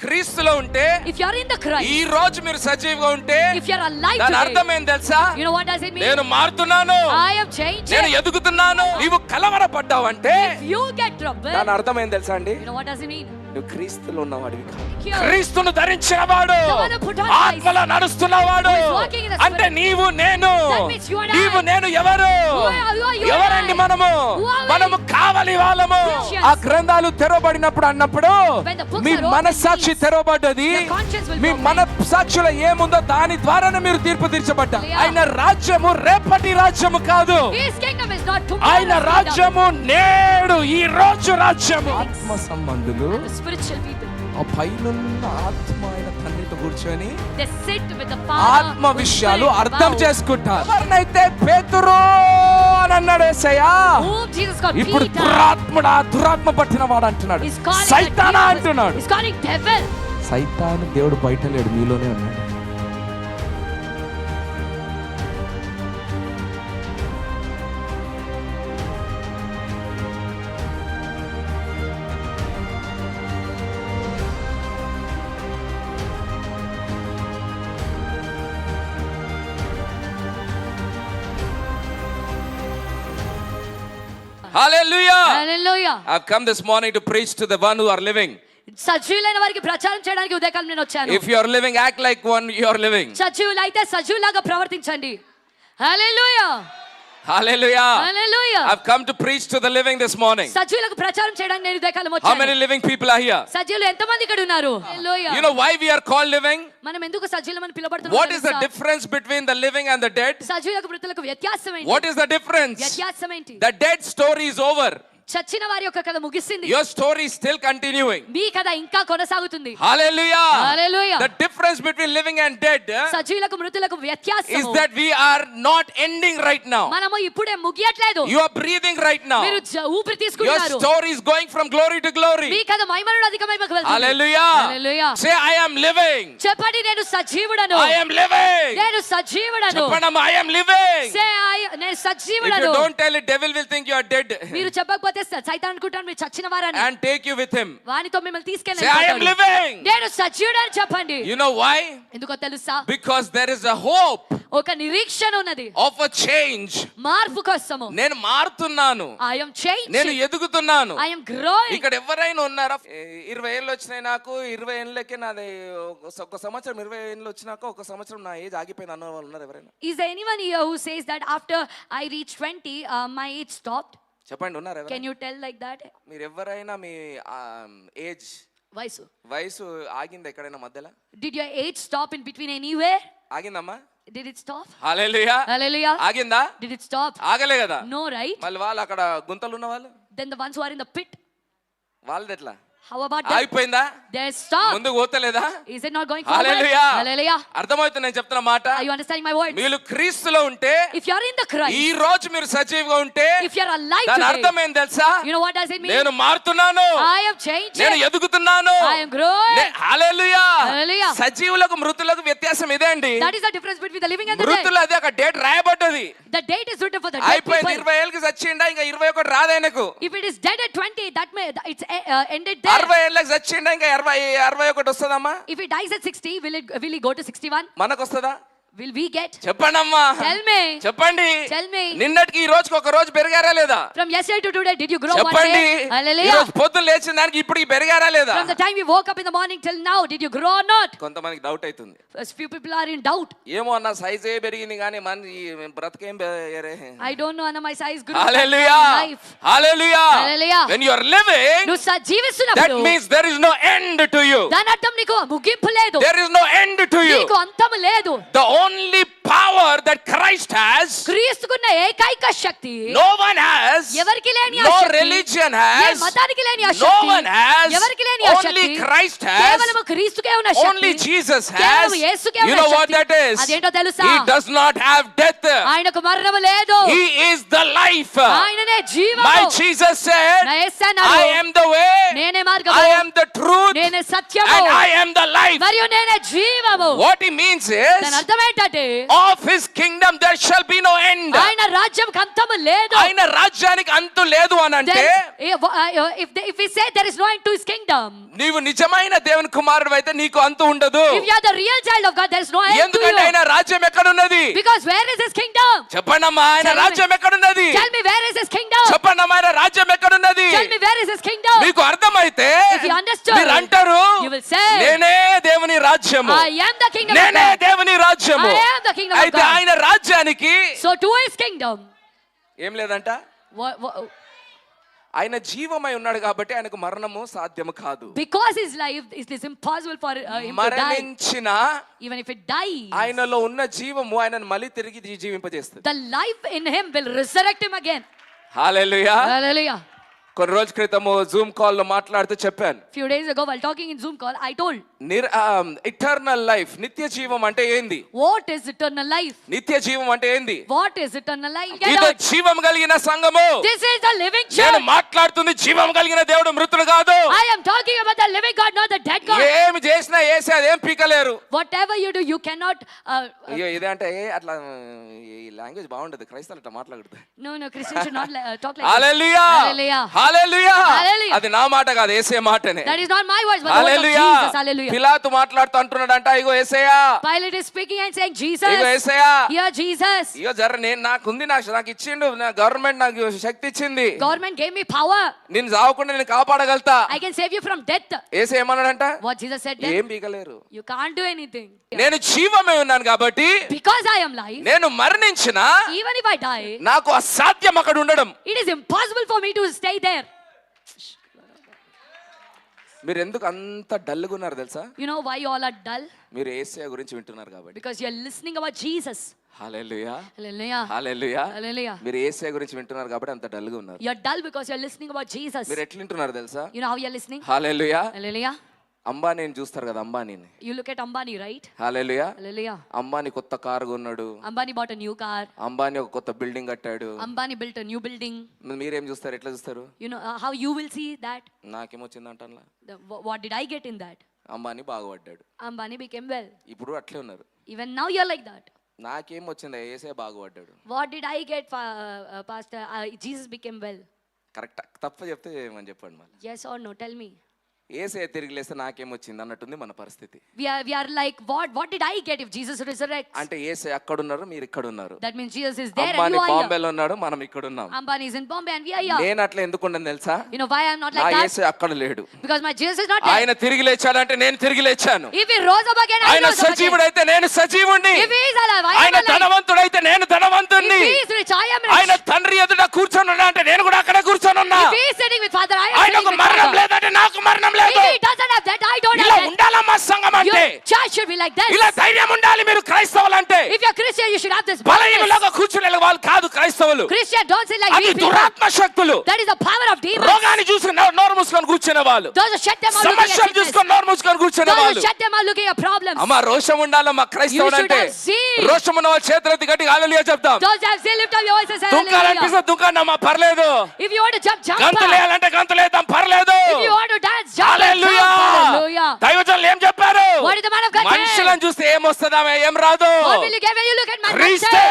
క్రీస్తులో ఉంటే, if you are in the Christ, ఈ రోజు మీరు సజీవంగా ఉంటే, if you are alive దాని today, అర్థం ఏం తెలుసా? you know what does it mean? నేను మారుతున్నాను, I am changing, నేను ఎదుగుతున్నాను. నీవు కలవరపడ్డావంటే if you get trouble, దాని అర్థం ఏం తెలుసా అండి? you know what does it mean? నువ్వు క్రీస్తులో ఉన్నవాడివి కాదు. Secure. క్రీస్తును ధరించిన వాడు, The one who put on ఆత్మలో నడుస్తున్నవాడు. Who is walking in the అంటే Spirit. నీవు నేను, That means you and I. నీవు నేను ఎవరు? Who are you and ఎవరండి I? మనము? Who are we? మనము కావాలి వాళ్ళము. Christians. ఆ గ్రంథాలు తెరవబడినప్పుడు అన్నప్పుడు When the books me are opened, మనస్సాక్షి తెరవబడ్డది. your conscience will me go మనస్సాక్షిలో ఏముందో దాని ద్వారానే మీరు తీర్పు తీర్చబడ్డా. Hallelujah. ఆయన రాజ్యము రేపటి రాజ్యము కాదు. His kingdom is not ఆయన tomorrow's kingdom. రాజ్యము నేడు, ఈ రోజు రాజ్యము. ఆత్మ సంబంధులు The spiritual people, ఆ పైనున్న ఆత్మ అయిన తండ్రితో కూర్చొని they sit with the Father, ఆత్మ with విషయాలు spirit అర్థం bound. చేసుకుంటారు. ఎవరినైతే పేతురు అని అన్నాడు యేసయ్యా, Whom Jesus called ఇప్పుడు Peter, దురాత్మ పట్టిన వాడు అంటున్నాడు. he's calling సైతానా the అంటున్నాడు. devil. He's calling devil. సైతాను దేవుడు బయట లేడు, మీలోనే ఉన్నాడు. Hallelujah. Hallelujah. I've come this morning to preach to the one who are living. సజీవులైన వారికి ప్రచారం చేయడానికి ఉదయకాలం నేను వచ్చాను. If you are living, act like one you are living. సజీవులైతే సజీవులాగా ప్రవర్తించండి. Hallelujah. Hallelujah. Hallelujah. I've come to preach to the living this morning. సజీవులకు ప్రచారం చేయడానికి నేను ఉదయకాలం How వచ్చాను. many living people are here? సజీవులు ఎంతమంది ఇక్కడ ఉన్నారు? హల్లెలూయా. You know why we are called living? మనం ఎందుకు సజీవులమని పిలువబడుతున్నాం? What is the difference between the living and the dead? సజీవులకు మృతులకు వ్యత్యాసం ఏంటి? What is the difference? వ్యత్యాసం ఏంటి? The dead story is over. చచ్చిన వారి యొక్క కథ ముగిసింది. Your story is still continuing. మీ కథ ఇంకా కొనసాగుతుంది. Hallelujah. Hallelujah. The difference between living and dead సజీవులకు మృతులకు వ్యత్యాసం is that we are not ending right now. మనము ఇప్పుడే ముగియట్లేదు. You are breathing right now. మీరు ఊపిరి Your తీసుకుంటున్నారు. story is going from glory to glory. మీ కథ మహిమ నుండి అధిక మహిమకు వెళ్తుంది. Hallelujah. Hallelujah. Say I am living. చెప్పండి నేను సజీవుడను. I am living. నేను సజీవుడను. చెప్పండి I am living. Say నేను If సజీవుడను. you don't tell it, devil will think you are dead మీరు చెప్పకపోతే సైతాన్ అనుకుంటాడు మీరు చచ్చిన వారని. and take you with him. వానితో మిమ్మల్ని తీసుకెళ్ళి Say I am living. నేను సజీవుడని చెప్పండి. You know why? ఎందుకో తెలుసా? Because there is a hope ఒక నిరీక్షణ ఉన్నది. of a change. మార్పు కోసము. నేను మారుతున్నాను, I am changing. నేను ఎదుగుతున్నాను. I am growing. ఇక్కడ ఎవరైనా ఉన్నారా? 20 ఏళ్ళు వచ్చినాయి నాకు, 20 ఏళ్ళకే నాది ఒక సంవత్సరం, 20 ఏళ్ళు వచ్చినాక ఒక సంవత్సరం నా ఏజ్ ఆగిపోయింది అన్న వాళ్ళు ఉన్నారు ఎవరైనా? Is there anyone here who says that after I reached 20 my age stopped? చెప్పండి, ఉన్నారు ఎవరైనా? Can you tell like that? మీరు ఎవరైనా మీ ఏజ్ వయసు ఆగిందా ఎక్కడైనా మధ్యలో? Did your age stop in between anywhere? ఆగిందమ్మా? Did it stop? Hallelujah. Hallelujah. ఆగిందా? Did it stop? ఆగలే కదా. No, right? మళ్ళీ వాళ్ళు అక్కడ గుంతలు ఉన్న వాళ్ళు, Then the ones who are in the pit, వాళ్ళది ఎట్లా how about them? ఆగిపోయిందా? They stop. ముందుకు పోతలేదా? Is it not going forward? Hallelujah. Hallelujah. అర్థమవుతుంది నేను చెప్తున్న మాట. Are you understanding my words? మీరు క్రీస్తులో ఉంటే, If you are in the Christ, ఈ రోజు మీరు సజీవంగా ఉంటే, if you are alive దాని today, అర్థం ఏం తెలుసా? you know what does it mean? నేను మారుతున్నాను, I am changing. నేను ఎదుగుతున్నాను. I am growing. Hallelujah. Hallelujah. సజీవులకు మృతులకు వ్యత్యాసం ఇదే అండి. That is the difference between the living and the dead. మృతులు అది ఒక date రాయబడ్డది. The date is written for the dead అయిపోయింది. people. 20 ఏళ్ళకి చచ్చిండా, ఇంకా 21 రాదైనకు. If it is dead at 20, that may it's ended there. 60 ఏళ్ళకి చచ్చిండా, ఇంకా 61 వస్తుందమ్మా? If he dies at 60, will he go to 61? మనకు వస్తుందా? Will we get? చెప్పండి అమ్మా. Tell me. చెప్పండి. Tell me. నిన్నటికి ఈ రోజుకి ఒక రోజు పెరిగారా లేదా? From yesterday to today, did you grow one చెప్పండి. day? ఈ Hallelujah. రోజు పొద్దున లేచిన దానికి ఇప్పటికి పెరిగారా లేదా? From the time you woke up in the morning till now, did you grow or not? కొంతమందికి డౌట్ అవుతుంది. As few people are in doubt. ఏమో అన్న సైజే పెరిగింది కానీ మన బ్రతకేం I don't know, Anna, my size grew. Hallelujah. Life. Hallelujah. Hallelujah. When you are living, నువ్వు that జీవిస్తున్నప్పుడు means there is no end to you. దాని అర్థం నీకు ముగింపు లేదు. There is no end to you. నీకు అంతము లేదు. The only power that Christ has, క్రీస్తుకున్న ఏకైక శక్తి no one has. ఎవరికి లేని ఆ No Shakti, religion A has. మతానికి లేని ఆ No శక్తి, one has. ఎవరికి లేని ఆ Only శక్తి, Christ has. కేవలం క్రీస్తుకే ఉన్న శక్తి, Only Jesus has. కేవలం యేసుకే You ఉన్న know what Shakti. that is? అదేంటో తెలుసా? He does not have death. ఆయనకు మరణము లేదు. He is the life. ఆయననే జీవము. My Jesus said, నా యేసు అన్నాడు, I am the way, నేనే మార్గము, I am the truth, నేనే సత్యము, and I am the life. మరియు నేనే జీవము. What he means is, దాని అర్థం ఏంటంటే of his kingdom there shall be no end. ఆయన రాజ్యంకి అంతము లేదు. ఆయన రాజ్యానికి అంతు లేదు అని అంటే If we say there is no end to his kingdom, నీవు నిజమైన దేవుని కుమారుడు అయితే నీకు అంతు ఉండదు. if you are the real child of God, there is no end to ఎందుకంటే you. ఆయన రాజ్యం ఎక్కడ ఉన్నది? Because where is his kingdom? చెప్పండమ్మా, ఆయన రాజ్యం ఎక్కడ ఉన్నది? Tell me, where is his kingdom? చెప్పండమ్మా, ఆయన రాజ్యం ఎక్కడ ఉన్నది? Tell me, where is his kingdom? మీకు అర్థమైతే If you understood, మీరు అంటారు, you will say, నేనే దేవుని రాజ్యము, I am the kingdom of నేనే God. దేవుని రాజ్యము. I am the kingdom of అయితే God. ఆయన రాజ్యానికి So to his kingdom, ఏం లేదంట. ఆయన జీవమై ఉన్నాడు కాబట్టి ఆయనకు మరణము సాధ్యము కాదు. because his life it is impossible for him to die. మరణించిన Even if it dies, ఆయనలో ఉన్న జీవము ఆయనను మళ్ళీ తిరిగి జీవింపజేస్తుంది. the life in him will resurrect him again. Hallelujah. Hallelujah. కొన్ని రోజుల క్రితము జూమ్ కాల్ లో మాట్లాడుతూ చెప్పాను, Few days ago while talking in Zoom call, I told, eternal life, నిత్య జీవం అంటే ఏంది? what is eternal life? నిత్య జీవం అంటే ఏంది? What is eternal life? Get ఇది out. జీవం కలిగిన సంఘము. This is the living నేను church. మాట్లాడుతుంది జీవం కలిగిన దేవుడు, మృతుడు కాదు. I am talking about the living God, not the dead God. ఏమి చేసినా ఏసి అదేం పీకలేరు. Whatever you do, you cannot. అయ్యో ఇదే అంటే అట్లా ఈ లాంగ్వేజ్ బాగుండదు, క్రైస్తవులు అట్లా మాట్లాడదు. No, Christians should not talk like that. Hallelujah, Hallelujah. Hallelujah. Hallelujah. అది నా మాట కాదు, యేసే మాటనే. That is not my voice, but the word of hallelujah. Jesus. Hallelujah. పిలాతు మాట్లాడుతూ అంటున్నాడంట, ఇగో యేసయ్యా, Pilate is speaking and saying, ego Jesus, Yesayya, here Jesus. ఇగో జర నేను నాకుంది, నాకు ఇచ్చిండు, నా గవర్నమెంట్ నాకు శక్తి ఇచ్చింది, Government gave me power. నేను చావకుండా నేను కాపాడగలుగుతా. I can save you from death. Yesu ఏమన్నాడంట? What Jesus said then? ఏం పీకలేరు. You can't do anything. నేను జీవమే ఉన్నాను కాబట్టి, Because I am life, నేను మరణించిన even if I die, నాకు అసాధ్యం అక్కడ ఉండడం. it is impossible for me to stay there. మీరు ఎందుకు అంత డల్గా ఉన్నారు తెలుసా? You know why you all are dull? మీరు యేసయ్య గురించి వింటున్నారు కాబట్టి. Because you are listening about Jesus. Hallelujah, Hallelujah. Hallelujah. Hallelujah. మీరు యేసయ్య గురించి వింటున్నారు కాబట్టి అంత డల్గా ఉన్నారు. You are dull because you are listening about Jesus. మీరు ఎట్లా వింటున్నారు తెలుసా? You know how you are listening? Hallelujah. Hallelujah. అంబానీని చూస్తారు కదా, అంబానీని. You look at Ambani, right? Hallelujah. Hallelujah. Ambani కొత్త కారు కొన్నాడు. Ambani bought a new car. Ambani ఒక కొత్త బిల్డింగ్ కట్టాడు. Ambani built a new building. మీరేం చూస్తారు, ఎట్లా చూస్తారు? You know how you will see that? నాకేమొచ్చిందంటా, What did I get in that? Ambani బాగుపడ్డాడు. Ambani became well. ఇప్పుడు అట్లే ఉన్నారు. Even now you're like that. నాకేం వచ్చిందా, యేసే బాగుపడ్డాడు. What did I get, Pastor? Jesus became well. Correct, తప్ప చెప్తే ఏమని చెప్పండి మళ్ళీ. Yes or no? Tell me. యేసే తిరిగి లేస్తే నాకేమొచ్చింది అన్నట్టుంది మన పరిస్థితి. We are like, what did I get if Jesus resurrects? అంటే యేసే అక్కడ ఉన్నారు, మీరు ఇక్కడ ఉన్నారు. That means Jesus is there and Ambani you are here. బాంబేలో ఉన్నాడు, మనం ఇక్కడ ఉన్నాం. Ambani is in Bombay and we are here. నేను అట్లా ఎందుకుండను తెలుసా? You know why I'm not నా like that? యేసే అక్కడ లేడు. Because my Jesus is not there. ఆయన తిరిగి లేచాడంటే నేను తిరిగి లేచాను. If he rose up again, I ఆయన rose up again. సజీవుడైతే నేను సజీవుణ్ణి. If he is alive, I am ఆయన alive. ధనవంతుడైతే నేను ధనవంతుణ్ణి. If he is rich, I am rich. ఆయన తండ్రి ఎదుట కూర్చొని ఉన్నా అంటే నేను కూడా అక్కడే కూర్చొని ఉన్నా. If he is sitting with Father, I am sitting ఆయనకు with మరణం Father. లేదంటే నాకు మరణం లేదు. If he doesn't have that, I don't ఇలా have that. ఉండాలమ్మా సంఘం అంటే. Your church should be like this. ఇలా ధైర్యం ఉండాలి మీరు క్రైస్తవులంటే. If you're Christian, you should have this boldness. బలహీనులుగా కూర్చునే వాళ్ళు కాదు క్రైస్తవులు. Christian, don't say like అది these people. దురాత్మ శక్తులు. That is the power of demons. రోగాన్ని చూసి నోరు మూసుకొని కూర్చునే వాళ్ళు. Those who shut them out looking at సమస్యలు sickness. చూసుకొని నోరు మూసుకొని కూర్చునే Those వాళ్ళు. who shut them out looking at problems. అమ్మ రోషం ఉండాలమ్మా క్రైస్తవులంటే. You should have zeal. రోషం ఉన్న వాళ్ళు చేతులెత్తి గట్టిగా హల్లెలూయా చెప్తాం. Those who have zeal, lift up your voices and దుఃఖాలనిపిస్తే hallelujah. దుఃఖాన్నమ్మా పర్లేదు. If you want to jump, jump. గంతులేయాలంటే గంతులేద్దాం పర్లేదు. If you want to dance, jump. Hallelujah. Hallelujah. దైవజనులు ఏం చెప్పారు? What did the man of God say? మనుషులను చూస్తే ఏమొస్తుందామే, ఏం రాదు. What will you get when you look at man? క్రీస్తే.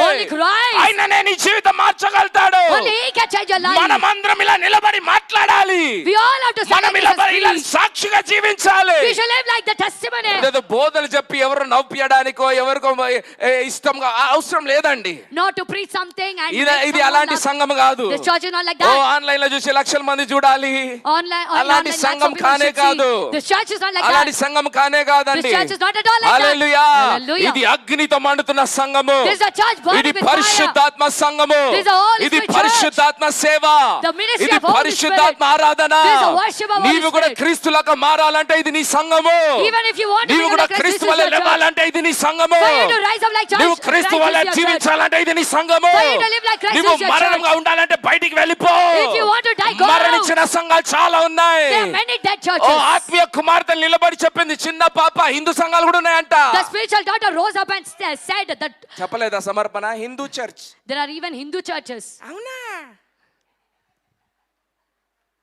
Only Christ. ఆయననే నీ జీవితం మార్చగలుగుతాడు. Only He can change your life. మనమందరం ఇలా నిలబడి మాట్లాడాలి. We all have to stand మనం like ఇలా Jesus. సాక్షిగా జీవించాలి. We should live like the testimony. ఏదో బోధలు చెప్పి ఎవరు నవ్వియడానికో ఎవరికో ఇష్టంగా అవసరం లేదండి. Not to preach something and ఇది అలాంటి సంఘం కాదు. This church is not like ఓ that. ఆన్లైన్ లో చూసి లక్షల మంది చూడాలి. అలాంటి సంఘం కానే కాదు. This church is not like అలాంటి that. సంఘం కానే కాదండి. This church is not at all like that. Hallelujah. Hallelujah. ఇది అగ్నితో మండుతున్న సంఘము. This is a church burning ఇది with fire. పరిశుద్ధాత్మ సంఘము. This is a Holy ఇది Spirit పరిశుద్ధాత్మ సేవ. The ministry ఇది of Holy పరిశుద్ధాత్మ ఆరాధన. This is a worship of Holy నీవు కూడా Spirit. క్రీస్తులాగా మారాలంటే ఇది నీ సంఘము. Even if you want to నీవు be కూడా like Christ, క్రీస్తు this is వలె your church. లేవాలంటే ఇది నీ సంఘము. For you to rise up like church, నువ్వు క్రీస్తు Christ వలె is your church. జీవించాలంటే ఇది నీ సంఘము. For you to live like Christ నువ్వు is your మరణంగా church. ఉండాలంటే బయటికి వెళ్ళిపో. If you want to die, go out. మరణించిన సంఘాలు చాలా ఉన్నాయి. There are many dead oh churches. ఆత్మీయ కుమార్తె నిలబడి చెప్పింది, చిన్న పాప హిందూ సంఘాలు కూడా ఉన్నాయంట. The spiritual daughter rose up and said that చెప్పలేదా సమర్పణ? Hindu church. there are even Hindu churches. అవునా?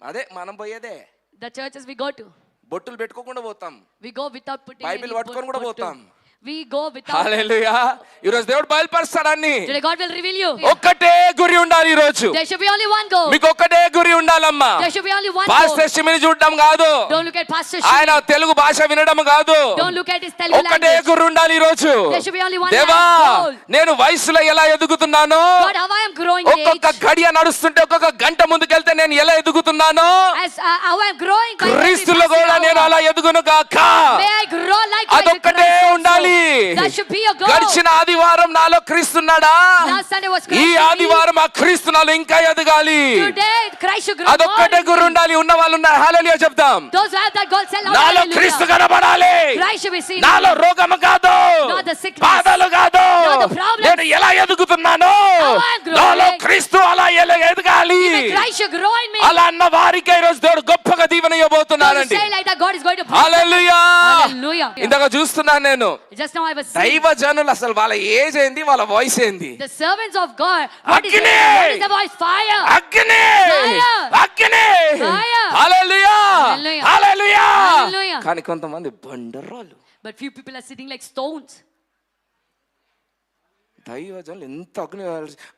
అదే మనం పోయేదే. The churches we go to. బొట్టులు పెట్టుకోకుండా పోతాం. We go without putting Bible any పట్టుకొని కూడా bottle. పోతాం. We go without. హల్లెలూయా. ఈ రోజు దేవుడు బయలుపరుస్తాడని. Today God will reveal you. ఒక్కటే గురి ఉండాలి ఈ రోజు. There should be only one goal. మీకు ఒక్కటే గురి ఉండాలమ్మా. There should be only one goal. Pastor సిమిని చూడడం కాదు. Don't look at Pastor ఆయన Shimi. తెలుగు భాష వినడం కాదు. Don't look at his Telugu ఒక్కటే language. గురి ఉండాలి ఈ రోజు. There should be only one దేవా goal. నేను వయసులో ఎలా ఎదుగుతున్నానో, God, how I am growing in ఒక్కొక్క age. గడియ నడుస్తుంటే ఒక్కొక్క గంట ముందుకెళ్తే నేను ఎలా ఎదుగుతున్నానో, As how I am growing by every క్రీస్తులో passing కూడా నేను hour. అలా ఎదుగును గాక. May I grow like అదొక్కటే ఉండాలి. That should be your goal. గడిచిన ఆదివారం నాలో క్రీస్తున్నాడా, Last Sunday was ఈ Christ in me. ఆదివారం ఆ క్రీస్తు నాలో ఇంకా ఎదగాలి. Today Christ should grow అదొక్కటే more. గురి ఉండాలి. ఉన్న వాళ్ళు ఉన్నారు. హల్లెలూయా చెప్దాం. Those who have that goal, say loud నాలో hallelujah. క్రీస్తు కనబడాలి. Christ should be seen. నాలో రోగము కాదు, Not the sickness. బాధలు కాదు, Not the problems. నేను ఎలా ఎదుగుతున్నానో How I am growing. నాలో క్రీస్తు అలా ఎదగాలి. Even Christ should grow in me. అలా అన్న వారికి ఈ రోజు దేవుడు గొప్పగా దీవెన Those who ఇవ్వబోతున్నారండి. say like that, God is going to bless them. Hallelujah. Hallelujah. ఇందాక చూస్తున్నాను నేను. Just now I was saying, దైవ జనులు అసలు వాళ్ళ ఏజ్ ఏంది, వాళ్ళ వాయిస్ ఏంది? the servants of God, what is అగ్ని. the voice? Fire. అగ్ని Fire. అగ్ని. Fire. హల్లెలూయా Hallelujah. హల్లెలూయా. Hallelujah. కానీ కొంతమంది బండరాలు. But few people are sitting like stones. దైవజనులు ఎంత అగ్ని,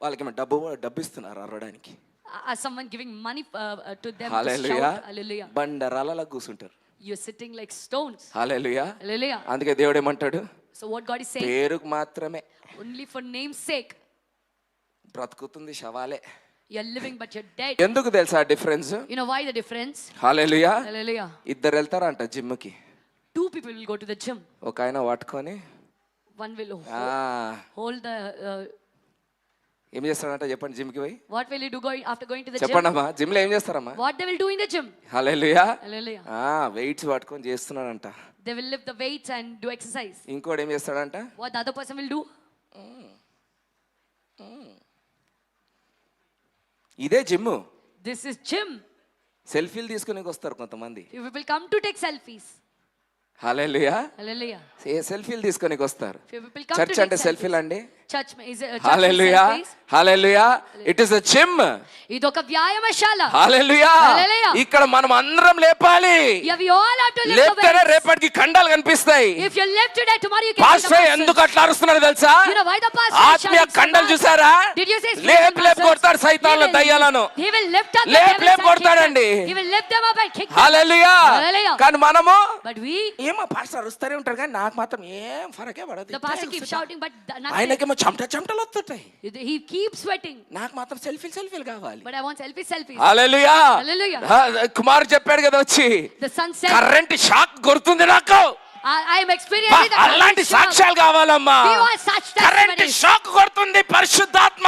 వాళ్ళకి ఏమో డబ్బు ఇస్తున్నారు అరవడానికి. As someone giving money to them to hallelujah. shout, hallelujah. బండరాలలో కూర్చుంటారు. You're sitting like stones. Hallelujah. Hallelujah. అందుకే దేవుడు ఏమంటాడు, So what God is saying, పేరుకు మాత్రమే only for name's sake, బ్రతుకుతుంది శవాలే. you're living but you're dead. ఎందుకు తెలుసా difference? You know why the difference? Hallelujah. Hallelujah. ఇద్దరు వెళ్తారంట gym కి. Two people will go to the gym. ఒక ఆయన పట్టుకొని One will ఆ, hold the. ఏం చేస్తాడంట చెప్పండి జిమ్ కి పోయి. What will you do after going to the చెప్పండి gym? అమ్మా, జిమ్ లో ఏం చేస్తారమ్మా? What they will do in the gym? Hallelujah. Hallelujah. Weights పట్టుకొని చేస్తున్నాడంట. They will lift the weights and do exercise. ఇంకోటి ఏం చేస్తాడంట? What the other person will do? ఇదే జిమ్. This is gym. సెల్ఫీలు తీసుకుని వస్తారు కొంతమంది. People will come to take selfies. Hallelujah. Hallelujah. సెల్ఫీలు తీసుకొని వస్తారు. People come చర్చ్ to అంటే take సెల్ఫీలు selfies. అండి. Church is a church hallelujah selfies. Hallelujah. It is a gym. ఇది ఒక వ్యాయామశాల. హల్లెలూయా. Hallelujah. ఇక్కడ మనం అందరం లేపాలి. Yeah, we all have to lift the లేస్తేనే weights. రేపటికి కండాలు కనిపిస్తాయి. If you lift today, tomorrow you can pastor see the ఎందుకు muscles. అట్లా అరుస్తున్నారు తెలుసా? You know why the pastor is ఆత్మీయ shouting so కండలు much? చూసారా? Did you say లేపు లేపు కొడతాడు He సైతాన్ల will- దయ్యాలను. He will lift up the లేపు devils లేపు and kick కొడతాడండి. them. He will lift them up and kick them. Hallelujah. Hallelujah. కానీ మనము But we, ఏమో పాస్టర్ అరుస్తూనే ఉంటారు కానీ నాకు మాత్రం ఏం ఫరకే పడదు. the pastor keeps shouting, but nothing. ఆయనకేమో చెమటలు వస్తుంటాయి, He keeps sweating. నాకు మాత్రం సెల్ఫీలు కావాలి. But I want selfies. Hallelujah. Hallelujah. Kumar చెప్పాడు కదా వచ్చి, The son said, current shock కొడుతుంది నాకు. I am experiencing the అలాంటి current shock. సాక్ష్యాలు కావాలమ్మా. We want such current testimonies. Shock కొడుతుంది పరిశుద్ధాత్మ.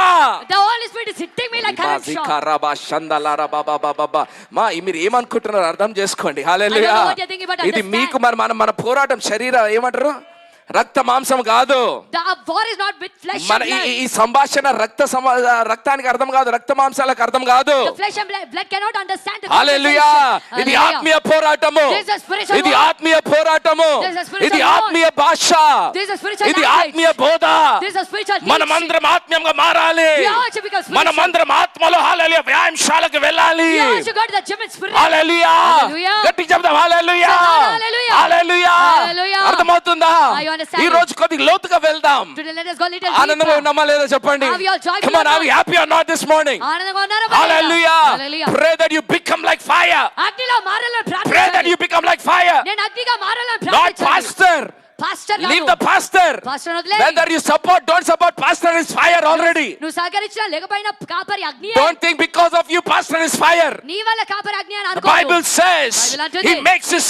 The Holy Spirit is hitting me like current shock. మీరు ఏమనుకుంటున్నారు అర్థం చేసుకోండి. హల్లెలూయా. I don't know what you're thinking, but ఇది understand. మీకు మన పోరాటం శరీర ఏమంటారు, రక్త మాంసం కాదు. The war is not with flesh మన and blood. ఈ సంభాషణ రక్తానికి అర్థం కాదు, రక్త మాంసాలకు అర్థం కాదు. The flesh and blood cannot understand the hallelujah. conversation. ఇది Hallelujah. ఆత్మీయ పోరాటము. This is a spiritual ఇది war. ఆత్మీయ పోరాటము. This is a spiritual ఇది war. ఆత్మీయ భాష. This is a spiritual ఇది language. ఆత్మీయ బోధ. This is a spiritual teaching. మనమందరం ఆత్మీయంగా మారాలి. We all should become spiritual. మనమందరం ఆత్మలో హల్లెలూయా వ్యాయామశాలకు వెళ్ళాలి. We all should go to the gym in spirit. Hallelujah. Hallelujah. గట్టిగా చెప్దాం హల్లెలూయా. Hallelujah. హల్లెలూయా. Hallelujah. అర్థమవుతుందా? Are you understanding? ఈ రోజు కొద్దిగా లోతుగా వెళ్దాం. Today let us go little ఆనందంగా deeper. ఉన్నామా లేదా చెప్పండి. Are we all joyful Come on, or are we not? happy or not this morning? ఆనందంగా ఉన్నారా? Hallelujah. Hallelujah. Pray that you become like fire. అగ్నిలో మారాలని Pray that you ప్రార్థించండి. become like fire. నేను అగ్నిగా మారాలని Not ప్రార్థించండి. pastor. Pastor Leave the pastor. Pastor వదిలే. Whether you support, don't support, pastor is fire already. నువ్వు సహకరించినా లేకపోయినా కాపరి అగ్ని. Don't think because of you, pastor is fire. నీ వల్ల కాపరి అగ్ని అని The అనుకోవద్దు. Bible says Bible అంటుంది. he makes his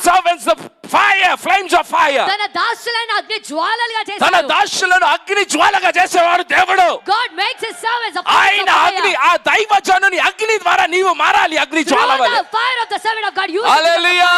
servants the fire, flames of fire. తన దాసులైన అగ్ని జ్వాలలుగా తన చేశాడు. దాసులను అగ్ని జ్వాలగా చేసేవాడు దేవుడు. God makes his servants a ఆయన అగ్ని, ఆ దైవజనుని అగ్ని ద్వారా నీవు మారాలి అగ్ని జ్వాల Through వలె. the fire of the servant of God. హల్లెలూయా.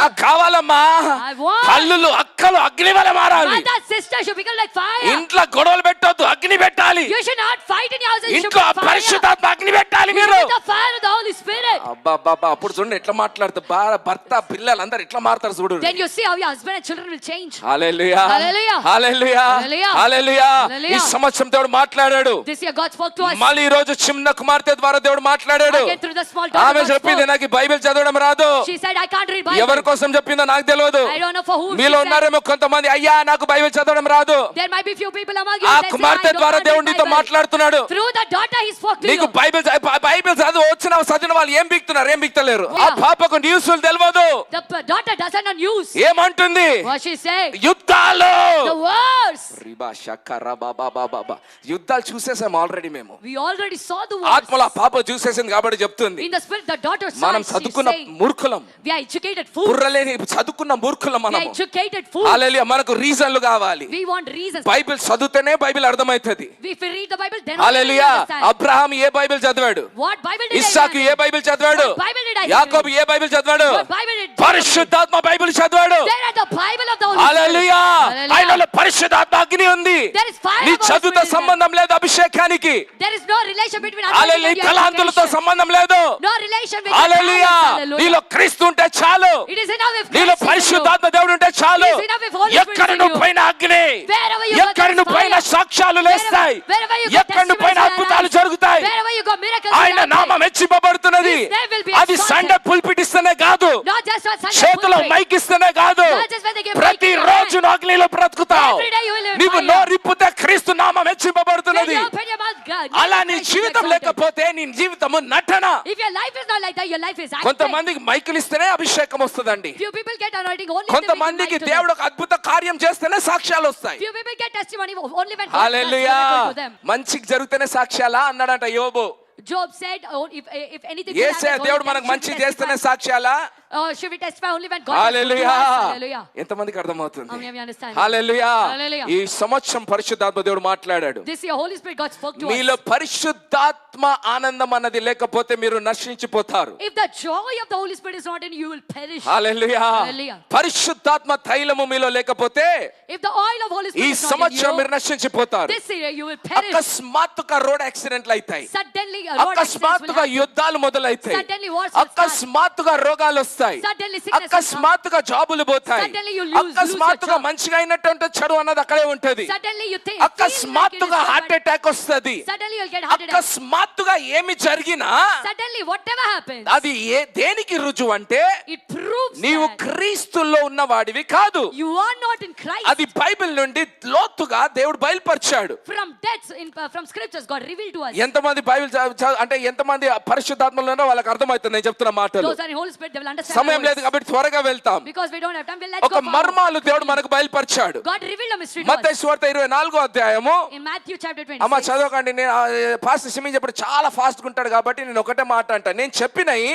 నాకు కావాలమ్మా, I want. కల్లులు అక్కలు అగ్ని వలె మారాలి. Mother, sister should become like fire. ఇంట్లో గొడవలు పెట్టొద్దు, అగ్ని పెట్టాలి. You should not fight in your house. You should ఇంట్లో put fire. పరిశుద్ధాత్మ అగ్ని పెట్టాలి You మీరు. should put the fire of the Holy Spirit. అబ్బా అప్పుడు చూడండి ఎట్లా మాట్లాడుతూ భర్త పిల్లలు అందరు ఎట్లా మారుతారు చూడు. చూడు. then you see how your husband and children will change. Hallelujah Hallelujah. Hallelujah Hallelujah. Hallelujah. Hallelujah. ఈ సంవత్సరం దేవుడు మాట్లాడాడు. This year God spoke to us. మళ్ళీ ఈ రోజు చిన్న కుమార్తె ద్వారా దేవుడు మాట్లాడాడు. Again through the small daughter ఆమె God చెప్పింది spoke. నాకు ఈ బైబిల్ చదవడం రాదు. She said I can't read Bible. ఎవరి కోసం చెప్పిందో నాకు తెలియదు. I don't know for whom she మీలో said. ఉన్నారేమో కొంతమంది అయ్యా నాకు బైబిల్ చదవడం రాదు. There might be few people among you ఆ that say, కుమార్తె I don't ద్వారా read దేవుడు నీతో Bible. మాట్లాడుతున్నాడు. Through the daughter he spoke to నీకు you. బైబిల్ చదువు చదివిన వాళ్ళు ఏం బిక్తున్నారు ఏం బిక్తలేరు. ఆ Yeah. పాపకు న్యూస్లు తెలియదు. The daughter doesn't know news. ఏమంటుంది? What she said? యుద్ధాలు. The wars. రిబా షకరా బాబా బాబా. యుద్ధాలు చూసేసాం ఆల్రెడీ మేము. We already saw the wars. ఆత్మల పాప చూసేసింది కాబట్టి చెప్తుంది. In the spirit, the daughter saw. మనం She's చదువుకున్న saying, మూర్ఖులం. we are educated fools. బుర్రలేని చదువుకున్న మూర్ఖులం We are మనము. educated fools. హల్లెలూయా. మనకు రీజన్లు కావాలి. We want reasons. బైబిల్ చదివితేనే బైబిల్ అర్థమవుతుంది. If we read the Bible, then only we hallelujah. understand. Abraham ఏ Bible చదివాడు? What Bible did ఇస్సాకు ఏ Abraham read? బైబిల్ చదివాడు? What Bible did Isaac యాకోబు ఏ బైబిల్ చదివాడు? What Bible did Jacob పరిశుద్ధాత్మ బైబిల్ చదివాడు. read? There are the Bible of the Holy Spirit. Hallelujah. Hallelujah. ఆయనలో పరిశుద్ధాత్మ అగ్ని ఉంది. There is fire నీ of the Holy చదువుతో Spirit. సంబంధం లేదు అభిషేకానికి. There is no relation between hallelujah. anointing and తలాంతులతో education. సంబంధం లేదు. No relation with hallelujah. the talents. Hallelujah. నీలో క్రీస్తు ఉంటే చాలు. It is enough if నీలో Christ is in you. పరిశుద్ధాత్మ దేవుడు ఉంటే చాలు. It is enough if Holy Spirit ఎక్కడ is in నువ్వు you. పైన అగ్ని, Wherever you go, ఎక్కడ there is నువ్వు పైన fire. సాక్ష్యాలు లేస్తాయి, Wherever you go, ఎక్కడ నువ్వు పైన testimonies అద్భుతాలు will జరుగుతాయి. arise. Wherever you go, miracles will ఆయన happen. నామం హెచ్చింపబడుతున్నది. His name will be అది exalted. సండే పుల్పిట్ ఇస్తేనే కాదు, Not just on Sunday చేతిలో pulpit. మైక్ ఇస్తేనే కాదు, Not just when they give ప్రతి mic in your రోజు hand. అగ్నిలో బ్రతుకుతావు. Every day you will live in నీవు fire. నోరిప్పితే క్రీస్తు నామం When హెచ్చింపబడుతున్నది. you open your mouth, God, అలా నీ Christ is జీవితం exalted. లేకపోతే నీ జీవితము నటన. If your life is not like that, your life is acting. కొంతమందికి మైకులు ఇస్తేనే అభిషేకం వస్తుందండి. Few people get anointing only if they give కొంతమందికి mic to them. దేవుడు ఒక అద్భుత కార్యం చేస్తేనే సాక్ష్యాలు వస్తాయి. Few people get testimony only when God does hallelujah. miracle to them. మంచికి జరిగితేనే సాక్ష్యాలా అన్నాడంట యోబు. Job said, oh, if anything good యేసే happens, దేవుడు only మనకు then మంచి should we చేస్తేనే testify. సాక్ష్యాలా? Should we testify only when God does good to hallelujah. us? Hallelujah. ఎంతమందికి అర్థమవుతుంది? How many of you understand? Hallelujah. Hallelujah. ఈ సంవత్సరం పరిశుద్ధాత్మ దేవుడు మాట్లాడాడు. This year, Holy Spirit God spoke to మీలో us. పరిశుద్ధాత్మ ఆనందం అన్నది లేకపోతే మీరు నశించిపోతారు. If the joy of the Holy Spirit is not in you, you will perish. Hallelujah. Hallelujah. పరిశుద్ధాత్మ తైలము మీలో లేకపోతే If the oil of Holy ఈ Spirit is not in సంవత్సరం మీరు you, నశించిపోతారు. this year you will perish. అకస్మాత్తుగా road యాక్సిడెంట్లు అవుతాయి. Suddenly, a road accidents will అకస్మాత్తుగా happen. యుద్ధాలు మొదలైతాయి. Suddenly wars will start. అకస్మాత్తుగా రోగాలు వస్తాయి. Suddenly sickness will come. అకస్మాత్తుగా జాబులు పోతాయి. Suddenly you lose అకస్మాత్తుగా your job. మంచిగా అయినట్టు చెడు అన్నది అక్కడే ఉంటది. Suddenly you think, అకస్మాత్తుగా హార్ట్ అటాక్ వస్తది. suddenly you'll get heart attack. అకస్మాత్తుగా ఏమి జరిగినా Suddenly whatever happens, అది దేనికి రుజువు అంటే it proves నీవు that క్రీస్తులో ఉన్నవాడివి కాదు. you are not in Christ. అది బైబిల్ నుండి లోతుగా దేవుడు బయలుపరిచాడు. From depths, from scriptures, God revealed to us. ఎంతమంది బైబిల్ అంటే ఎంతమంది పరిశుద్ధాత్మలో ఉన్నారో వాళ్ళకి అర్థమవుతుంది నేను చెప్తున్న మాటలు. Those are in Holy Spirit, they will understand. సమయం our లేదు words. కాబట్టి త్వరగా వెళ్తాం. Because we don't have time, let's ఒక go forward. మర్మాలు దేవుడు మనకు బయలుపరిచాడు. God revealed a mystery to Mattayi us. సువార్త 24వ అధ్యాయము. In Matthew chapter అమ్మ 26. చదవకండి, నేను పాస్టర్ సిమి చెప్పడు చాలా ఫాస్ట్ ఉంటాడు కాబట్టి నేను ఒకటే మాట అంట. నేను చెప్పినవి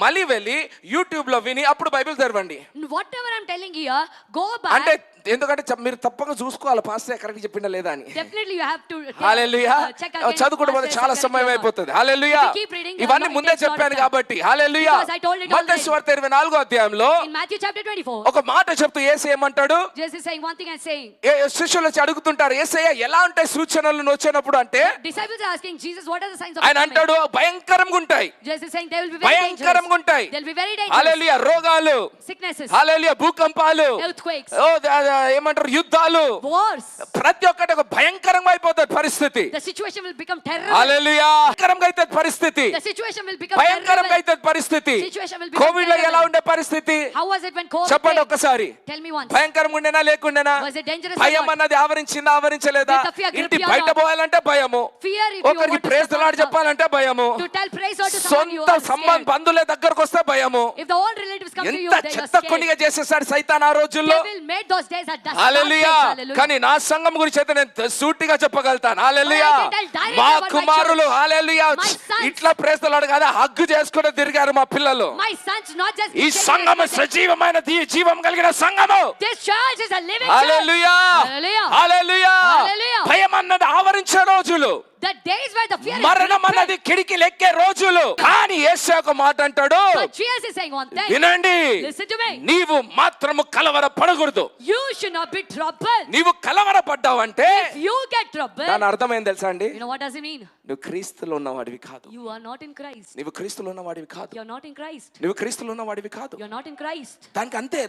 మళ్ళీ వెళ్ళి యూట్యూబ్ లో విని అప్పుడు బైబిల్ తెరవండి. Whatever I'm telling here, go back. అంటే ఎందుకంటే మీరు తప్పక చూసుకోవాలి పాస్టర్ కరెక్ట్ చెప్పిండా లేదా అని. Definitely you have to hallelujah. check again. చదువుకుంటే పోతే చాలా సమయం అయిపోతుంది. హల్లెలూయా. If you keep reading, ఇవన్నీ it ముందే takes a lot of చెప్పాను time. కాబట్టి హల్లెలూయా. Because I told it Mattayi already. సువార్త 24వ అధ్యాయంలో In Matthew chapter 24, ఒక మాట చెప్తూ యేసు ఏమంటాడు? Jesus is saying one thing and saying, శిష్యులు వచ్చి అడుగుతుంటారు యేసయ్య ఎలా ఉంటాయి సూచనలు వచ్చినప్పుడు అంటే disciples are asking Jesus, what are the signs of ఆయన the అంటాడు భయంకరంగా ఉంటాయి. Jesus is saying they will be very dangerous. భయంకరంగా ఉంటాయి. They'll be very dangerous. హల్లెలూయా. రోగాలు, Sicknesses, హల్లెలూయా, భూకంపాలు, earthquakes, ఏమంటారు యుద్ధాలు, wars. ప్రతి ఒక్కటి ఒక భయంకరంగా అయిపోతుంది పరిస్థితి. The situation will become terrible. హల్లెలూయా. భయంకరంగా అయితే పరిస్థితి, The situation will become భయంకరంగా terrible. అయితే పరిస్థితి. Situation will become కోవిడ్ లో ఎలా terrible. ఉండే పరిస్థితి How was it when COVID చెప్పండి came? ఒక్కసారి. Tell me once. భయంకరంగా ఉండేనా లేకుండేనా? Was it dangerous or భయం not? అన్నది ఆవరించిందా ఆవరించలేదా? Did the fear grip ఇంటి you or బయట not? పోవాలంటే భయము, Fear if you ఒకరికి want to ప్రేజ్ step లాడ్ out. చెప్పాలంటే భయము, To tell praise or to someone you సొంత are సంబంధ scared. బంధువులే దగ్గరకు వస్తే భయము. If the old relatives come to you, ఎంత they are చెత్త scared. కొనిగా చేసేసాడు సైతాన్ ఆ రోజుల్లో. Devil made those days a dust. Hallelujah. Hallelujah. కానీ నా సంఘం గురించి అయితే నేను సూటిగా చెప్పగలుగుతాను. హల్లెలూయా. But I can tell directly మా about my కుమారులు church. Hallelujah My sons. ఇట్లా ప్రేజ్ ది లార్డ్ కాదు హగ్గు చేసుకుని తిరిగారు మా పిల్లలు. My sons not just ఈ సంఘము సజీవమైన జీవం కలిగిన సంఘము. this church is a living church. Hallelujah. Hallelujah. Hallelujah. Hallelujah. భయం అన్నది ఆవరించే రోజులు. The days where the fear is మరణం gripped. అన్నది కిడికి లెక్కే రోజులు. కానీ యేసు ఒక మాట అంటాడు, But Jesus is saying one thing. వినండి, Listen to me. నీవు మాత్రము కలవర పడకూడదు. You should not be troubled. నీవు కలవర పడ్డావంటే If you get troubled, దాని అర్థం ఏం తెలుసా అండి? you know what does it mean? నువ్వు క్రీస్తులో ఉన్నవాడివి కాదు. You are not in Christ. నువ్వు క్రీస్తులో ఉన్నవాడివి కాదు. You are not in Christ. నువ్వు క్రీస్తులో ఉన్నవాడివి కాదు. You are not in Christ. దానికి అంతే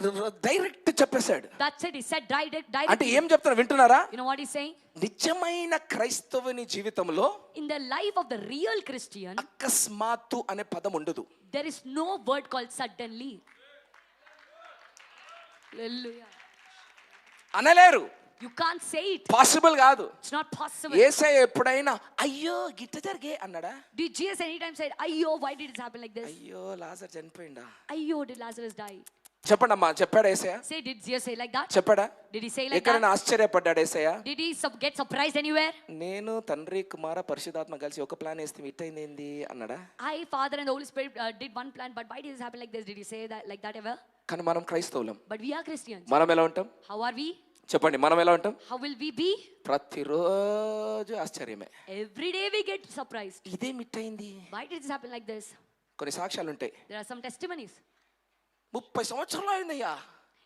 డైరెక్ట్ చెప్పేశాడు. That's it. He said direct. అంటే ఏం చెప్తున్నా వింటున్నారా? You know what he's saying? నిజమైన క్రైస్తవుని జీవితంలో In the life of the real Christian, అకస్మాత్తు అనే పదం ఉండదు. there is no word called suddenly. Hallelujah. అనలేరు. You can't say it. Possible కాదు. It's not possible. యేసయ్య ఎప్పుడైనా అయ్యో గిట్ట జరిగే అన్నాడా? Did Jesus anytime say, "Ayyo, why did it happen like this? అయ్యో Lazar చనిపోయిందా? Ayyo, did Lazarus die?" చెప్పండి అమ్మా, చెప్పాడా యేసయ్య? Say, did Jesus say like that? చెప్పాడా? Did he say like ఎక్కడైనా that? ఆశ్చర్యపడ్డాడు Yesayya? Did he get surprised anywhere? నేను తండ్రి కుమార పరిశుద్ధాత్మ కలిసి ఒక ప్లాన్ వేస్తే ఇట్టయింది ఏంది అన్నాడా? I, Father, and the Holy Spirit did one plan, but why did this happen like this? Did he say that like that ever? కానీ మనం క్రైస్తవులం. But we are Christians. మనం ఎలా ఉంటాం? How are we? చెప్పండి, మనం ఎలా ఉంటాం? How will we be? ప్రతిరోజు ఆశ్చర్యమే. Every day we get surprised. ఇదే మిట్టయింది. Why did this happen like this? కొన్ని సాక్ష్యాలు ఉంటాయి. There are some testimonies. 30 సంవత్సరాలు అయిందయ్యా.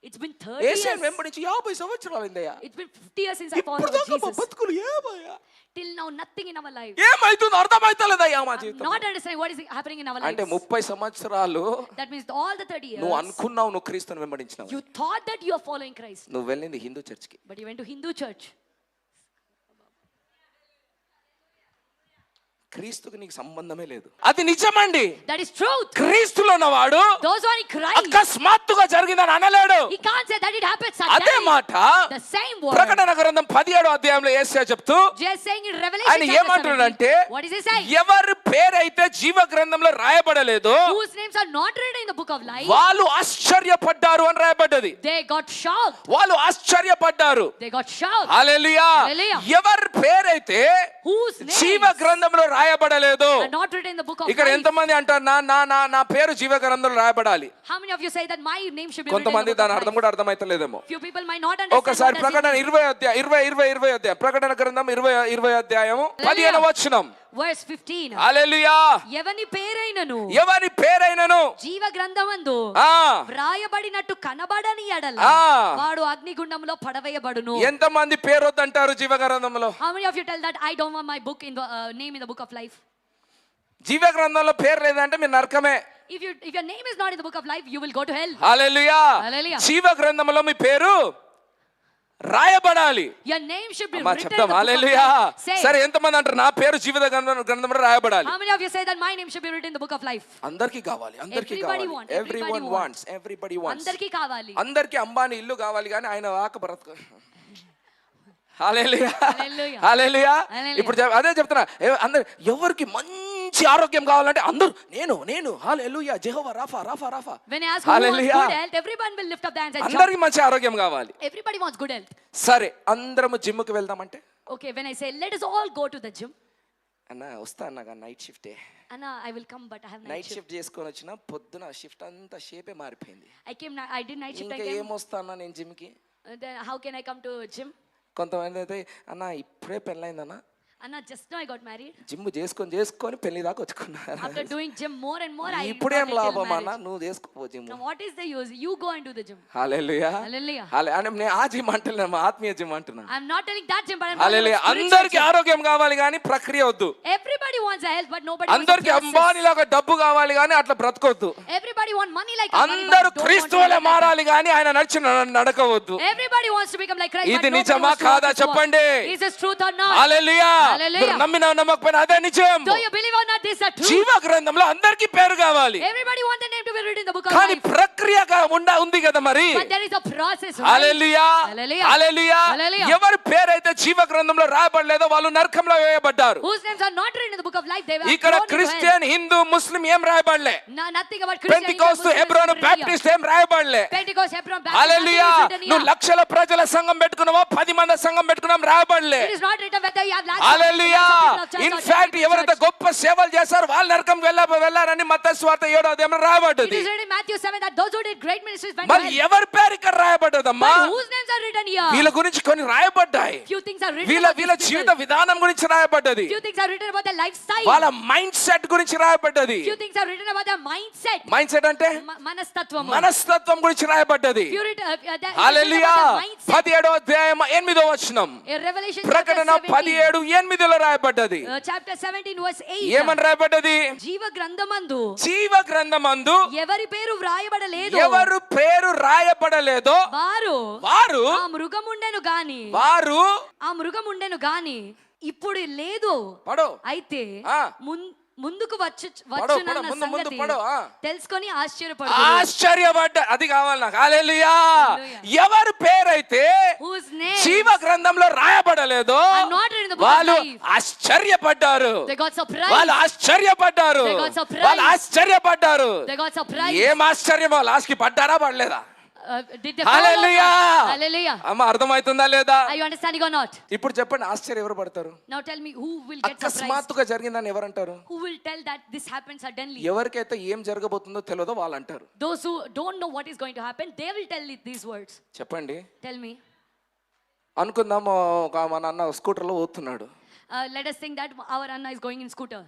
It's been 30 యేసయ్యను years. వెంబడించి 50 సంవత్సరాలు అయిందయ్యా. It's been 50 years since I followed ఇప్పుడు దాకా మా Jesus. బతుకులు ఏమయ్యా? Till now, nothing in our life. ఏమైతుందో అర్థమైతలేదయ్యా మా I'm జీవితం. not understanding what is happening in our అంటే lives. 30 సంవత్సరాలు That means all the 30 నువ్వు years, అనుకున్నావు నువ్వు క్రీస్తుని వెంబడించినావు. you thought that you are following Christ, నువ్వు వెళ్ళింది హిందూ చర్చ్కి. but you went to Hindu church. క్రీస్తుకి నీకు సంబంధమే లేదు. అది నిజమండి. That is truth. క్రీస్తులో ఉన్నవాడు Those who are in Christ, అకస్మాత్తుగా జరిగిందని అనలేడు. he can't say that it happened అదే suddenly. మాట The same word. ప్రకటన గ్రంథం 17వ అధ్యాయంలో యేసయ్య చెప్తూ Just saying in Revelation ఆయన chapter ఏమంటున్నాడంటే 17, what is he saying? ఎవరి పేరైతే జీవ గ్రంథంలో రాయబడలేదో Whose names are not written in the book of life, వాళ్ళు ఆశ్చర్యపడ్డారు అని రాయబడ్డది. they got shocked. వాళ్ళు ఆశ్చర్యపడ్డారు. They got shocked. హల్లెలూయా. హల్లెలూయా. ఎవరి పేరైతే Whose names జీవ గ్రంథంలో రాయబడలేదు. are not written in the book of ఇక్కడ life. ఎంతమంది అంటారు నా నా నా నా పేరు జీవ గ్రంథంలో రాయబడాలి? How many of you say that my name should be written in కొంతమంది the book దాని of అర్థం life? కూడా అర్థమైతలేదేమో. Few people might not understand. ఒకసారి what does ప్రకటన it mean. 20 అధ్యాయం ప్రకటన గ్రంథం 20 అధ్యాయము 15వ వచనం. Verse 15. హల్లెలూయా. ఎవని పేరైనను ఎవరి పేరైనను జీవ గ్రంథమందు ఆ వ్రాయబడినట్టు కనబడని ఎడల ఆ. వాడు అగ్నిగుండంలో పడవేయబడును. ఎంతమంది పేరు వద్దంటారు జీవ గ్రంథంలో? How many of you tell that I don't want my book in the name in the book of life? జీవ గ్రంథంలో పేరు లేదంటే మీరు నరకమే. If your name is not in the book of life, you will go to hell. హల్లెలూయా. హల్లెలూయా. జీవ గ్రంథంలో మీ పేరు రాయబడాలి. Your name should be అమ్మా written in the చెప్తాం. book of hallelujah. life. Say. సరే ఎంతమంది అంటారు నా పేరు జీవ గ్రంథంలో రాయబడాలి? How many of you say that my name should be written in the book of life? అందరికీ కావాలి. అందరికీ Everybody కావాలి. want, Everyone everybody wants. Everybody wants. అందరికీ కావాలి. అందరికీ అంబానీ ఇల్లు కావాలి కానీ ఆయన వాక బ్రతుకు. హల్లెలూయా. హల్లెలూయా. హల్లెలూయా. హల్లెలూయా. ఇప్పుడు అదే చెప్తున్నా. అందరు ఎవరికి మంచి ఆరోగ్యం కావాలంటే అందరూ నేను hallelujah Jehovah Rapha Rapha Rapha. When I ask who wants hallelujah. good health, everyone will lift up their hands and jump. అందరికి మంచి ఆరోగ్యం కావాలి. Everybody wants good health. సరే అందరము జిమ్కి వెళ్దామంటే Okay, when I say let us all go to the gym, అన్న వస్తా అన్నగా నైట్ షిఫ్టే. Anna, I will come, but I have night night shift. Shift చేసుకొని వచ్చిన పొద్దున షిఫ్ట్ అంతా షేపే మారిపోయింది. I did night shift. I ఇంకా came. ఏమొస్తా అన్న నేను జిమ్కి. Then how can I come to gym? కొంతమంది అయితే అన్న ఇప్పుడే పెళ్ళైందన్న Anna, just now I got married. Gym చేసుకొని పెళ్లి దాకా వచ్చుకున్నారు. After doing gym more and more, I ఇప్పుడేం got until లాభం అన్న marriage. నువ్వు చేసుకో gym. Now what is the use? You go and do the gym. Hallelujah. Hallelujah. అంటే నేను ఆ జిమ్ అంటలేను, మా ఆత్మీయ జిమ్ అంటున్నా. I'm not telling that gym, but I'm talking hallelujah. about spiritual అందరికి gym. ఆరోగ్యం కావాలి కానీ ప్రక్రియ వద్దు. Everybody wants a health, but nobody wants a అందరికి process. అంబానీ లాగా డబ్బు కావాలి కానీ అట్లా బ్రతకొద్దు. Everybody want money like Ambani, but అందరూ don't want క్రీస్తు to వలె live like మారాలి కానీ ఆయన నడిచిన నడకవద్దు. that. Everybody wants to become like Christ, ఇది but nobody నిజమా wants to walk కాదా this walk. చెప్పండి. Is this truth or not? Hallelujah. Hallelujah. మీరు నమ్మినా నమ్మకపోయినా అదే నిజం. Though you believe or not, this is the truth. జీవ గ్రంథంలో అందరికి పేరు కావాలి Everybody wants their name to be written in the book of కానీ life. ప్రక్రియగా ఉంది కదా మరి. But there is a process, right? Hallelujah. Hallelujah. Hallelujah. Hallelujah. ఎవరి పేరైతే జీవ గ్రంథంలో రాయబడలేదో వాళ్ళు నరకంలో వేయబడ్డారు. Whose names are not written in the book of life, they were ఇక్కడ thrown into hell. Christian Hindu Muslim ఏం రాయబడలే. Nothing about Christian, Pentecost Muslim, Hebron Muslim, Baptist ఏం రాయబడలే. Pentecost, Hebron, Baptist, hallelujah. nothing is written నువ్వు here. లక్షల ప్రజల సంఘం పెట్టుకున్నావా 10 మంది సంఘం పెట్టుకున్నాం రాయబడలే. It is not written whether you have lakhs of hallelujah. people of church or in 10 fact people ఎవరైతే church. గొప్ప సేవలు చేశారు వాళ్ళు నరకం వెళ్ళారని మత్తయి సువార్త 7వ అధ్యాయంలో It రాయబడ్డది. is written in Matthew 7 that those who did great ministries went to మరి hell. ఎవరి పేరు ఇక్కడ రాయబడ్డదమ్మా? But whose names are written here. వీళ్ళ గురించి కొన్ని రాయబడ్డాయి. Few things are written వీళ్ళ about వీళ్ళ these జీవిత people. విధానం గురించి రాయబడ్డది. Few things are written about their lifestyle. వాళ్ళ మైండ్ సెట్ గురించి రాయబడ్డది. Few things are written about their mindset. Mind set అంటే మనస్తత్వం. మనస్తత్వం గురించి రాయబడ్డది. హల్లెలూయా. 17వ అధ్యాయం 8వ వచనం. Revelation ప్రకటన 17:8లో రాయబడ్డది. chapter 17 verse 8. ఏమని రాయబడ్డది? జీవ గ్రంథమందు ఎవరి పేరు వ్రాయబడలేదు, ఎవరు పేరు రాయబడలేదో వారు ఆ మృగముండెను గాని ఇప్పుడు లేదు. అయితే ముందుకు తెలుసుకొని ఆశ్చర్యపడ్డ. అది కావాలి నాకు. హల్లెలూయా. ఎవరి పేరైతే జీవ గ్రంథంలో రాయబడలేదో వాళ్ళు ఆశ్చర్యపడ్డారు. వాళ్ళు ఆశ్చర్యపడ్డారు. ఏం ఆశ్చర్యమో, లాస్ట్ కి పడ్డారా పడలేదా? Hallelujah. అమ్మ అర్థమవుతుందా లేదా? Are you understanding or not? ఇప్పుడు చెప్పండి, ఆశ్చర్యం ఎవరు పడతారు? Now tell me, who will get surprised? అకస్మాత్తుగా జరిగిందని ఎవరు అంటారు? Who will tell that this happened suddenly? ఎవరికైతే ఏం జరగబోతుందో తెలియదో వాళ్ళు అంటారు. Those who don't know what is going to happen, they will tell these words. చెప్పండి. Tell me. అనుకుందాం, మా నాన్న స్కూటర్లో పోతున్నాడు. Let us think that our Anna is going in scooter.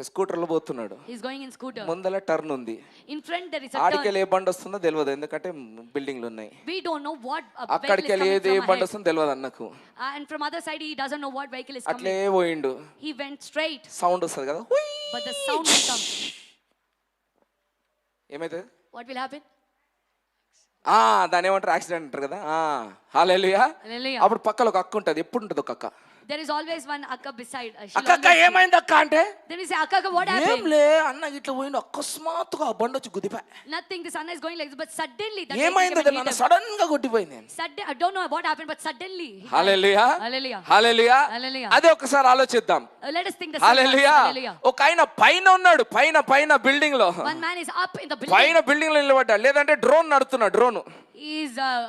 స్కూటర్లో పోతున్నాడు. He is going in scooter. ముందల turn ఉంది. In front there is a turn. ఆడికెళ్ళి ఏ బండి వస్తుందో తెలియదు, ఎందుకంటే బిల్డింగ్లు ఉన్నాయి. We don't know what అక్కడికెళ్ళి ఏ బండి వస్తుందో తెలియదు అన్నకు. And from other side he doesn't know what vehicle is coming. అట్లే పోయిండు. He went straight. సౌండ్ వస్తుంది కదా, but the sound will come. ఏమైతుంది? What will happen? దాని ఏమంటారు, యాక్సిడెంట్ అంటారు కదా. హల్లెలూయా. అప్పుడు పక్కలో ఒక అక్క ఉంటుంది. ఎప్పుడు ఉంటుంది ఒక అక్క? There is always one akka beside. అక్క ఏమైంది అక్క అంటే, then you say akka what happened? ఏంలే అన్న ఇట్లా పోయిండు, అకస్మాత్తుగా ఆ బండి వచ్చి గుద్దిపా. Nothing, this Anna is going like this, but suddenly that ఏమైంది అన్న, సడన్ గా కొట్టిపోయింది. I don't know what happened, but suddenly. Hallelujah. Hallelujah. Hallelujah. Hallelujah. అదే ఒకసారి ఆలోచిద్దాం. Let us think the hallelujah. Hallelujah. ఒక ఆయన పైన ఉన్నాడు, పైన బిల్డింగ్ లో. One man is up in the building. పైన బిల్డింగ్ లో నిలబడ్డాడు, లేదంటే డ్రోన్ నడుతున్నాడు. డ్రోన్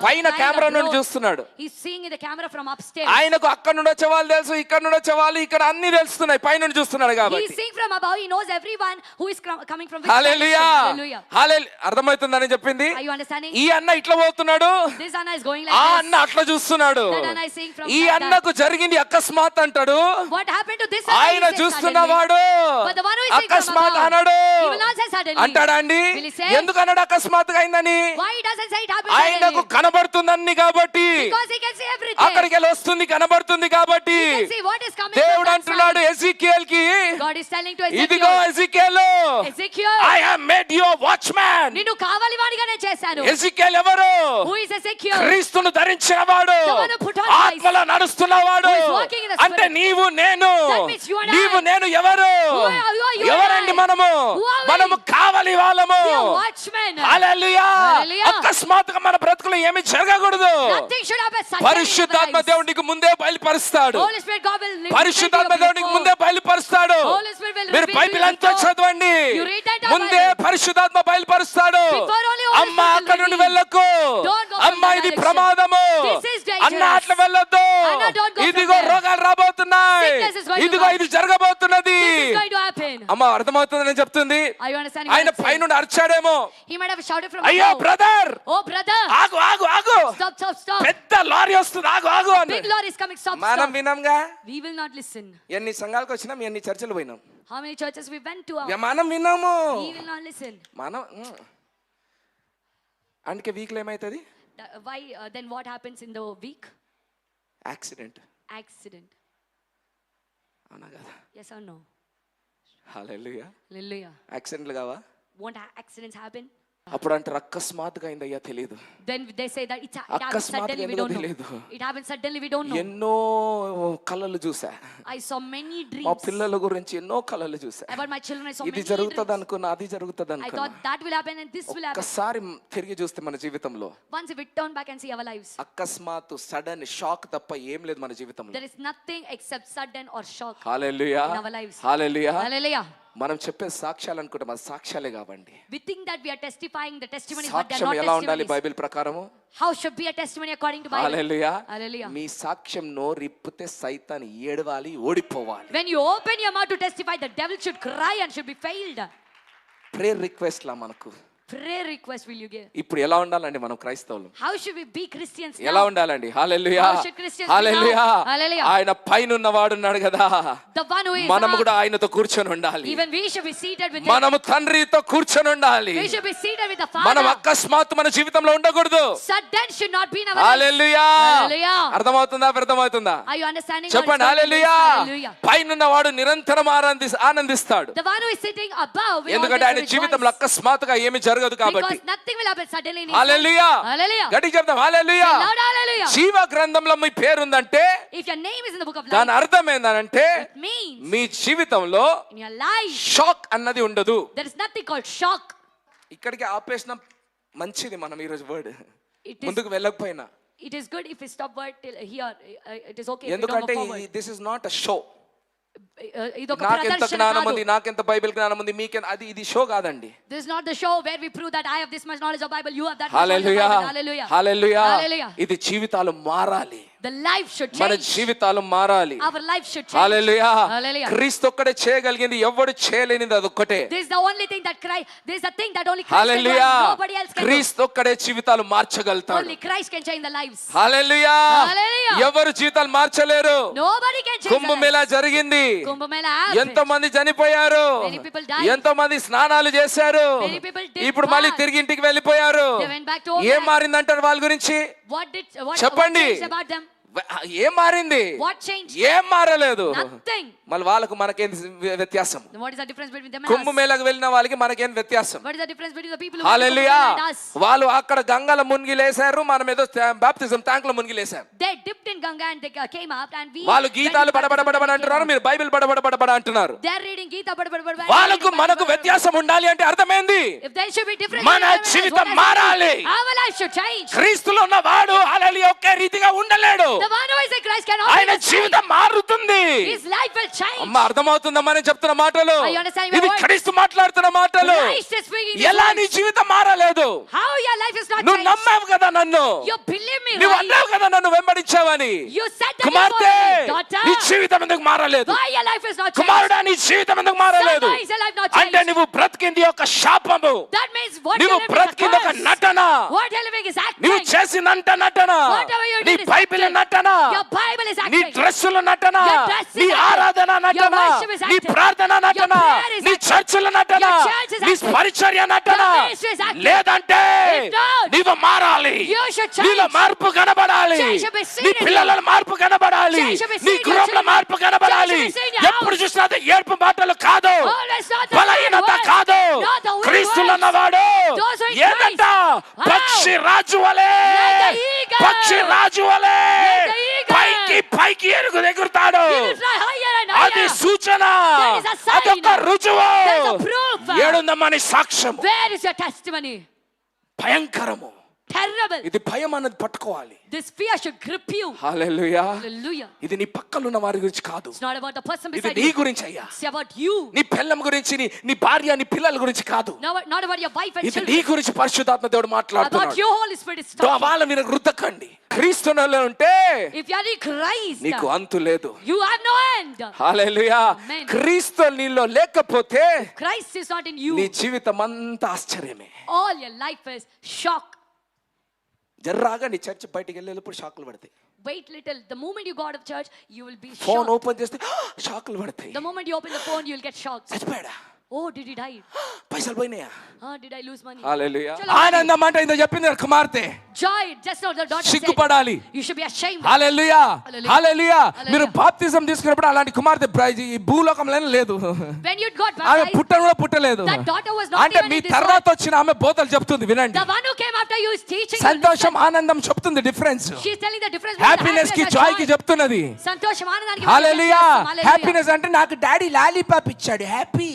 పైన కెమెరా నుండి చూస్తున్నాడు. He's seeing in the camera from upstairs. ఆయనకు అక్కడ నుండి వచ్చే వాళ్ళు తెలుసు, ఇక్కడ నుండి వచ్చే వాళ్ళు, ఇక్కడ అన్ని తెలుస్తున్నాయి, పైన నుండి చూస్తున్నాడు కాబట్టి. He's seeing from above, he knows everyone who is coming from which hallelujah. direction. హల్లెలూయా. అర్థమవుతుందని చెప్పింది. Are you understanding? ఈ అన్న ఇట్లా పోతున్నాడు, this Anna is going like ఆ this. అన్న అట్లా చూస్తున్నాడు. That Anna is seeing from ఈ అన్నకు జరిగింది అకస్మాత్ అంటాడు. What happened to this ఆయన చూస్తున్నవాడు but the one who is seeing from అకస్మాత్ above, అన్నాడు. he will not say suddenly. అంటాడా అండి? Will he say? ఎందుకు అన్నాడు అకస్మాత్తుగా అయిందని? Why he doesn't say it happened ఆయనకు suddenly? కనబడుతుందన్ని కాబట్టి, Because he can see everything. అక్కడికి వెళ్ళి వస్తుంది కనబడుతుంది కాబట్టి He can see what is coming దేవుడు from that అంటున్నాడు side. ఎజెకియల్ కి, God is telling to ఇదిగో Ezekiel, Ezekiel, I have made you watchman. నిన్ను కావలివాడిగానే చేశాను. ఎజెకియల్ ఎవరు? Who is Ezekiel? క్రీస్తును ధరించినవాడు, The one who put on ఆత్మలో నడుస్తున్నవాడు. Who is walking in the spirit. అంటే నీవు నేను, That means you and I. నీవు నేను ఎవరు? Who are you and ఎవరండి I? మనము? Who are we? మనము కావలి వాళ్ళము. We are watchmen. Hallelujah. Hallelujah. అకస్మాత్తుగా మన బ్రతుకులో ఏమీ జరగకూడదు. Nothing should happen suddenly. పరిశుద్ధాత్మ దేవుడు నీకు ముందే బయలుపరుస్తాడు. Holy Spirit God will reveal పరిశుద్ధాత్మ to you దేవుడు నీకు before. ముందే బయలుపరుస్తాడు. Holy Spirit will మీరు reveal to బైబిల్ you అంతా before. చదవండి. You read that ముందే Bible. పరిశుద్ధాత్మ బయలుపరుస్తాడు. Before only Holy అమ్మ Spirit will అక్కడ నుండి reveal. వెళ్ళకు. Don't go from అమ్మ that ఇది direction. ప్రమాదము. This is dangerous. అన్న అట్లా వెళ్ళొద్దు. Anna, don't go from ఇదిగో there. రోగాలు రాబోతున్నాయి. Sickness is going to ఇదిగో come. ఇది జరగబోతున్నది. This is going to happen. అమ్మ అర్థమవుతుందని చెప్తుంది. Are you understanding? ఆయన what I'm saying? పైనుండి అరిచాడేమో, He might have shouted from అయ్యో above. బ్రదర్, Oh brother, ఆగు ఆగు ఆగు, stop. పెద్ద లారీ వస్తుంది, ఆగు ఆగు Big అన్నాడు. Lord is coming, stop. మనం వినంగా, We will not listen. ఎన్ని సంఘాలకు వచ్చినాం, ఎన్ని చర్చలు పోయినాం, How many churches we went to? మనం విన్నాము. We will not listen. మనం అందుకే వీక్లో ఏమవుతుంది? Why then what happens in the week? Accident. అవునా కదా? Yes or no? Hallelujah. Hallelujah. యాక్సిడెంట్లు కావా? Won't accidents happen? అప్పుడు అంటారు అకస్మాత్తుగా అయిందయ్యా తెలియదు. Then they say that it happens suddenly, we don't know. It happens suddenly, we don't know. ఎన్నో కలలు చూసా. I saw many dreams. మా పిల్లల గురించి ఎన్నో కలలు చూసా. About my children I saw ఇది many జరుగుతుంది dreams. అనుకున్నా, అది జరుగుతుంది I అనుకున్నా. thought that will happen and this will happen. ఒక్కసారి తిరిగి చూస్తే మన జీవితంలో Once if we turn back and see our lives, అకస్మాత్తు సడన్ షాక్ తప్ప ఏం లేదు మన జీవితంలో. there is nothing except sudden or shock hallelujah. in our lives. Hallelujah. Hallelujah. మనం చెప్పే సాక్ష్యాలు అనుకుంటాం, అది సాక్ష్యాలే కావండి. We think that we are testifying the testimonies, but they are సాక్ష్యం not ఎలా ఉండాలి testimonies. బైబిల్ ప్రకారము? How should be a testimony according to Bible? Hallelujah. Hallelujah. మీ సాక్ష్యం నోరిప్పితే సైతాన్ ఏడవాలి, ఓడిపోవాలి. When you open your mouth to testify, the devil should cry and should be failed. Prayer request లా మనకు prayer request will you give? ఇప్పుడు ఎలా ఉండాలండి మనం క్రైస్తవులు? How should we be Christians ఎలా now? ఉండాలండి? హల్లెలూయా, How should Christians be hallelujah. now? Hallelujah. ఆయన పైన ఉన్నవాడు ఉన్నాడు కదా, The one who is మనం up. కూడా ఆయనతో కూర్చొని ఉండాలి. Even we should be seated with him. మనము తండ్రితో కూర్చొని ఉండాలి. We should be seated with the మనం Father. అకస్మాత్తు మన జీవితంలో ఉండకూడదు. Sudden should not be in our lives. Hallelujah. Hallelujah. అర్థమవుతుందా? అర్థమవుతుందా? Are you understanding? చెప్పండి what is hallelujah. going on? Hallelujah. పైన ఉన్నవాడు నిరంతరం ఆనందిస్తాడు. The one who is sitting above will ఎందుకంటే ఆయన always జీవితంలో rejoice. అకస్మాత్తుగా ఏమి జరగదు కాబట్టి. Because nothing will happen suddenly in his life. Hallelujah. Hallelujah. గట్టిగా చెప్దాం హల్లెలూయా. Say loud hallelujah. జీవ గ్రంథంలో మీ పేరుందంటే If your name is in the book of దాని life, అర్థం ఏంటంటే it means మీ జీవితంలో in your life షాక్ అన్నది ఉండదు. there is nothing called shock. ఇక్కడికి ఆపేసిన మంచిది మనం ఈరోజు వర్డ్ It is ముందుకు వెళ్ళకపోయినా. good if we stop word till here. It is okay if we don't ఎందుకంటే go forward. This is not a show. ఇదొక నాకెంత ప్రదర్శన జ్ఞానం కాదు. ఉంది, నాకెంత బైబిల్ జ్ఞానం ఉంది, మీకెంత, అది ఇది షో కాదండి. This is not the show where we prove that I have this much knowledge of Bible, you have that much knowledge of hallelujah, Bible. Hallelujah. Hallelujah. Hallelujah. ఇది జీవితాలు మారాలి. The life should మన change. జీవితాలు మారాలి. Our life should change. Hallelujah. Hallelujah. క్రీస్తు ఒక్కడే చేయగలిగింది, ఎవడు చేయలేనిది అదొక్కటే. This is the only thing that Christ, this is the thing that only Christ can do. Hallelujah. and Nobody else can do. క్రీస్తు ఒక్కడే జీవితాలు మార్చగలుగుతాడు. Only Christ can change the lives. Hallelujah. Hallelujah. ఎవరు జీవితాలు మార్చలేరు. Nobody can change the Kumbh Mela lives. జరిగింది. Kumbh Mela happened. ఎంతో మంది చనిపోయారు, Many people died. ఎంతో మంది స్నానాలు చేశారు, Many people did ఇప్పుడు మళ్ళీ fast. తిరిగి ఇంటికి వెళ్ళిపోయారు. They went back to home. ఏం మారిందంటారు వాళ్ళ గురించి? What చెప్పండి. changed about them? ఏం మారింది? What changed? ఏం మారలేదు. Nothing. మళ్ళీ వాళ్ళకు మనకేం వ్యత్యాసం? Then what is the difference between them and us? కుంభమేళకు వెళ్ళిన వాళ్ళకి మనకేం వ్యత్యాసం? What is the difference between the people who went to hallelujah. Kumbh Mela and us? వాళ్ళు అక్కడ గంగల మునిగిలేశారు, మనం ఏదో బాప్తిజం ట్యాంక్ లో మునిగిలేశాం. They dipped in Ganga and they came up and we వాళ్ళు went గీతాలు to baptism బడబడబడ and they అంటున్నారు, came మీరు బైబిల్ బడబడబడ అంటున్నారు. out. They're reading Gita bada. వాళ్ళకు మనకు వ్యత్యాసం ఉండాలి అంటే అర్థమైంది, If there should be difference మన between them and us, జీవితం what does it mean? మారాలి. Our life should change. క్రీస్తులో ఉన్న వాడు హల్లెలూయా ఒకే రీతిగా ఉండలేడు. The one who is in Christ cannot ఆయన be the same. జీవితం మారుతుంది. His life will change. అమ్మ అర్థమవుతుందమ్మా నేను చెప్తున్న మాటలు? Are you understanding my ఇది words? క్రీస్తు మాట్లాడుతున్న మాటలు. Christ is speaking these ఎలా నీ words. జీవితం మారలేదు? How your life is not నువ్వు changed. నమ్మావు కదా నన్ను, You believe me, నువ్వు right? అన్నావు కదా నన్ను వెంబడించావని. You said that కుమార్తె before me, daughter. నీ జీవితం ఎందుకు మారలేదు? Why your life is not changed? కుమారుడా నీ జీవితం ఎందుకు మారలేదు? Son, why is your life not అంటే changed? నువ్వు బ్రతికింది ఒక శాపము, That means what నువ్వు you're living is a బ్రతికింది ఒక curse. నటన, What you're living is నువ్వు acting. చేసినంత నటన, Whatever you నీ did is బైబిల్ acting. నటన, Your Bible is నీ acting. డ్రెస్సుల నటన, Your dress is నీ acting. ఆరాధన నటన, Your worship is నీ acting. ప్రార్థన నటన, Your prayer is నీ acting. చర్చల నటన, Your church is నీ acting. పరిచర్య నటన. Your ministry is acting. లేదంటే If not, నీవు మారాలి. you should change. నీలో మార్పు కనబడాలి. Change should be seen నీ in you. పిల్లల మార్పు కనబడాలి. Change should be seen నీ in your గృహంలో children. మార్పు కనబడాలి. Change should be seen in your ఎప్పుడు house. చూసినా అది ఏడుపు మాటలు కాదు, Always not the బలహీనత weak words. కాదు. Not the weak క్రీస్తులో words. ఉన్నవాడు Those who in ఏదంట? Christ. పక్షి రాజు వలే, Like the eagle. పక్షి రాజు వలే Like the eagle. పైకి ఎగురుతాడు. He will fly higher and అది higher. సూచన, That is a sign. అదొక రుజువు. That is a proof. ఏడుందమ్మా నీ సాక్ష్యం? Where is your testimony? భయంకరము. Terrible. ఇది భయం అన్నది పట్టుకోవాలి. This fear should grip you. Hallelujah. Hallelujah. ఇది నీ పక్కన ఉన్న వారి గురించి కాదు, It's not about the person ఇది beside నీ you. గురించి అయ్యా. It's about you. నీ పిల్లం గురించి, నీ భార్య, నీ పిల్లల గురించి కాదు, Not about your wife and ఇది children. నీ గురించి పరిశుద్ధాత్మ దేవుడు About మాట్లాడుతున్నాడు. your Holy Spirit is talking. వాళ్ళ మీద రుద్దకండి. క్రీస్తులో ఉంటే If you are in Christ, నీకు అంతు లేదు. you have no end. Hallelujah. Amen. క్రీస్తు నీలో లేకపోతే Christ is not in నీ you. జీవితం అంతా ఆశ్చర్యమే. All your life is shock. జర్రాగా నీ చర్చ్ బయటికి వెళ్ళేటప్పుడు షాకులు పడతాయి. Wait little. The moment you go out of church, you will be phone shocked. Open చేస్తే షాకులు పడతాయి. The moment you open the phone, you will get shocked. చచ్చిపోయాడా? Oh, did he die? పైసలు పోయినాయా? Did I lose money? హల్లెలూయా. చలో, ఆనందం అంటే ఇంత చెప్పింది కుమార్తె. Joy. Just now the daughter said, సిగ్గుపడాలి. you should be ashamed. Hallelujah. Hallelujah. Hallelujah. Hallelujah. మీరు బాప్తిజం తీసుకున్నప్పుడు అలాంటి కుమార్తె ఈ భూలోకంలో లేదు. When you got ఆమె baptized, పుట్టను కూడా పుట్టలేదు. that daughter was not అంటే even మీ in this తర్వాత world. వచ్చిన ఆమె బోధలు చెప్తుంది, వినండి. The one who came after you is teaching you. సంతోషం Listen. ఆనందం చెప్తుంది difference. She's telling the difference between happiness కి happiness జాయ్ and కి joy. చెప్తున్నది. సంతోషం ఆనందానికి హల్లెలూయా. Hallelujah. హ్యాపీనెస్ అంటే నాకు డాడీ లాలీపాప్ ఇచ్చాడు, హ్యాపీ.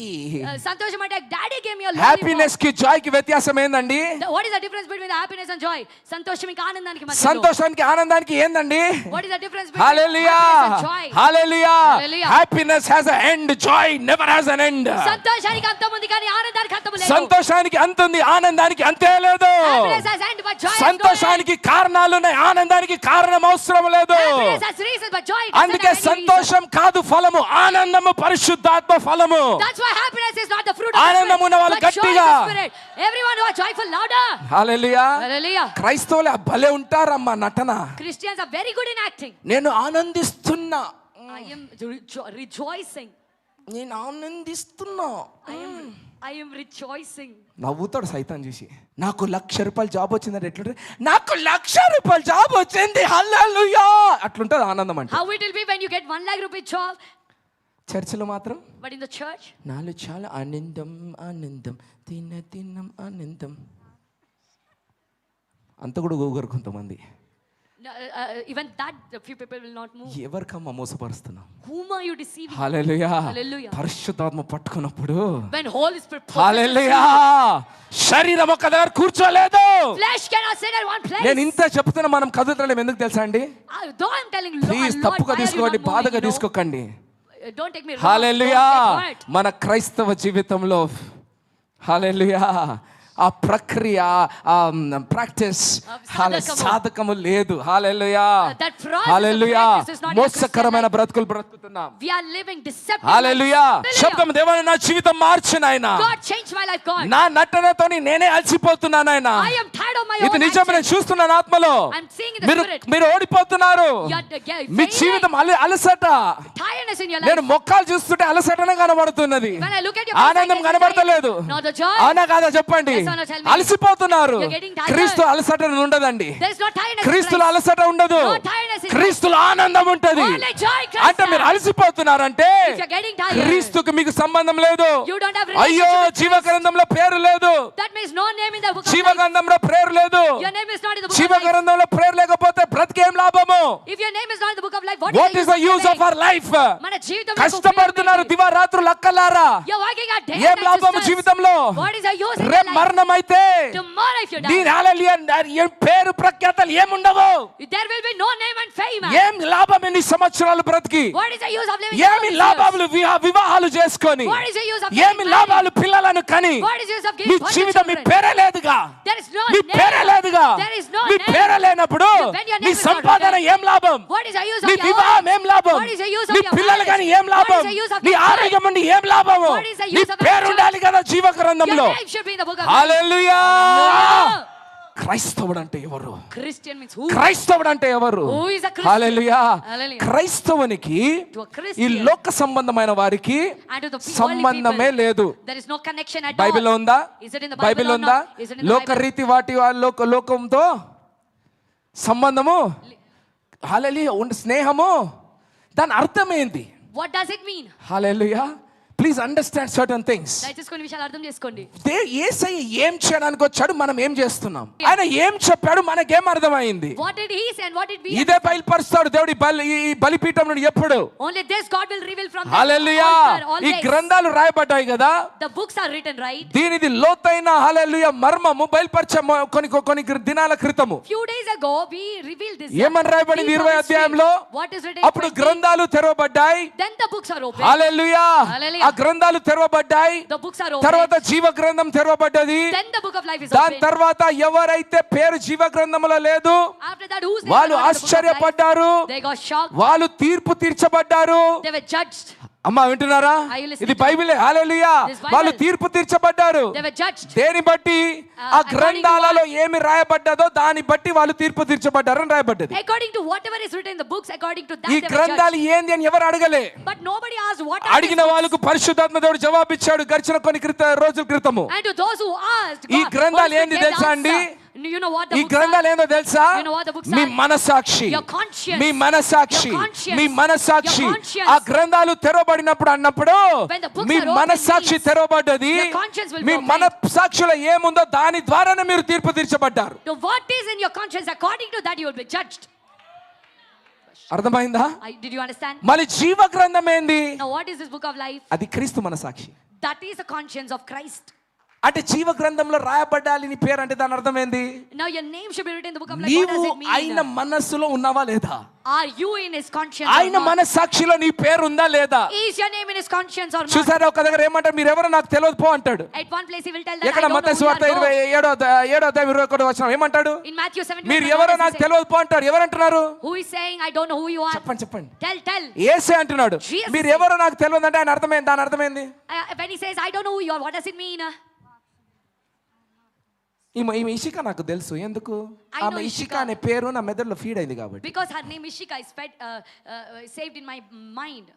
సంతోషం అంటే డాడీ గేమ్ యు హ్యాపీనెస్ కి జాయ్ కి వ్యత్యాసం ఏందండి? What is the difference between the happiness and joy? సంతోషం ఇంకా ఆనందానికి మధ్యలో. సంతోషానికి ఆనందానికి ఏందండి? What is the difference between hallelujah. happiness and joy? Hallelujah. Hallelujah. Happiness has a end, Joy never has an end. సంతోషానికి అంతం ఉంది కానీ ఆనందానికి అంతం లేదు. సంతోషానికి అంత ఉంది, ఆనందానికి అంతే లేదు. Happiness has end but joy has no end. సంతోషానికి కారణాలు ఉన్నాయి, ఆనందానికి కారణం అవసరం లేదు. Happiness has reasons but joy doesn't అందుకే have any సంతోషం కాదు ఫలము, ఆనందము పరిశుద్ధాత్మ ఫలము. reason. That's why happiness is not the fruit of the ఆనందం Spirit. ఉన్న వాళ్ళు But show in గట్టిగా. the spirit. Everyone who are joyful, louder. Hallelujah. Hallelujah. క్రైస్తవులు భలే ఉంటారమ్మా నటన. Christians are very good in acting. నేను ఆనందిస్తున్నా, I am rejoicing. నేను ఆనందిస్తున్నా. I am rejoicing. నవ్వుతాడు సైతాన్ చూసి. నాకు 1,00,000 రూపాయలు జాబ్ వచ్చిందంటే ఎట్లుంటే, నాకు 1,00,000 రూపాయలు జాబ్ వచ్చింది హల్లెలూయా అట్లుంటది ఆనందం అంటే. How it will be when you get 1 lakh rupee job? చర్చిలో మాత్రం But in the church, నాలో చాలా ఆనందం ఆనందం తిన్నం ఆనందం అంత కూడా ఊగరు కొంతమంది. even that the few people will not move. ఎవరికమ్మా మోసపరుస్తున్నాం? Whom are you deceiving? Hallelujah. Hallelujah. పరిశుద్ధాత్మ పట్టుకున్నప్పుడు When Holy Spirit హల్లెలూయా శరీరం ఒక దగ్గర కూర్చోలేదు. flesh cannot sit at one place. నేను ఇంత చెప్తున్నా మనం కదులుతలేం ఎందుకు తెలుసా అండి? Though I'm telling you, please Lord, తప్పుగా why are you తీసుకోండి, not moving, బాధగా you know? తీసుకోకండి. Don't take me wrong. Hallelujah. Don't get hurt. మన క్రైస్తవ జీవితంలో హల్లెలూయా ఆ ప్రక్రియ, ఆ ప్రాక్టీస్ సాధకము లేదు. హల్లెలూయా. That process of hallelujah. practice is not your మోసకరమైన Christian life. బ్రతుకులు బ్రతుకుతున్నాం. We are living deceptive. Hallelujah. lives. శబ్దం దేవాని నా జీవితం మార్చు నాయనా. God changed my life, God. నా నటనతోని నేనే అలసిపోతున్నాను నాయనా. I am tired of my ఇది own నిజం, నేను actions. చూస్తున్నాను ఆత్మలో. I'm seeing in the మీరు spirit. మీరు ఓడిపోతున్నారు. You are me failing. జీవితం అలసట. Tiredness in your నేను life. మొక్కలు చూస్తుంటే అలసటనే కనబడుతున్నది, When I look at your face, I ఆనందం get కనబడతలేదు. tired. Not the joy. అవునా కాదా చెప్పండి? Yes or no, tell me. అలసిపోతున్నారు. You're getting tired. క్రీస్తు అలసట ఉండదండి. There is no tiredness in క్రీస్తులో Christ. అలసట ఉండదు. No tiredness in క్రీస్తులో ఆనందం ఉంటది. Only joy, Christ. అంటే మీరు అలసిపోతున్నారంటే If you're getting tired, క్రీస్తుకు మీకు సంబంధం లేదు. you don't have అయ్యో relationship with Christ. జీవగ్రంథంలో పేరు లేదు. That means no name in the book of life. జీవగ్రంథంలో పేరు లేదు. Your name is not in the book of life. జీవగ్రంథంలో పేరు లేకపోతే బ్రతికేం లాభము? If your name is not in the book of life, What is the use of our life? మన జీవితంలో కష్టపడుతున్నారు దివారాత్రులు అక్కలారా, You're working at day ఏం and night లాభము sisters. జీవితంలో? What is the use in your రేపు life? మరణం అయితే Tomorrow if you die, దీని హల్లెలూయా ఏం పేరు ప్రఖ్యాతలు ఏముండవు. there will be no name and fame. ఏం లాభం ఎన్ని సంవత్సరాలు బ్రతికి? What is the use of living ఏమి all these లాభాలు years? వివాహాలు చేసుకొని? What is the use of ఏమి getting లాభాలు married? పిల్లలను కని? What is the use of me giving birth to జీవితం మీ children? పేరే లేదుగా. There is no me name. పేరే లేదుగా. There is no me name. పేరే లేనప్పుడు When your name me is not సంపాదన written, ఏం లాభం? What is the use నీ of your వివాహం life? ఏం లాభం? What is the use of నీ your పిల్లలు marriage? కానీ ఏం What లాభం? is the use of నీ your ఆరోగ్యం ఉండి ఏం లాభము? What is the నీ use of పేరు your ఉండాలి కదా జీవ గ్రంథంలో. Your name should be in the book of life. Hallelujah. Hallelujah. క్రైస్తవుడు అంటే ఎవరు? Christian means who? క్రైస్తవుడు అంటే ఎవరు? Who is a Christian? Hallelujah. Hallelujah. క్రైస్తవునికి To a ఈ Christian లోక సంబంధమైన వారికి and to the worldly సంబంధమే people, లేదు. there is no connection at బైబిల్లో all. ఉందా? Is it in the Bible బైబిల్లో or ఉందా? not? Is it in the లోక Bible? రీతి వాటి లోకంతో సంబంధము, హల్లెలూయా, స్నేహము, దాని అర్థం ఏంది? What does it mean? Hallelujah. Please understand certain things. దయచేసి కొన్ని విషయాలు అర్థం చేసుకోండి. యేసయ్య ఏం చేయడానికి వచ్చాడు, మనం ఏం చేస్తున్నాం? ఆయన ఏం చెప్పాడు, మనకేం అర్థమైంది? What did he say and what did we? ఇదే బయలుపరుస్తాడు దేవుడి ఈ బలిపీఠం నుండి ఎప్పుడు. Only this God will reveal from the hallelujah. altar, ఈ always. గ్రంథాలు రాయబడ్డాయి కదా, The books are written, right? దీనిది లోతైన హల్లెలూయా మర్మము బయలుపరిచాము కొన్ని దినాల క్రితము. Few days ago we revealed this. ఏమని రాయబడింది 20 అధ్యాయంలో? What is written? అప్పుడు గ్రంథాలు తెరవబడ్డాయి. Then the books are opened. Hallelujah. Hallelujah. ఆ గ్రంథాలు తెరవబడ్డాయి. The books are opened. తర్వాత జీవ గ్రంథం తెరవబడ్డది. Then the book of life is దాని opened. తర్వాత ఎవరైతే పేరు జీవ గ్రంథంలో లేదు After that, whose name వాళ్ళు was not in the book of life? ఆశ్చర్యపడ్డారు, They got shocked. వాళ్ళు తీర్పు తీర్చబడ్డారు. They were judged. అమ్మా వింటున్నారా? Are you listening ఇది to me? బైబిలే. హల్లెలూయా. This Bible. వాళ్ళు తీర్పు తీర్చబడ్డారు. They were judged. దేని బట్టి? ఆ according to గ్రంథాలలో ఏమి రాయబడ్డదో దాన్ని బట్టి వాళ్ళు తీర్పు తీర్చబడ్డారని రాయబడ్డది. According to whatever is written in the books, according to that ఈ they were గ్రంథాలు judged. ఏంది అని ఎవరు అడగలే. But nobody asked what are అడిగిన these books? వాళ్ళకు పరిశుద్ధాత్మ దేవుడు జవాబిచ్చాడు గడిచిన కొన్ని రోజుల క్రితము. And to those who asked, ఈ God, గ్రంథాలు Holy ఏంది Spirit gave తెలుసా the అండి? answer. You know what the ఈ books గ్రంథాలు are? ఏందో తెలుసా? You know what the books me are? మనసాక్షి, Your conscience. మీ మనసాక్షి, Your conscience. మీ మనసాక్షి. Your conscience. ఆ గ్రంథాలు తెరవబడినప్పుడు అన్నప్పుడు When the books me are opened, మనసాక్షి means తెరవబడ్డది. your conscience will me be opened. మనసాక్షిలో ఏముందో దాని ద్వారానే మీరు తీర్పు తీర్చబడ్డారు. So what is in your conscience, according to that you will be judged. అర్థమైందా? Did you understand? మళ్ళీ జీవ గ్రంథం ఏంది? Now what is this book of life? అది క్రీస్తు మనసాక్షి. That is the conscience of Christ. అంటే జీవ గ్రంథంలో రాయబడ్డాలి నీ పేరు అంటే దాని అర్థం ఏంది? Now your name should be written in the book of life. What నీవు does it mean? ఆయన మనస్సులో ఉన్నావా లేదా? Are you in his conscience? ఆయన or not? మనసాక్షిలో నీ పేరు ఉందా లేదా? Is your name in his conscience or not? చూసారా ఒక దగ్గర ఏమంటారు, మీరు ఎవరో నాకు తెలియదు పో అంటాడు. At one place he will tell that I ఎక్కడ don't know Mattayi who you సువార్త are. Go. 27:21 ఏమంటాడు? In Matthew 7, మీరు ఎవరో నాకు తెలియదు పో అంటారు. ఎవరంటున్నారు? who is saying I don't know who you are? చెప్పండి. Tell. యేసే అంటున్నాడు. Jesus మీరు ఎవరో నాకు తెలియదు అంటే ఆయన అర్థమైంది, దాని అర్థమైంది? When he says I don't know who you are, what does it mean? ఈమె ఇషిక నాకు తెలుసు ఎందుకు I know ఆమె ఇషిక Ishika. అనే పేరు నా మెదడులో ఫీడ్ అయింది కాబట్టి. Because her name Ishika is saved in my mind.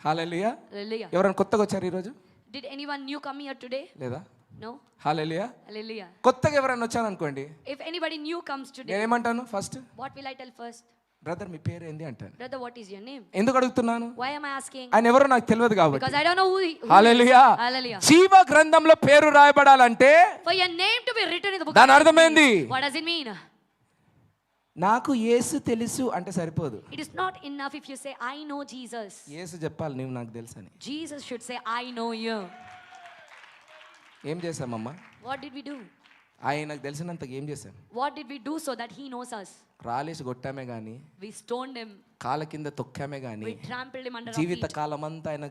Hallelujah. Hallelujah. ఎవరైనా కొత్తగా వచ్చారు ఈరోజు? Did anyone new come here today? లేదా? No? హల్లెలూయా. Hallelujah. కొత్తగా ఎవరైనా వచ్చాను అనుకోండి, If anybody new comes today, నేనేమంటాను first? what will I tell first? Brother మీ పేరు ఏంది అంటాను. Brother, what is your name? ఎందుకు అడుగుతున్నాను? Why am I asking? ఆయన ఎవరో నాకు తెలియదు కాబట్టి. Because I don't know who he is. Hallelujah. Hallelujah. జీవ గ్రంథంలో పేరు రాయబడాలంటే For your name to be written in the book. దాని అర్థం ఏంది? What does it mean? నాకు యేసు తెలుసు అంటే సరిపోదు. It is not enough if you say, I know Jesus. యేసు చెప్పాలి నువ్వు నాకు తెలుసు అని. Jesus should say, I know you. ఏం చేశామమ్మా? What did we do? ఆయనకు తెలిసినంతగా ఏం చేశాం? What did we do so that he knows us? రాలేసి కొట్టామే గాని, We stoned him. కాళ్ళ కింద తొక్కామే గాని, We trampled him under our Jeevitha feet. కాలం అంతా ఆయన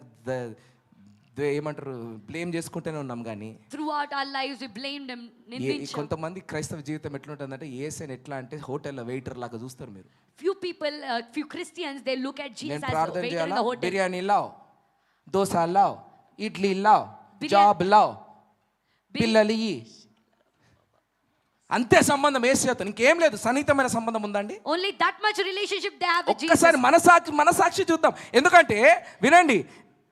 ఏమంటారు బ్లేమ్ చేసుకుంటూనే ఉన్నాం గాని. Throughout our lives, we blamed him. నిందించాం. కొంతమంది క్రైస్తవ జీవితం ఎట్లుంటుందంటే యేసుని ఎట్లా అంటే హోటల్లో వెయిటర్ లాగా చూస్తారు మీరు. Few people, few Christians, they look at Jesus నేను as a ప్రార్థన waiter in చేయాలా? the hotel. బిర్యానీ లావ్, దోశ లావ్, ఇడ్లీ లావ్, బిర్యానీ- జాబ్ లావ్, పిల్లలు ఇయ్యి. అంతే సంబంధం యేసుతో, ఇంకేం లేదు. సన్నిహితమైన సంబంధం ఉందండి. Only that much relationship they have with Jesus. ఒక్కసారి మనసాక్షి చూద్దాం. ఎందుకంటే వినండి,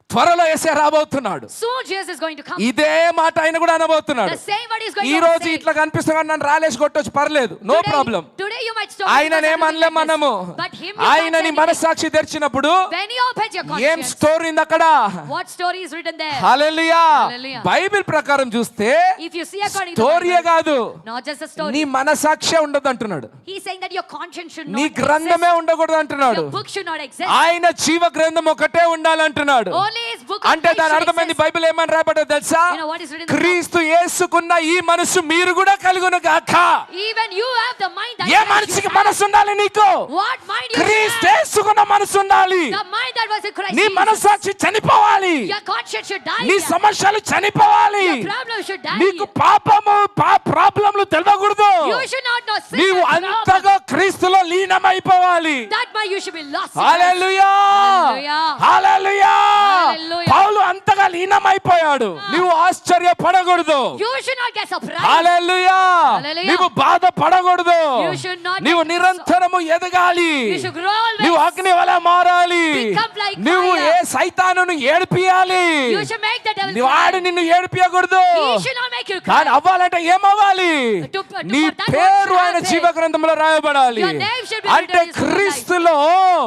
త్వరలో యేసే రాబోతున్నాడు. Soon Jesus is going to come. ఇదే మాట ఆయన కూడా అనబోతున్నాడు. The same word is going ఈ to రోజు say. ఇట్లా కనిపిస్తున్నా నన్ను రాలేసి కొట్టొచ్చు, పర్లేదు, no problem. Today you might stop. ఆయననేమనలే మనము. But him you can't ఆయనని say మనసాక్షి తెరిచినప్పుడు anything. When you open your ఏం conscience, స్టోరీ ఉంది అక్కడ? what story is written there? Hallelujah. Hallelujah. Bible ప్రకారం చూస్తే If you see according to the స్టోరీయే Bible, కాదు, not just a story. నీ మనసాక్షి ఉండదు అంటున్నాడు. He's saying that your conscience should నీ not గ్రంథమే exist. ఉండకూడదు అంటున్నాడు. Your book should not exist. ఆయన జీవ గ్రంథం ఒకటే ఉండాలంటున్నాడు. Only his book of అంటే life దాని should అర్థమైంది exist. బైబిల్ ఏమని రాయబడ్డదో తెలుసా? You know what is written in the క్రీస్తు యేసుకున్న ఈ మనసు మీరు కూడా కలుగును గాక. Even you have the mind that A Christ మనిషికి had. మనసు ఉండాలి నీకు? What mind you క్రీస్తు have? యేసుకున్న మనసు ఉండాలి. The mind that was in Christ నీ Jesus. మనసాక్షి చనిపోవాలి. Your conscience should die. నీ here. సమస్యలు చనిపోవాలి. Your problem should die. నీకు here. పాపము ప్రాబ్లంలు తెలియకూడదు. You should not know sin నీవు and problem. అంతగా క్రీస్తులో లీనమైపోవాలి. That why you should be lost. in hallelujah. Hallelujah. Hallelujah. Hallelujah. పౌలు అంతగా లీనమైపోయాడు. నీవు ఆశ్చర్యపడకూడదు. us. You should not get surprised. Hallelujah. Hallelujah. నీవు బాధపడకూడదు. You should not నీవు get నిరంతరము ఎదగాలి. You should grow always. నీవు అగ్ని వలె మారాలి. Become like నీవు fire. A సైతానును ఏడిపియాలి. You should make the devil వాడు cry. నిన్ను ఏడిపియకూడదు. He should not make you cry. కానీ అవ్వాలంటే ఏమవ్వాలి? To- నీ for that పేరు one ఆయన should జీవ happen. గ్రంథంలో రాయబడాలి. Your name should be అంటే written in his book of life. క్రీస్తులో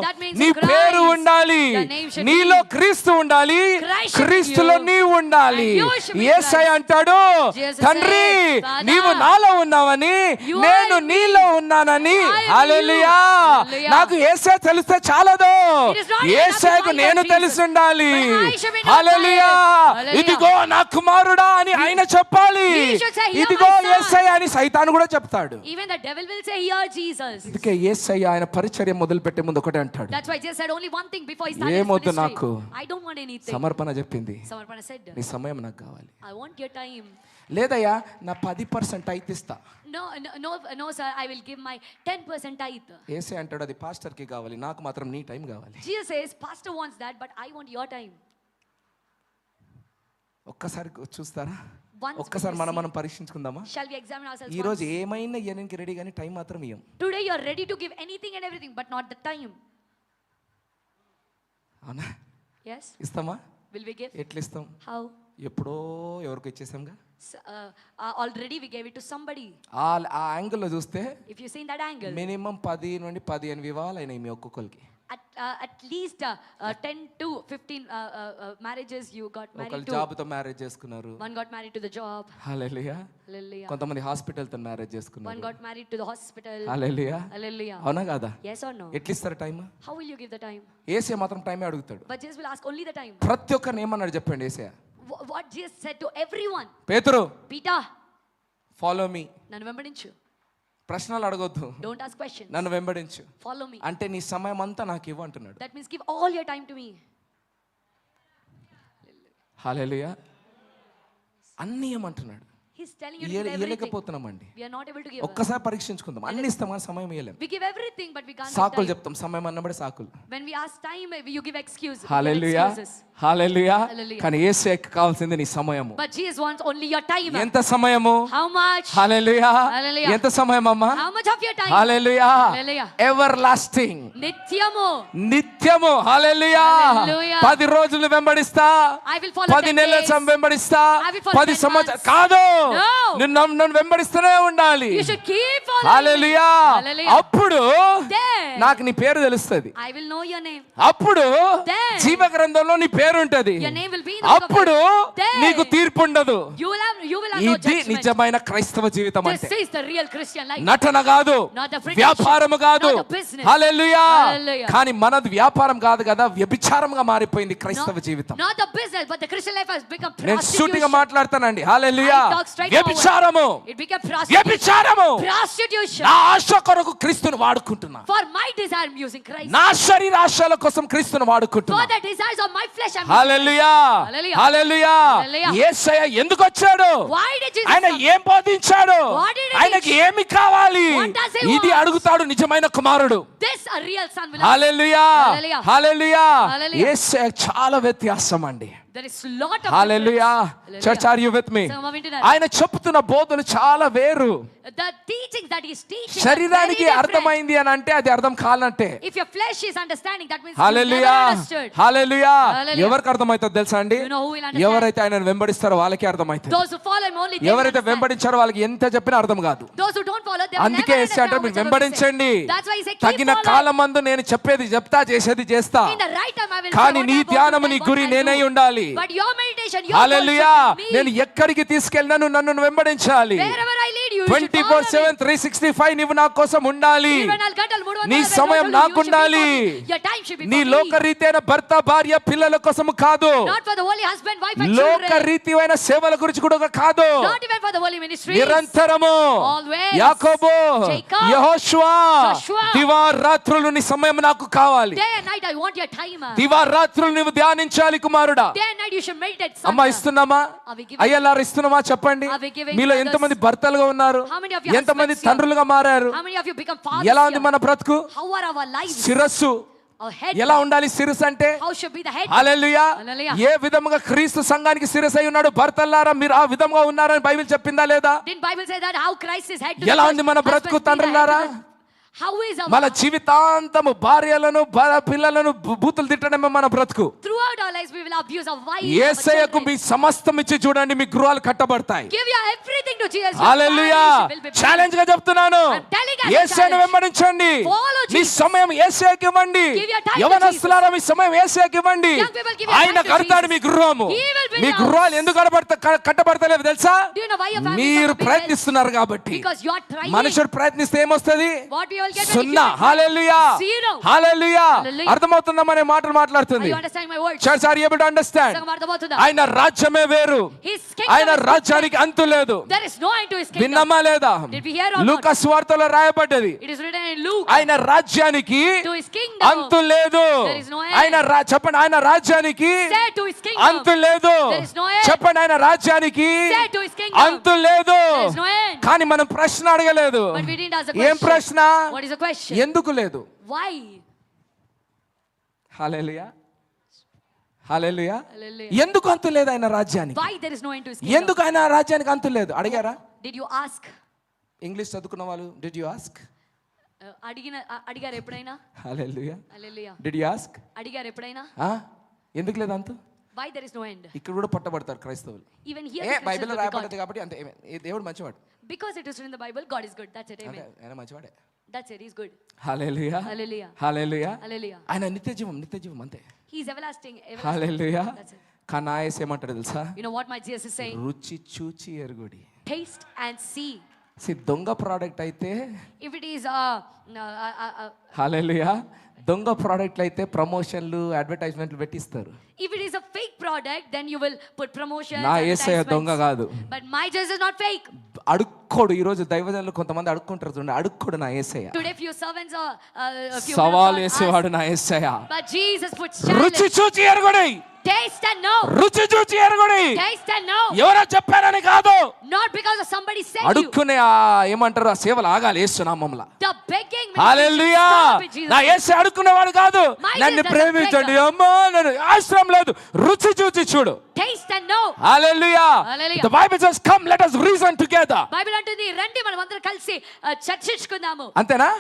That means నీ in Christ, పేరు ఉండాలి. your name should నీలో be. క్రీస్తు ఉండాలి. Christ should be క్రీస్తులో you. నీవు ఉండాలి. And you should be Yesayya Christ. అంటాడు, Jesus తండ్రి says, Father, నీవు నాలో ఉన్నావని, you నేను are in నీలో ఉన్నానని. I am in you. Hallelujah. Hallelujah. నాకు యేసయ్య తెలిస్తే చాలదు. It is not enough యేసయ్యకు to know నేను about తెలిసి Jesus. ఉండాలి. But I should be known hallelujah. by him. Hallelujah. ఇదిగో నా కుమారుడా అని ఆయన చెప్పాలి. He should say, "Here ఇదిగో my son." యేసయ్య అని సైతాను కూడా చెప్తాడు. Even the devil will say, "Here Jesus." అందుకే యేసయ్య ఆయన పరిచర్య మొదలు పెట్టే ముందు ఒకటే అంటాడు, That's why Jesus said only one thing before he started his ఏమొద్దు ministry. నాకు. I don't want anything. సమర్పణ చెప్పింది, Samarpana said, నీ సమయం నాకు కావాలి. I want your time. లేదయ్యా నా 10% అయితే ఇస్తా. No, sir, I will give my 10% tithe. యేసయ్య అంటాడు అది పాస్టర్కి కావాలి, నాకు మాత్రం నీ టైం కావాలి. Jesus says, pastor wants that, but I want your time. ఒక్కసారి చూస్తారా? Once ఒక్కసారి we మనం పరీక్షించుకుందామా? Shall we examine ourselves ఈ రోజు once? ఏమైనా ఇయ్యడానికి రెడీ కానీ టైం మాత్రం ఇయ్యం. Today you are ready to give anything and everything, but not the time. అవునా? Yes? ఇస్తామా? Will we give? ఎట్లా ఇస్తాం? How? ఎప్పుడో ఎవరికి ఇచ్చేసాంగా. Already we gave it to somebody. ఆ యాంగిల్లో చూస్తే If you see in that angle, minimum 10 నుండి 15 వివాహాలు అయినాయి మీ ఒక్కొక్కరికి. at least 10 to 15 marriages you got married ఒకళ్ళు to. జాబ్తో మ్యారేజ్ చేసుకున్నారు. One got married to the job. Hallelujah. Hallelujah. కొంతమంది హాస్పిటల్తో మ్యారేజ్ One చేసుకున్నారు. got married to the hospital. Hallelujah. Hallelujah. అవునా కాదా? Yes or no? ఎట్లా ఇస్తారు time? How will you give the time? ఏసే మాత్రం టైమే అడుగుతాడు. But Jesus will ask only the time. ప్రతి ఒక్కరిని ఏమన్నాడు చెప్పండి ఏసే? What Jesus said to everyone. పేతురు, Peter, ఫాలో మీ. నన్ను వెంబడించు. ప్రశ్నలు అడగొద్దు, Don't ask questions. నన్ను వెంబడించు. Follow me. అంటే నీ సమయం అంతా నాకు ఇవ్వు అంటున్నాడు. That means give all your time to me. హల్లెలూయా. అన్నీ ఏమంటున్నాడు? He's telling you to give everything. ఇయ్యలేకపోతున్నామండి. We are not able to give. ఒక్కసారి పరీక్షించుకుందాం. అన్ని ఇస్తాం కానీ సమయం ఇయ్యలేం. We give everything, but we can't. సాకులు చెప్తాం, సమయం అన్నబడే సాకులు. When we ask time, you give excuses. Hallelujah, hallelujah. Hallelujah. కానీ యేసుకి కావాల్సింది నీ సమయము. But Jesus wants only your time. ఎంత సమయము? How much? హల్లెలూయా. Hallelujah. ఎంత సమయం అమ్మా? How much of your time? Hallelujah. Hallelujah. Ever lasting, నిత్యము. నిత్యము. హల్లెలూయా. Hallelujah. 10 రోజులు వెంబడిస్తా, I will follow 10 నెలల వెంబడిస్తా, I will follow 10 10 సంవత్సరాలు months. కాదు. No. నన్ను వెంబడిస్తూనే ఉండాలి. You should keep following. Hallelujah. Hallelujah. అప్పుడు Then నాకు నీ పేరు తెలుస్తది. I will know your name. అప్పుడు Then జీవ గ్రంథంలో నీ పేరు ఉంటది. your name will be in the book of అప్పుడు life. Then నీకు తీర్పు ఉండదు. you will have no ఇది judgment. నిజమైన క్రైస్తవ జీవితం This అంటే. is the real Christian life. నటన కాదు, Not the pretension, వ్యాపారము కాదు. not the business. Hallelujah. Hallelujah. కానీ మనది వ్యాపారం కాదు కదా, వ్యభిచారంగా మారిపోయింది క్రైస్తవ జీవితం. Not the business, but the Christian life has become నేను సూటిగా prostitution. మాట్లాడతానండి. Hallelujah. I talk straight వ్యభిచారము, It became prostitution. వ్యభిచారము. Prostitution. నా ఆశ కొరకు క్రీస్తును వాడుకుంటున్నా. For my desire, I'm using Christ. నా శరీర ఆశల కోసం క్రీస్తును For వాడుకుంటున్నా. the desires of my flesh, I'm hallelujah, Hallelujah. Hallelujah. Hallelujah. యేసయ్య ఎందుకు వచ్చాడు? Why did Jesus ఆయన come? ఏం బోధించాడు? What did he ఆయనకి teach? ఏమి కావాలి? What does he ఇది want? అడుగుతాడు నిజమైన కుమారుడు. This a real son will ask. Hallelujah, Hallelujah. Hallelujah. Hallelujah. యేసయ్య చాలా వ్యత్యాసం అండి. There is lot of hallelujah. difference. Church, are you with me? సంగమం వింటున్నారా? ఆయన చెప్తున్న బోధలు చాలా వేరు. The teachings that he's teaching are శరీరానికి very different. అర్థమైంది అని అంటే అది అర్థం కాలంటే. If your flesh is understanding, that means you hallelujah, never understood. Hallelujah. Hallelujah. ఎవరికి అర్థమవుతుంది తెలుసా అండి? You know who will understand? ఎవరైతే ఆయనను వెంబడిస్తారో వాళ్ళకే అర్థమవుతుంది. Those who follow him only, they will ఎవరైతే understand. వెంబడించారో వాళ్ళకి ఎంత చెప్పినా అర్థం కాదు. Those who don't follow, they will అందుకే never యేసు అంటారు, understand మీరు whatever we వెంబడించండి. say. That's why he said, keep తగిన following. కాలమందు నేను చెప్పేది చెప్తా, చేసేది చేస్తా. In the right time, I will కానీ say నీ what I want ధ్యానము, to నీ say, గురి what I'll నేనై do. ఉండాలి. But your meditation, your hallelujah. goal should be నేను me. ఎక్కడికి తీసుకెళ్ళినా నువ్వు నన్ను వెంబడించాలి. Wherever I lead you, you should follow 24/7 me. 365 నీవు నా కోసం ఉండాలి. నీ సమయం నాకుండాలి. నీ లోకరీతైన భర్త, భార్య, పిల్లల కోసం కాదు. Not for the holy husband, wife and children. లోకరీతివైన సేవల గురించి కూడా కాదు. Not even for the holy ministry. నిరంతరము Always. యాకోబు, Jacob, యెహోషువ, Joshua. దివారాత్రులు నీ సమయం నాకు కావాలి. Day and night I want your time. దివారాత్రులు నీవు ధ్యానించాలి కుమారుడా. Day and night you should meditate. son. అమ్మా ఇస్తున్నామా? Are we giving? అయ్యలారు ఇస్తున్నామా చెప్పండి. Are we giving మీలో brothers? ఎంతమంది భర్తలుగా ఉన్నారు? How many of you ఎంతమంది husbands here? తండ్రులుగా మారారు? How many of you become fathers? ఎలా ఉంది here? మన బ్రతుకు? How are our lives? శిరస్సు Our head. ఎలా ఉండాలి? శిరస్సు అంటే How should be the head? Hallelujah. Hallelujah. ఏ విధముగా క్రీస్తు సంఘానికి శిరస్సు అయి ఉన్నాడు, భర్తలారా మీరు ఆ విధంగా ఉన్నారని బైబిల్ చెప్పిందా లేదా? Didn't Bible say that how Christ is head to ఎలా the ఉంది church, మన husbands బ్రతుకు be the head to తండ్రులారా? the- How is our మన జీవితాంతము భార్యలను పిల్లలను బూతులు తిట్టడమే మన బ్రతుకు. throughout our lives we will abuse our wives, our యేసయ్యకు children. మీ సమస్తం ఇచ్చి చూడండి, మీ గృహాలు కట్టబడతాయి. Give your everything to Jesus. Your hallelujah. marriage will be blessed. Challenge గా చెప్తున్నాను, I'm telling us a యేసయ్యను challenge. వెంబడించండి. Follow me Jesus. సమయం యేసయ్యకి ఇవ్వండి. Give your time to యవనస్తులారా మీ సమయం యేసయ్యకి ఇవ్వండి. Young people, give your ఆయన time to కడతాడు Jesus. మీ గృహము. He will build me your గృహాలు house. ఎందుకు కట్టబడతలేవు తెలుసా? Do you know why your families మీరు are being ప్రయత్నిస్తున్నారు కాబట్టి. Because you are trying. మనుషుడు ప్రయత్నిస్తే ఏమొస్తుంది? What we will get when సున్నా. you hallelujah, Zero. Hallelujah. Hallelujah. అర్థమవుతుందా మన మాటలు Are మాట్లాడుతుంది? you understanding my words? Church, are you able to understand? సంగమం అర్థమవుతుందా? ఆయన రాజ్యమే వేరు. His kingdom ఆయన is రాజ్యానికి అంతు లేదు. different. There is no end to his kingdom. విన్నమా లేదా? Did we hear or not? లూకా సువార్తలో రాయబడ్డది, It is written in Luke. ఆయన రాజ్యానికి To his kingdom. అంతు లేదు. There is no end. ఆయన చెప్పండి, ఆయన రాజ్యానికి Say to his kingdom. అంతు లేదు. There is no end. చెప్పండి, ఆయన రాజ్యానికి Say to his kingdom. అంతు లేదు. There is no end. కానీ మనం ప్రశ్న అడగలేదు. But we didn't ask a ఏం question. ప్రశ్న? What is the question? ఎందుకు లేదు? Why? Hallelujah, hallelujah. Hallelujah. ఎందుకు అంతు లేదు ఆయన రాజ్యానికి? Why there is no end to his kingdom? ఎందుకు ఆయన రాజ్యానికి అంతు లేదు? అడిగారా? Did you ask? ఇంగ్లీష్ చదువుకున్న వాళ్ళు డిడ్ యు ఆస్క్? అడిగారు ఎప్పుడైనా? హల్లెలూయా. Hallelujah. Did you ask? అడిగారు ఎప్పుడైనా? ఎందుకు లేదు అంతు? Why there is no end? ఇక్కడ కూడా పట్టబడతారు క్రైస్తవులు. Even here A the Christians బైబిల్లో will be రాయబడ్డది caught. కాబట్టి అంతే. దేవుడు మంచివాడు. Because it is written in the Bible, God is good. That's it. Amen. ఆయన మంచివాడే. That's it. He's good. Hallelujah, Hallelujah. Hallelujah. Hallelujah. ఆయన నిత్య జీవం అంతే. He is everlasting. Everlasting. Hallelujah. That's it. కానీ ఆయస్ ఏమంటాడు తెలుసా? You know what my Jesus is saying? రుచి చూచి ఎరుగుడి. Taste and see. దొంగ ప్రోడక్ట్ అయితే, If it is హల్లెలూయా, దొంగ ప్రోడక్ట్లు అయితే ప్రమోషన్లు, అడ్వర్టైజ్మెంట్లు పెట్టిస్తారు. if it is a fake product, then you will put promotions. నా యేసయ్య దొంగ కాదు. But my Jesus is not fake. అడుక్కోడు. ఈ రోజు దైవజనులు కొంతమంది అడుక్కుంటారు చూడండి, అడుక్కోడు నా యేసయ్య. Today few servants are సవాల్ వేసేవాడు నా యేసయ్య. but Jesus puts రుచి challenge. చూచి ఎరుగుడి. Taste and know. రుచి చూచి ఎరుగుడి. Taste and know. ఎవరో చెప్పారని కాదు. Not because of somebody said you. అడుక్కునే ఏమంటారు ఆ సేవలు ఆగాలి యేసు నామములో. The begging. హల్లెలూయా. నా యేసు అడుక్కునేవాడు కాదు. నన్ను ప్రేమించండి అమ్మా నన్ను అవసరం లేదు. రుచి చూచి చూడు. Taste and know. Hallelujah. Hallelujah. The Bible says come let us reason together. Bible అంటుంది రండి మనం అందరం కలిసి చర్చించుకుందాము. అంతేనా?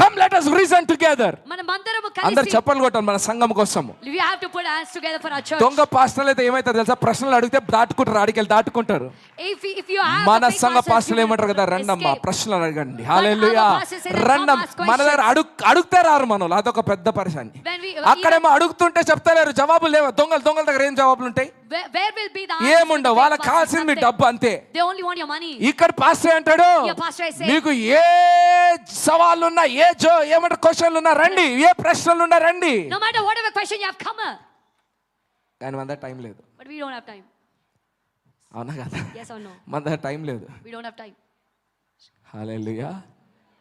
Come let us reason together. మనం అందరం అందరు కలిసి చెప్పలు కొట్టాలి మన సంఘం కోసము. we have to put hands together for our church. దొంగ పాస్టర్లు అయితే ఏమైతే తెలుసా ప్రశ్నలు అడిగితే దాటుకుంటారు ఆడికెళ్ళి దాటుకుంటారు. if you have మన the big సంఘ pastors, పాస్టర్లు you ఏమంటారు will కదా రండమ్మా escape. ప్రశ్నలు అడగండి. హల్లెలూయా. But other pastors say that రండం come ask మన దగ్గర అడిగితే రారు మనోళ్ళు అదొక పెద్ద పరిశాన్ని. When we- అక్కడేమో అడుగుతుంటే చెప్తలేరు జవాబులు లేవు. దొంగల దగ్గర ఏం జవాబులు ఉంటాయి? where will be the answer? ఏముండవు. వాళ్ళకి కావాల్సింది మీ డబ్బు అంతే. They only want your money. ఇక్కడ పాస్టర్ అంటాడు Your pastor is saying, మీకు ఏ సవాళ్ళు ఉన్నా ఏమంటారు క్వశ్చన్లు ఉన్నా రండి, ఏ ప్రశ్నలు ఉన్నా రండి. no matter whatever question you have, come here. కానీ మన దగ్గర టైం లేదు. But we don't have time. అవునా కదా? Yes or no? మన దగ్గర టైం లేదు. We don't have time. Hallelujah.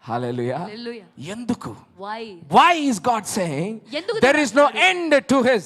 Hallelujah. Hallelujah. ఎందుకు? Why Why is God saying ఎందుకు there is no end to his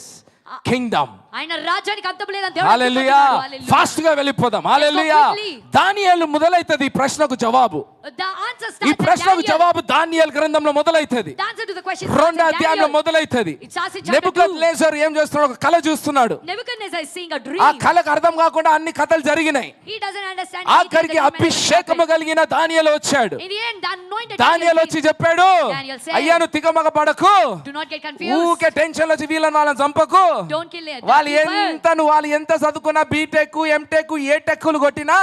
kingdom? ఆయన రాజ్యానికి అంతం లేదని దేవుడు హల్లెలూయా. చెప్తున్నాడు. Hallelujah. ఫాస్ట్ గా వెళ్ళిపోదాం. హల్లెలూయా. quickly. దానియేలు మొదలైతది ఈ ప్రశ్నకు జవాబు. The answer ఈ starts ప్రశ్నకు Daniel. జవాబు దానియేలు గ్రంథంలో మొదలైతది. The answer to the question రెండో starts in అధ్యాయంలో Daniel. మొదలైతది. It starts in chapter 2. Nebuchadnezzar ఏం చేస్తున్నాడు? ఒక కళ చూస్తున్నాడు. Nebuchadnezzar is seeing a dream. ఆ కళకు అర్థం కాకుండా అన్ని కథలు జరిగినాయి. He doesn't understand. ఆఖరికి అభిషేకము కలిగిన దానియేలు వచ్చాడు. In the end, the anointed దానియేలు వచ్చి చెప్పాడు Daniel said, అయ్యా నువ్వు తికమక పడకు, do not get confused. ఊకే టెన్షన్ వచ్చి వాళ్ళని చంపకు. Don't kill it. వాళ్ళు ఎంత చదువుకున్నా బీటెక్ ఎంటెక్ ఏ టెక్కులు కొట్టినా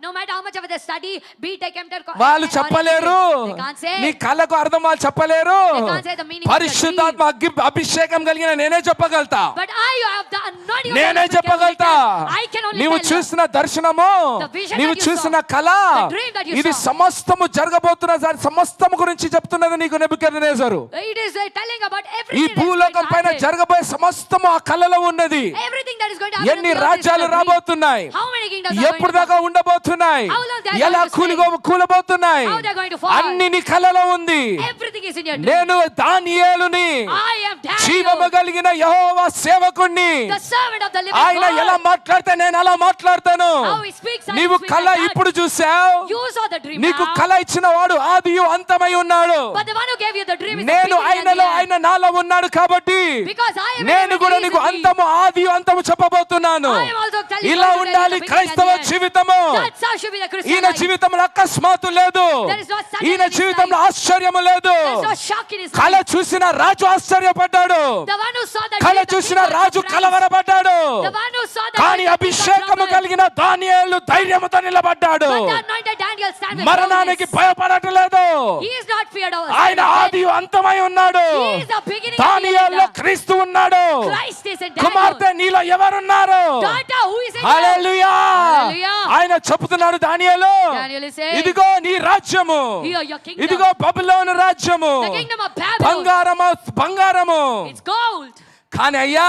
No matter how much of they study, B.Tech, M.Tech, వాళ్ళు చెప్పలేరు. they can't say. నీ కళకు అర్థం వాళ్ళు చెప్పలేరు. They can't say the meaning of the పరిశుద్ధాత్మ అభిషేకం కలిగిన నేనే చెప్పగలుగుతా. But I have the anointing of నేనే the Holy Spirit. చెప్పగలుగుతా. I can only నీవు tell you. చూసిన దర్శనము, The vision నీవు that you చూసిన saw, కళ, the dream that you ఇది saw. సమస్తము జరగబోతున్న సమస్తము గురించి చెప్తున్నది నీకు నెబుకద్నెజరు. It is telling about ఈ everything that is going భూలోకం to పైన happen. జరగబోయే సమస్తము ఆ కళలో ఉన్నది. Everything that is going to happen. ఎన్ని on the earth is రాజ్యాలు in a dream. రాబోతున్నాయి, How many kingdoms are going ఎప్పుడు to దాకా come? ఉండబోతున్నాయి, How long they are ఎలా going to stay? కూలబోతున్నాయి, How they are going to fall? అన్ని నీ కళలో ఉంది. Everything is in your dream. నేను దానియేలుని, I am జీవము Daniel, కలిగిన యెహోవా సేవకుణ్ణి. the servant of the living ఆయన ఎలా God. మాట్లాడితే నేను అలా మాట్లాడతాను. How he speaks, I నీవు speak కళ like that. ఇప్పుడు చూసావు, You saw the dream నీకు now. కళ ఇచ్చిన వాడు ఆదియు అంతమై ఉన్నాడు. But the one who gave you the dream is the నేను beginning and ఆయనలో the end. ఆయన నాలో ఉన్నాడు కాబట్టి Because I am నేను కూడా everything నీకు is in me. అంతము ఆదియు అంతము చెప్పబోతున్నాను. I am also telling you ఇలా what to tell you ఉండాలి the క్రైస్తవ beginning and the end. జీవితము. That's how should be the Christian ఈయన life. జీవితంలో అకస్మాత్తు లేదు. There is no sudden ఈయన in his జీవితంలో life. ఆశ్చర్యము లేదు. There is no shock in his కళ life. చూసిన రాజు ఆశ్చర్యపడ్డాడు. The one who saw the కళ dream, the చూసిన king was Raju surprised. కలవరపడ్డాడు. The one who saw the కానీ dream, the king was అభిషేకము troubled. కలిగిన దానియేలు ధైర్యముతో నిలబడ్డాడు. But the anointed Daniel stand with మరణానికి boldness. భయపడట్లేదు. He is not feared of ఆయన ఆదియు అంతమై ఉన్నాడు. He is the beginning and the దానియేలులో end. క్రీస్తు ఉన్నాడు. Christ is in Daniel. కుమార్తె నీలో ఎవరున్నారు? Daughter, who is in you? Hallelujah. Hallelujah. ఆయన చెప్తున్నాడు దానియేలు, Daniel is saying, ఇదిగో నీ రాజ్యము, Here, your kingdom. ఇదిగో బబులోను రాజ్యము, The kingdom of Babylon. బంగారము. It's gold. కానీ అయ్యా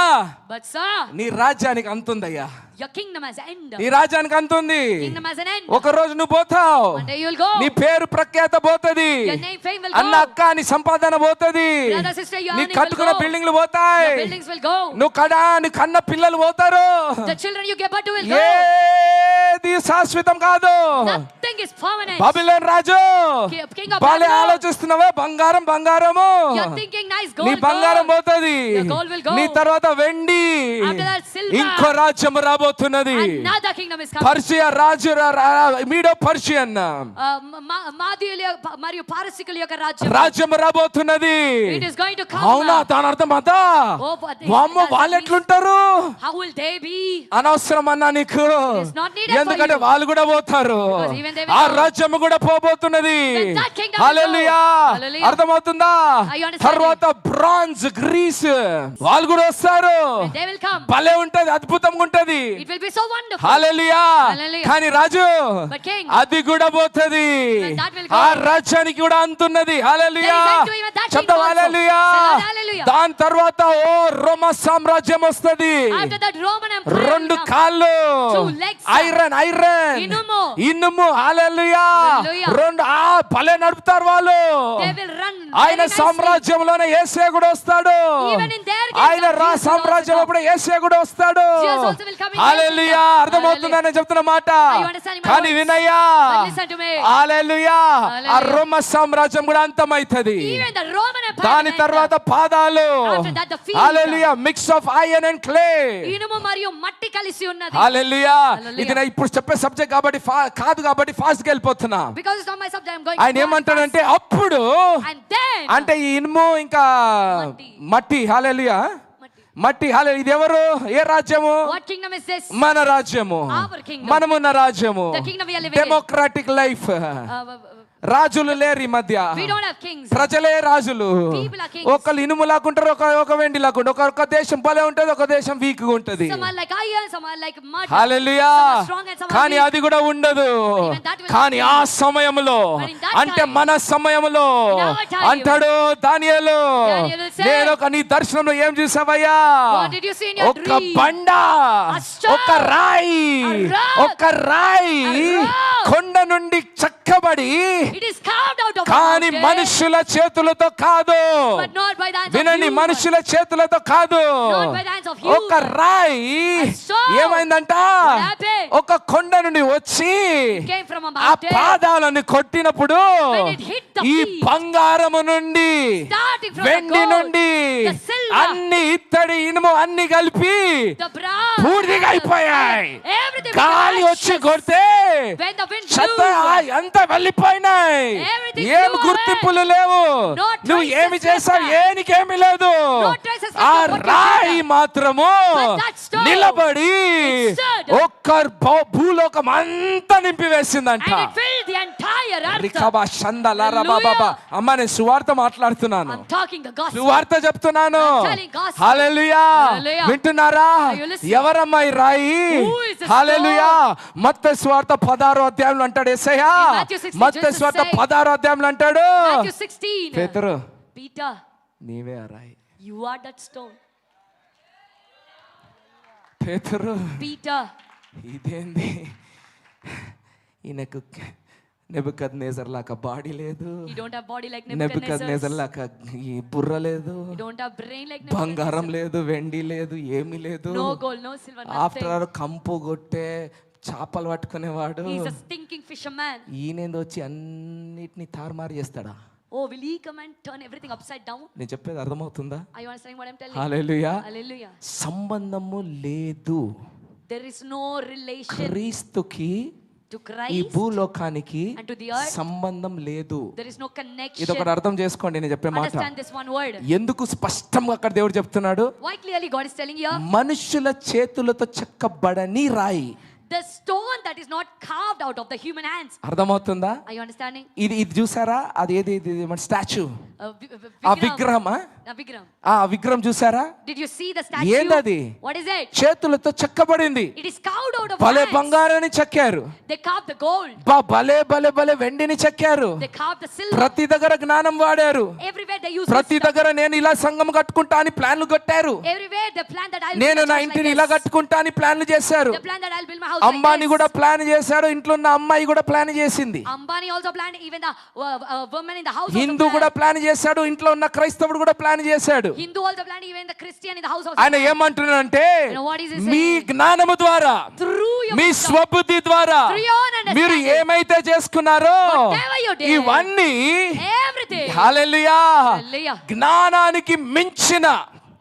But sir, నీ రాజ్యానికి అంతుందయ్యా, your kingdom has end. నీ రాజ్యానికి అంతుంది. Kingdom has an end. ఒక రోజు నువ్వు పోతావు, One day you will go. నీ పేరు ప్రఖ్యాత పోతది, Your name, fame will అన్న go. అక్క నీ సంపాదన పోతది, Brother, sister, your నీ earning కట్టుకున్న will go. బిల్డింగ్లు పోతాయి, Your buildings will go. నీ కన్న పిల్లలు పోతారు. The children you give birth to will go. ఏది శాశ్వతం కాదు. Nothing is permanent. Babylon Raju King of బాలే Babylon. ఆలోచిస్తున్నావా? బంగారము You're thinking nice నీ gold, బంగారం gold. పోతుంది. Your gold will go. నీ తర్వాత వెండి, After that, silver. ఇంకో రాజ్యం రాబోతున్నది. Another kingdom is coming. Persia రాజు మీడో పర్షియన్ మరియు పారసికుల యొక్క రాజ్యం. రాజ్యం రాబోతున్నది. It is going to come. అవునా? దాని అర్థం అదా? Oh, but వామ్మో వాళ్ళు ఎట్లుంటారు? How will they be? అనవసరం అన్నా నీకు, It is not needed for ఎందుకంటే you. వాళ్ళు కూడా పోతారు. Because even they will ఆ go. రాజ్యం కూడా పోబోతున్నది. When that kingdom will hallelujah. go. Hallelujah. అర్థమవుతుందా? Are you understanding? తర్వాత బ్రాంజ్ గ్రీస్ వాళ్ళు కూడా వస్తారు. When they will come. భలే ఉంటది, అద్భుతంగా ఉంటది. It will be so wonderful. Hallelujah. Hallelujah. కానీ రాజు But king, అది కూడా పోతది. when that will go. ఆ రాజ్యానికి కూడా అంతున్నది. హల్లెలూయా. There is end to even that చెప్తా kingdom also. హల్లెలూయా. Say hallelujah. దాని తర్వాత ఓ రోమ సామ్రాజ్యం వస్తది. After that Roman Empire. రెండు will come. కాళ్ళు, 2 legs. ఐరన్ ఇనుము. ఇనుము, హల్లెలూయా. Hallelujah. రెండు భలే నడుపుతారు వాళ్ళు. They will run. ఆయన very nicely. సామ్రాజ్యంలోనే యేసే కూడా వస్తాడు. Even in their kingdom, ఆయన Jesus will సామ్రాజ్యం also అప్పుడు యేసే కూడా వస్తాడు. Jesus also will come in their hallelujah. kingdom. అర్థమవుతుందని చెప్తున్న మాట. Are you understanding my కానీ words? వినయ్యా, But listen to me. హల్లెలూయా. ఆ Hallelujah. రోమ సామ్రాజ్యం కూడా అంతమైతది. Even the Roman Empire. దాని will తర్వాత enter. పాదాలు, After that the feet. Hallelujah, mix of iron and clay. ఇనుము మరియు మట్టి కలిసి ఉన్నది. హల్లెలూయా. Hallelujah. ఇది నా ఇప్పుడు చెప్పే సబ్జెక్ట్ కాబట్టి కాదు కాబట్టి ఫాస్ట్ గా వెళ్ళిపోతున్నా. Because it's not my subject, I'm going ఆయన fast, ఏమంటాడంటే అప్పుడు fast. And then అంటే ఈ ఇనుము ఇంకా మట్టి, హల్లెలూయా, మట్టి, హల్లెలూయా. ఇది ఎవరు, ఏ రాజ్యము? what kingdom is this? మన రాజ్యము, Our kingdom. మనమున్న రాజ్యము. The kingdom we are living in. Democratic life. రాజులు లేరు ఈ మధ్య, We don't have kings. ప్రజలే రాజులు. People are kings. ఒకళ్ళు ఇనుము లాకుంటారు, ఒక వెండి లాకుంటారు. ఒక దేశం భలే ఉంటది, ఒక దేశం వీక్ గా ఉంటది. Some are like iron, some are like mud. Hallelujah. Some are strong and some are కానీ weak. అది కూడా ఉండదు. Even that will కానీ not be. ఆ సమయంలో, But in that అంటే time, మన సమయంలో in our time, అంటాడు దానియేలు, Daniel will say, నేను నీ దర్శనంలో ఏం చూసావయ్యా? What did you see in your ఒక dream? బండ, A stone, ఒక రాయి, a rock, ఒక రాయి a rock. కొండ నుండి చెక్కబడి, It is carved out of a కానీ mountain, మనుషుల చేతులతో కాదు. but not by the hands of వినండి, human. మనుషుల చేతులతో కాదు. Not by the hands of ఒక human. రాయి A stone. ఏమైందంట, What happened? ఒక కొండ నుండి వచ్చి Came from a ఆ mountain. పాదాలను కొట్టినప్పుడు When it hit the ఈ feet, బంగారము నుండి, starting from వెండి the gold, నుండి, the silver, అన్ని ఇత్తడి ఇనుము అన్ని కలిపి the brass, పూర్తిగా అయిపోయాయి. everything గాలి became వచ్చి ashes. కొడితే When the wind చెత్త blew, అంతా వెళ్ళిపోయినాయి. Everything ఏం blew గుర్తింపులు away. లేవు. No నువ్వు traces ఏమి చేసావు, left. ఏనికేమి లేదు. No traces left ఆ of what you రాయి did. మాత్రము But that stone, నిలబడి it stood. ఒక్క భూలోకం అంతా నింపివేసిందంట. and it filled the entire earth. రికబా షందలారా బాబా. అమ్మ, నేను సువార్త మాట్లాడుతున్నాను, I'm talking the gospel. సువార్త చెప్తున్నాను. I'm telling gospel. Hallelujah. Hallelujah. వింటున్నారా? Are you listening? ఎవరమ్మా ఈ రాయి? Who is the హల్లెలూయా. మత్తయి సువార్త 16వ అధ్యాయంలో అంటాడు యేసయ్య. In Matthew 16, మత్తయి Jesus సువార్త say- 16వ అధ్యాయంలో అంటాడు, Matthew 16. పేతురు, Peter, నీవే ఆ రాయి. you are that stone. పేతురు, Peter, ఇదేంది, ఈయనకు నెబుకద్నెజర్ లాగా బాడీ లేదు, you don't have body like Nebuchadnezzar Nebuchadnezzar. లాగా ఈ బుర్ర లేదు, You don't have brain like బంగారం Nebuchadnezzar. లేదు, వెండి లేదు, ఏమీ లేదు. No gold, no silver, after nothing. All కంపు కొట్టే చేపలు పట్టుకునేవాడు. He's a stinking fisherman. ఈయనేంది వచ్చి అన్నిటిని తారుమారు చేస్తాడా? Oh, will he come and turn everything upside down? నేను చెప్పేది అర్థమవుతుందా? Are you understanding what I'm telling? Hallelujah. Hallelujah. సంబంధము లేదు There is no relation క్రీస్తుకి, to ఈ Christ భూలోకానికి and to the earth. సంబంధం లేదు. There is no ఇది connection. ఒకటి అర్థం చేసుకోండి నేను చెప్పే మాట. Understand this one word. ఎందుకు స్పష్టంగా అక్కడ దేవుడు చెప్తున్నాడు, Why clearly God is telling here? మనుషుల చేతులతో చెక్కబడని రాయి. The stone that is not carved out of the human hands. అర్థమవుతుందా? Are you understanding? ఇది చూసారా? అది ఏది, ఇది మన స్టాచ్యూ, ఆ Vigram. విగ్రహమా? A Vigram. ఆ విగ్రహం చూసారా? Did you see the statue? ఏందది? What is it? చేతులతో చెక్కబడింది. It is carved out of భలే hands. బంగారాన్ని చెక్కారు, They carved the gold. భలే భలే భలే వెండిని చెక్కారు. They carved the silver. ప్రతి దగ్గర జ్ఞానం వాడారు. Everywhere they use ప్రతి wisdom. దగ్గర నేను ఇలా సంఘం కట్టుకుంటా అని ప్లాన్లు కట్టారు. Everywhere they plan that I'll నేను build నా a church ఇంటిని like ఇలా this. కట్టుకుంటా అని ప్లాన్లు చేశారు. They plan that I'll build my house like Ambani this. కూడా ప్లాన్ చేశాడు, ఇంట్లో ఉన్న అమ్మాయి కూడా ప్లాన్ చేసింది. Ambani also planned, even the woman in the house Hindu also కూడా planned. ప్లాన్ చేశాడు, ఇంట్లో ఉన్న క్రైస్తవుడు కూడా ప్లాన్ చేశాడు. Hindu also planned, even the Christian in the house also ఆయన planned. ఏమంటున్నాడంటే, You know what is he me saying? జ్ఞానము ద్వారా, Through your మీ wisdom, స్వబుద్ధి ద్వారా through your own understanding, మీరు ఏమైతే చేసుకున్నారో whatever you did, ఇవన్నీ everything, హల్లెలూయా Hallelujah. జ్ఞానానికి మించిన,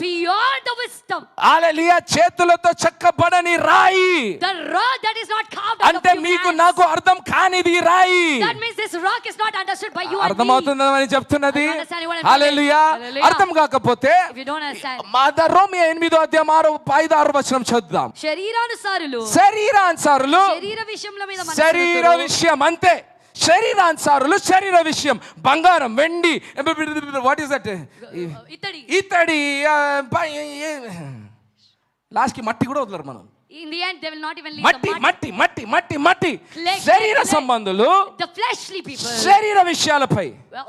beyond the wisdom, హల్లెలూయా, చేతులతో చెక్కబడని రాయి. the rock that is not carved out of అంటే human మీకు hands. నాకు అర్థం కానిది ఈ రాయి. That means this rock is not understood by you and me. అర్థమవుతుందని చెప్తున్నది. Are you understanding what I'm hallelujah. telling? Hallelujah. అర్థం కాకపోతే If you don't understand, Romeo 8:5-6 వచనం చదువుదాం. శరీరానుసారులు శరీరానుసారులు, శరీర విషయంలో మీద శరీర విషయం అంతే. శరీరానుసారులు, శరీర విషయం, బంగారం, వెండి, వాట్ ఈస్ దట్, ఇత్తడి, ఇత్తడి, లాస్ట్ కి మట్టి కూడా వదలరు మనం. In the end, they will not even leave మట్టి the mud. మట్టి మట్టి మట్టి మట్టి Clay, శరీర clay. సంబంధులు The fleshly people. శరీర విషయాలపై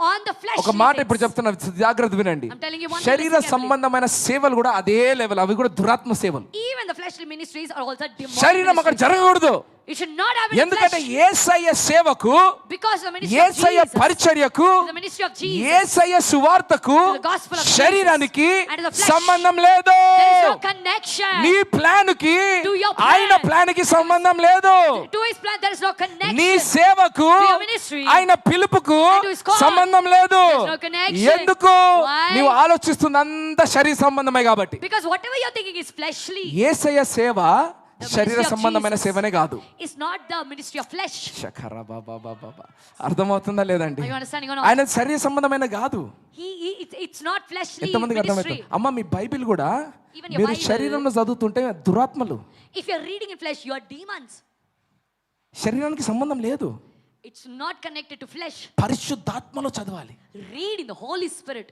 On the fleshly ఒక మాట things. ఇప్పుడు చెప్తున్నా, జాగ్రత్త వినండి. I'm telling you one thing, శరీర listen carefully. సంబంధమైన సేవలు కూడా అదే లెవెల్, అవి కూడా దురాత్మ సేవలు. Even the fleshly ministries are also demonic శరీరం అక్కడ ministries. జరగకూడదు. It should not have in ఎందుకంటే flesh. యేసయ్య సేవకు, Because the ministry of Yesayya Jesus, పరిచర్యకు, the ministry of Jesus, యేసయ్య సువార్తకు to the gospel of Jesus, శరీరానికి and to the flesh, సంబంధం లేదు. there is no connection. నీ ప్లాన్ కి To your plan. ఆయన ప్లాన్ కి సంబంధం లేదు. To his plan, there is no connection. నీ సేవకు To your ministry, ఆయన పిలుపుకు and to his call, సంబంధం లేదు. there is no connection. ఎందుకు? Why? నీవు ఆలోచిస్తుంది అంత శరీర సంబంధమే కాబట్టి. Because whatever you're thinking is fleshly. యేసయ్య సేవ The శరీర ministry of సంబంధమైన Jesus సేవనే కాదు. It's not the ministry of flesh. శకర బాబా బాబా. అర్థమవుతుందా లేదండి? Are you understanding or not? ఆయన శరీర సంబంధమైన కాదు. It's not fleshly ఎంతమందికి ministry. అర్థమవుతుంది? అమ్మ, మీ బైబిల్ కూడా Even your మీరు Bible. శరీరంలో చదువుతుంటే దురాత్మలు. If you're reading in flesh, you are demons. శరీరానికి సంబంధం లేదు. It's not connected to flesh. పరిశుద్ధాత్మలో చదవాలి. Read in the Holy Spirit.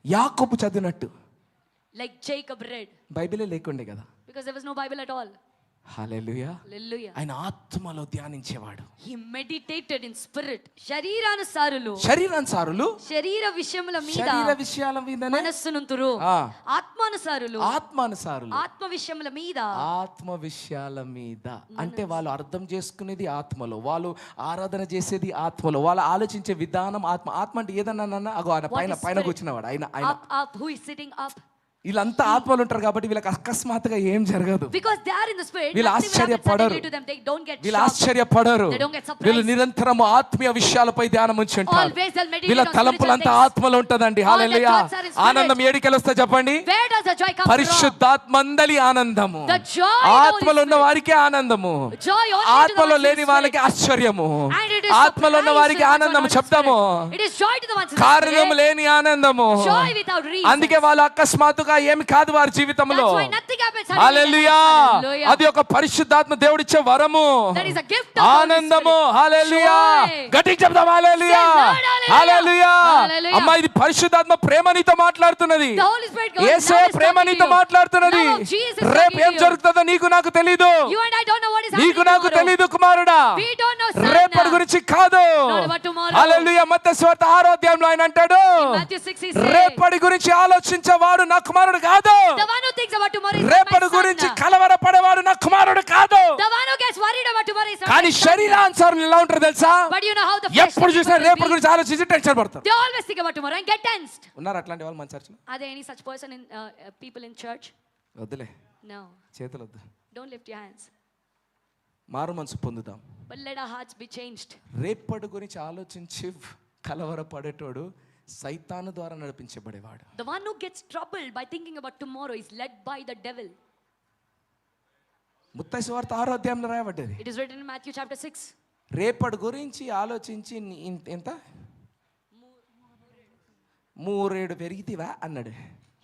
యాకోబు చదివినట్టు. Like Jacob read. బైబిలే లేకుండే కదా. Because there was no Bible at all. Hallelujah. Hallelujah. ఆయన ఆత్మలో ధ్యానించేవాడు. He meditated in spirit. శరీరానుసారులు. శరీరానుసారులు శరీర విషయముల మీద శరీర విషయాల మీదనే, మనస్సునుంతురు. ఆ. ఆత్మానుసారులు. ఆత్మానుసారులు ఆత్మ విషయముల మీద. ఆత్మ విషయాల మీద అంటే వాళ్ళు అర్థం చేసుకునేది ఆత్మలో, వాళ్ళు ఆరాధన చేసేది ఆత్మలో, వాళ్ళు ఆలోచించే విధానం ఆత్మ. ఆత్మ అంటే ఏదన్నా అగో ఆయన What పైన is పైన spirit? కూర్చున్నవాడు ఆయన. Up. Who is sitting up? వీళ్ళంతా ఆత్మలు ఉంటారు కాబట్టి వీళ్ళకి అకస్మాత్తుగా ఏం జరగదు. Because they are in the spirit. వీళ్ళు nothing will happen ఆశ్చర్యపడరు. suddenly to them. They don't get వీళ్ళు shocked. ఆశ్చర్యపడరు. They don't get surprised. వీళ్ళు నిరంతరము ఆత్మీయ విషయాలపై ధ్యానం ఉంచి ఉంటారు. Always they'll meditate వీళ్ళ on spiritual తలంపులంతా things. ఆత్మలో ఉంటదండి. All their hallelujah. thoughts are in spirit. ఆనందం ఏడికెళ్ళి వస్తే చెప్పండి. Where does the joy come from? పరిశుద్ధాత్మందలి ఆనందము. The joy of the ఆత్మలో Holy ఉన్న Spirit. వారికి ఆనందము. Joy only to the ఆత్మలో ones in లేని spirit. వాళ్ళకి ఆశ్చర్యము. And it is ఆత్మలో ఉన్న surprise వారికి to the ones ఆనందము. who are not in చెప్తాము. spirit. It is joy to the ones in the కారణం spirit. లేని ఆనందము. Joy without reason. అందుకే వాళ్ళు అకస్మాత్తుగా ఏమి కాదు వారి జీవితంలో. That's why nothing happens suddenly. Hallelujah. Hallelujah. అది ఒక పరిశుద్ధాత్మ దేవుడిచ్చే వరము. That is a gift of the Holy ఆనందము. Spirit. హల్లెలూయా. Joy. గట్టిగా చెప్దాం హల్లెలూయా. Say, Lord, hallelujah. హల్లెలూయా. Hallelujah. అమ్మా, ఇది పరిశుద్ధాత్మ ప్రేమ నీతో మాట్లాడుతున్నది. The Holy Spirit God Yesayya now is Prema talking to నీతో you. మాట్లాడుతున్నది. Love of Jesus is రేపు talking ఏం to you. జరుగుతుందో నీకు నాకు తెలీదు. You and I don't know what is నీకు happening నాకు tomorrow. తెలీదు కుమారుడా. We don't know, son. రేపటి గురించి కాదు. Not about tomorrow. హల్లెలూయా. మత్తయి సువార్త 6వ అధ్యాయంలో ఆయన అంటాడు, In Matthew 6 he says, రేపటి గురించి ఆలోచించేవాడు నా కుమారుడు కాదు. the one who thinks about tomorrow is not my రేపటి son. గురించి కలవరపడేవాడు నా కుమారుడు కాదు. The one who gets worried about tomorrow is not కానీ my son. శరీరానుసారం ఎలా ఉంటారు తెలుసా? But you know how the flesh ఎప్పుడు చూసినా people రేపటి will be. గురించి ఆలోచించి టెన్షన్ పడతారు. They always think about tomorrow and get tensed. ఉన్నారు అట్లాంటి వాళ్ళు మన చర్చిలో? Are there any such person in people in church? వద్దులే, No. చేతులు వద్దు. Don't lift your hands. మారు మనసు పొందుదాం. But let our hearts be changed. రేపటి గురించి ఆలోచించి కలవరపడేటోడు సైతాను ద్వారా నడిపించబడేవాడు. The one who gets troubled by thinking about tomorrow is led by the devil. మత్తయి సువార్త 6వ అధ్యాయంలో రాయబడ్డది. It is written in Matthew chapter 6. రేపటి గురించి ఆలోచించి ఎంత 3 పెరిగితివా అన్నాడు.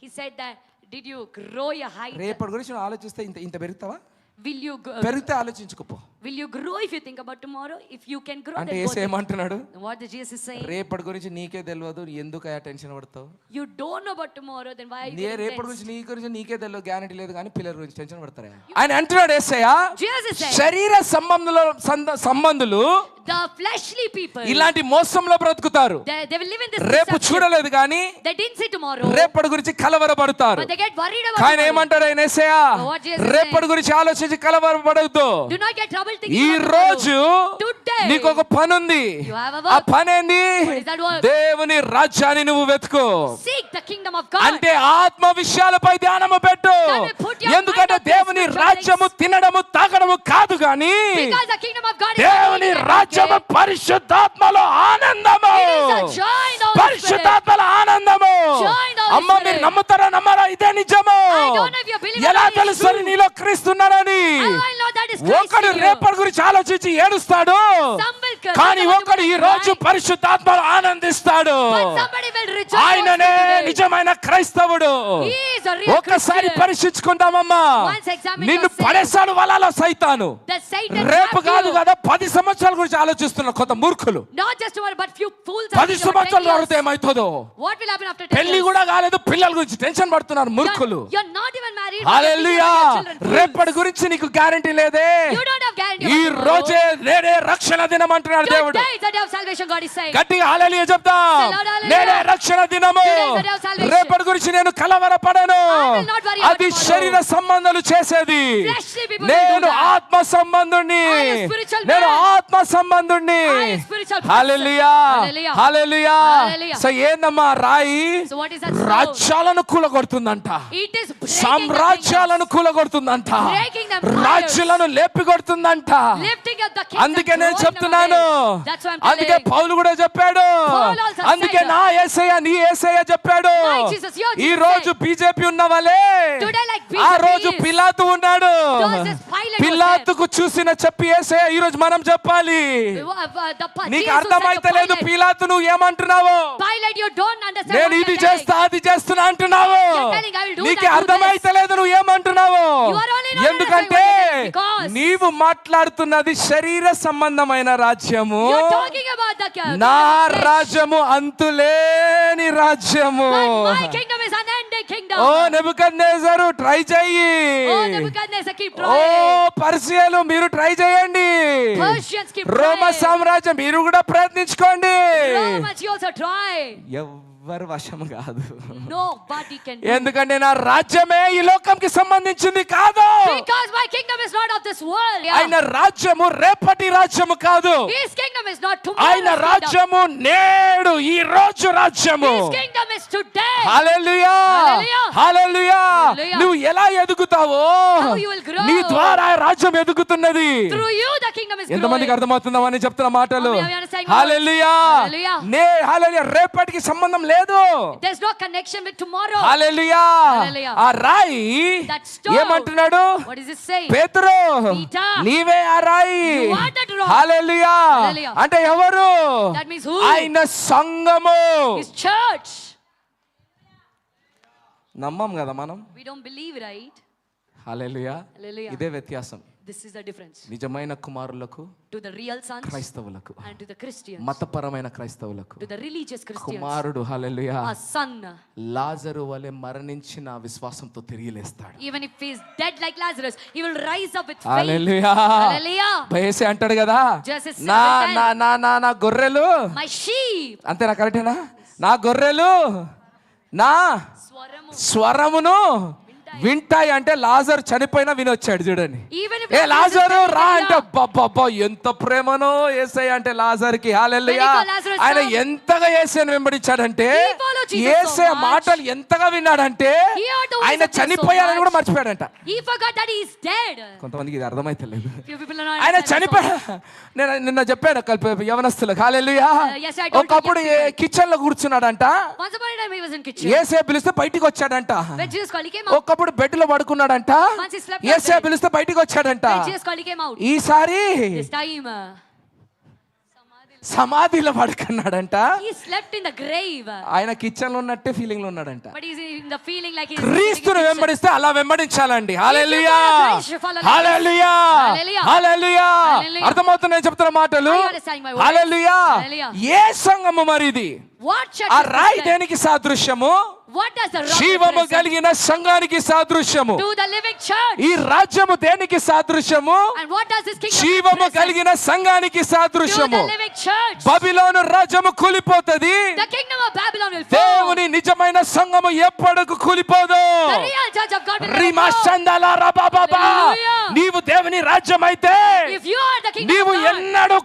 He said that, did you grow your height? రేపటి గురించి నువ్వు ఆలోచిస్తే ఇంత పెరుగుతావా? Will you పెరిగితే ఆలోచించుకోపో. will you grow if you think about tomorrow? If you can grow, అంటే then యేసు go think. ఏమంటున్నాడు? What the Jesus is saying? రేపటి గురించి నీకే తెలియదు, ఎందుకు ఆ టెన్షన్ పడతావు? You don't know about tomorrow, then why are you నీ getting రేపటి tense? గురించి నీకే తెలియదు, గ్యారెంటీ లేదు, కానీ పిల్లల గురించి టెన్షన్ పడతారా? ఆయన అంటున్నాడు యేసయ్య, Jesus is saying, శరీర సంబంధులు the fleshly people, ఇలాంటి మోసంలో బ్రతుకుతారు. they will live in this రేపు deception. చూడలేదు కానీ They didn't see tomorrow, రేపటి గురించి కలవరపడతారు. but they get worried about ఆయన tomorrow. ఏమంటాడు ఆయన యేసయ్య, What Jesus is రేపటి గురించి ఆలోచించి కలవరపడవద్దు. Do not get trouble thinking ఈ about రోజు tomorrow. Today, నీకు ఒక పని ఉంది. you have a ఆ work. పని ఏంది? What is that work? దేవుని రాజ్యాన్ని నువ్వు వెతుకు. Seek the kingdom of God. అంటే ఆత్మ విషయాలపై ధ్యానము పెట్టు. That will put your ఎందుకంటే mind on దేవుని spiritual రాజ్యము things. తినడము తాగడము కాదు గాని Because the kingdom of God is దేవుని not eating and రాజ్యము drinking. పరిశుద్ధాత్మలో ఆనందము. It is a joy in the Holy Spirit. పరిశుద్ధాత్మల ఆనందము. Joy in the Holy అమ్మ, మీరు Spirit. నమ్ముతారా నమ్మరా? ఇదే నిజము. I don't know if you believe it ఎలా or not, it's తెలుసు true. నీలో క్రీస్తున్నారని? How I know that is Christ ఒకడు in you. రేపటి గురించి ఆలోచించి ఏడుస్తాడు, Some will cry, కానీ some will ఒకడు ఈ రోజు cry. పరిశుద్ధాత్మలో ఆనందిస్తాడు. But somebody will rejoice ఆయననే today. నిజమైన క్రైస్తవుడు. He is a real ఒక్కసారి Christian. పరీక్షించుకుందామా? Once examine నిన్ను yourself. పడేసాడు వలలో సైతాను. The Satan రేపు trapped కాదు you. కదా 10 సంవత్సరాల గురించి ఆలోచిస్తున్న కొంత మూర్ఖులు. Not just tomorrow, but few fools. 10 సంవత్సరాల తర్వాత ఏమైతుందో, What will happen after 10 పెళ్లి years? కూడా కాలేదు, పిల్లల గురించి టెన్షన్ పడుతున్నారు మూర్ఖులు. You're not even married. but you're hallelujah. thinking about your children. రేపటి గురించి నీకు గ్యారెంటీ లేదే. You don't have guarantee. ఈ about tomorrow. రోజే నేడే రక్షణ దినం అంటున్నాడు దేవుడు. Today is the day of salvation, God is saying. గట్టిగా హల్లెలూయా చెప్దాం. Say, Lord, hallelujah. నేడే రక్షణ దినము. Today is the day of salvation. రేపటి గురించి నేను కలవరపడను. I will not worry about అది tomorrow. శరీర సంబంధాలు చేసేది. Fleshly people will నేను do that. ఆత్మ సంబంధుణ్ణి. I am spiritual నేను man. ఆత్మ సంబంధుణ్ణి. I am spiritual person. Hallelujah. Hallelujah. Hallelujah. Hallelujah. So ఏందమ్మా రాయి? So what is that stone? రాజ్యాలను కూలగొడుతుందంట. It is breaking సామ్రాజ్యాలను కూలగొడుతుందంట. Breaking them empires. రాజ్యాలను లేపి కొడుతుందంట. lifting up the kingdom. అందుకే నేను throwing them చెప్తున్నాను. away. That's what I'm అందుకే telling. పౌలు కూడా చెప్పాడు. Paul also అందుకే said. నా యేసయ్య నీ యేసయ్య చెప్పాడు. My Jesus, your Jesus ఈ రోజు said. బీజేపీ ఉన్న వాళ్ళే Today like ఆ BJP రోజు is. పిలాతు ఉన్నాడు. Those is Pilate was పిలాతుకు చూసిన చెప్పి యేసయ్య ఈ రోజు మనం చెప్పాలి. నీకు అర్థమైతలేదు పిలాతు నువ్వు ఏమంటున్నావు? Pilate, you don't understand. నేను what ఇది you're చేస్తా telling. అది చేస్తున్నా అంటున్నావు. You're telling, I will do నీకు that, do అర్థమైతలేదు నువ్వు ఏమంటున్నావు? You are only not ఎందుకంటే understanding what you're saying, because నీవు మాట్లాడుతున్నది శరీర సంబంధమైన రాజ్యము. You're talking about నా flesh. రాజ్యము అంతులేని రాజ్యము. But my kingdom is unending kingdom. Oh Nebuchadnezzar try చెయ్యి. Oh, Nebuchadnezzar, keep oh trying. పర్షియలు మీరు ట్రై చేయండి. Persians, keep రోమ trying. సామ్రాజ్యం మీరు కూడా ప్రయత్నించుకోండి. Romans, you also try. ఎవ్వరు వశం కాదు. Nobody can do. ఎందుకంటే నా రాజ్యమే ఈ లోకంకి సంబంధించింది కాదు. Because my kingdom is not of this world. ఆయన రాజ్యము రేపటి రాజ్యము కాదు. His kingdom is not ఆయన tomorrow's kingdom. రాజ్యము నేడు ఈ రోజు రాజ్యము. His kingdom is today. Hallelujah. Hallelujah. Hallelujah. Hallelujah. నువ్వు ఎలా ఎదుగుతావో How you will grow. నీ ద్వారా రాజ్యం ఎదుగుతున్నది. Through you the kingdom is ఎంతమందికి growing. అర్థమవుతుందా అని చెప్తున్న మాటలు? Are we understanding my words? Hallelujah. Hallelujah. హల్లెలూయా. రేపటికి సంబంధం లేదు. There's no connection with tomorrow. Hallelujah. Hallelujah. ఆ రాయి That stone. ఏమంటున్నాడు? What is it saying? పేతురు Peter. నీవే ఆ రాయి. You are that rock. Hallelujah. Hallelujah. అంటే ఎవరు? That means who? ఆయన సంఘము. His church. నమ్మం కదా మనం. We don't believe, right? Hallelujah. Hallelujah. ఇదే వ్యత్యాసం This is the difference. నిజమైన కుమారులకు To the real sons క్రైస్తవులకు, and to the Christians. మతపరమైన క్రైస్తవులకు. To the religious Christians. కుమారుడు హల్లెలూయా A son. లాజరు వలె మరణించిన విశ్వాసంతో తిరిగి లేస్తాడు. Even if he is dead like Lazarus, he will rise up with faith. Hallelujah. Hallelujah. బయసే అంటాడు కదా, Jesus said నా every time, నా నా నా నా గొర్రెలు. My sheep. అంతేనా? కరెక్టేనా? నా గొర్రెలు నా స్వరము. స్వరమును వింటాయి అంటే లాజరు చనిపోయినా వినొచ్చాడు చూడండి. Even if A Lazarus Lazarus is dead, రా అంటే hallelujah. అబ్బబ్బబ్బా ఎంత ప్రేమనో యేసయ్య అంటే లాజరుకి. హల్లెలూయా. When he called Lazarus ఆయన come, ఎంతగా యేసయ్యను వెంబడించాడంటే, he followed Jesus Yesayya so much. మాటలు ఎంతగా విన్నాడంటే He heard the voice ఆయన of Jesus చనిపోయాడని so కూడా much. మర్చిపోయాడంట. He forgot that he is dead. కొంతమందికి ఇది అర్థమైతలేదు. Few people are not ఆయన understanding చనిపోయా. నేను నిన్న చెప్పాను యవనస్తులకు. హల్లెలూయా. yes, I told ఒకప్పుడు you yesterday. కిచెన్ లో కూర్చున్నాడంట. so. Once upon a time he was in kitchen. యేసయ్య పిలిస్తే బయటికి వచ్చాడంట. When Jesus called, he came out. ఒకప్పుడు బెడ్ లో పడుకున్నాడంట. Once he slept Yesayya outside. పిలిస్తే బయటికి వచ్చాడంట. When Jesus called, he came out. ఈసారి This time సమాధిలో పడుకున్నాడంట. he slept in the grave. ఆయన కిచెన్ లో ఉన్నట్టే ఫీలింగ్ లో ఉన్నాడంట. But he's in the feeling like he's క్రీస్తును వెంబడిస్తే అలా వెంబడించాలండి. హల్లెలూయా. If you follow Christ, hallelujah. Hallelujah. Hallelujah. Hallelujah. అర్థమవుతుంది నేను చెప్తున్న మాటలు? Are you understanding my words? Hallelujah. Hallelujah. ఏ సంఘము మరి ఇది? What church ఆ is రాయి this? దేనికి సాదృశ్యము? What does the rock జీవము represent? కలిగిన సంఘానికి సాదృశ్యము. To the living church. ఈ రాజ్యము దేనికి సాదృశ్యము? And what does this kingdom జీవము represent? కలిగిన సంఘానికి To సాదృశ్యము. the living church. Babylon రాజ్యము కూలిపోతది. The kingdom of Babylon will fall. దేవుని నిజమైన సంఘము ఎప్పటికి కూలిపోదు. The real church of God will never Reema fall. సందలా రబాబాబా. Hallelujah. నీవు దేవుని రాజ్యం అయితే If you are the kingdom నీవు of God, ఎన్నడూ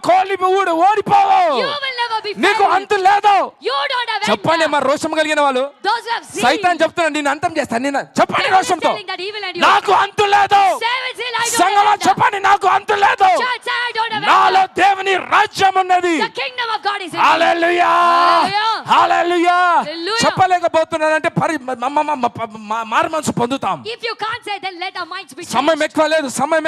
ఓడిపోవు. you will never be నీకు failed. అంతు లేదు. You don't have చెప్పండి end. మరి రోషం కలిగిన వాళ్ళు. Those who have seen. సైతాన్ చెప్తున్నాడు నేను అంతం చేస్తాను నిన్న. చెప్పండి Devil is రోషంతో. telling that he will end you. నాకు అంతు లేదు. Seven seal, I don't సంగమా have end. చెప్పండి నాకు అంతు లేదు. Church, I don't have నాలో end. దేవుని రాజ్యం ఉన్నది. The kingdom of God is in me. Hallelujah. Hallelujah. Hallelujah. Hallelujah. చెప్పండి చెప్పలేకపోతున్నానంటే మారు మనసు పొందుతాం. If you can't say, then let our minds be changed. సమయం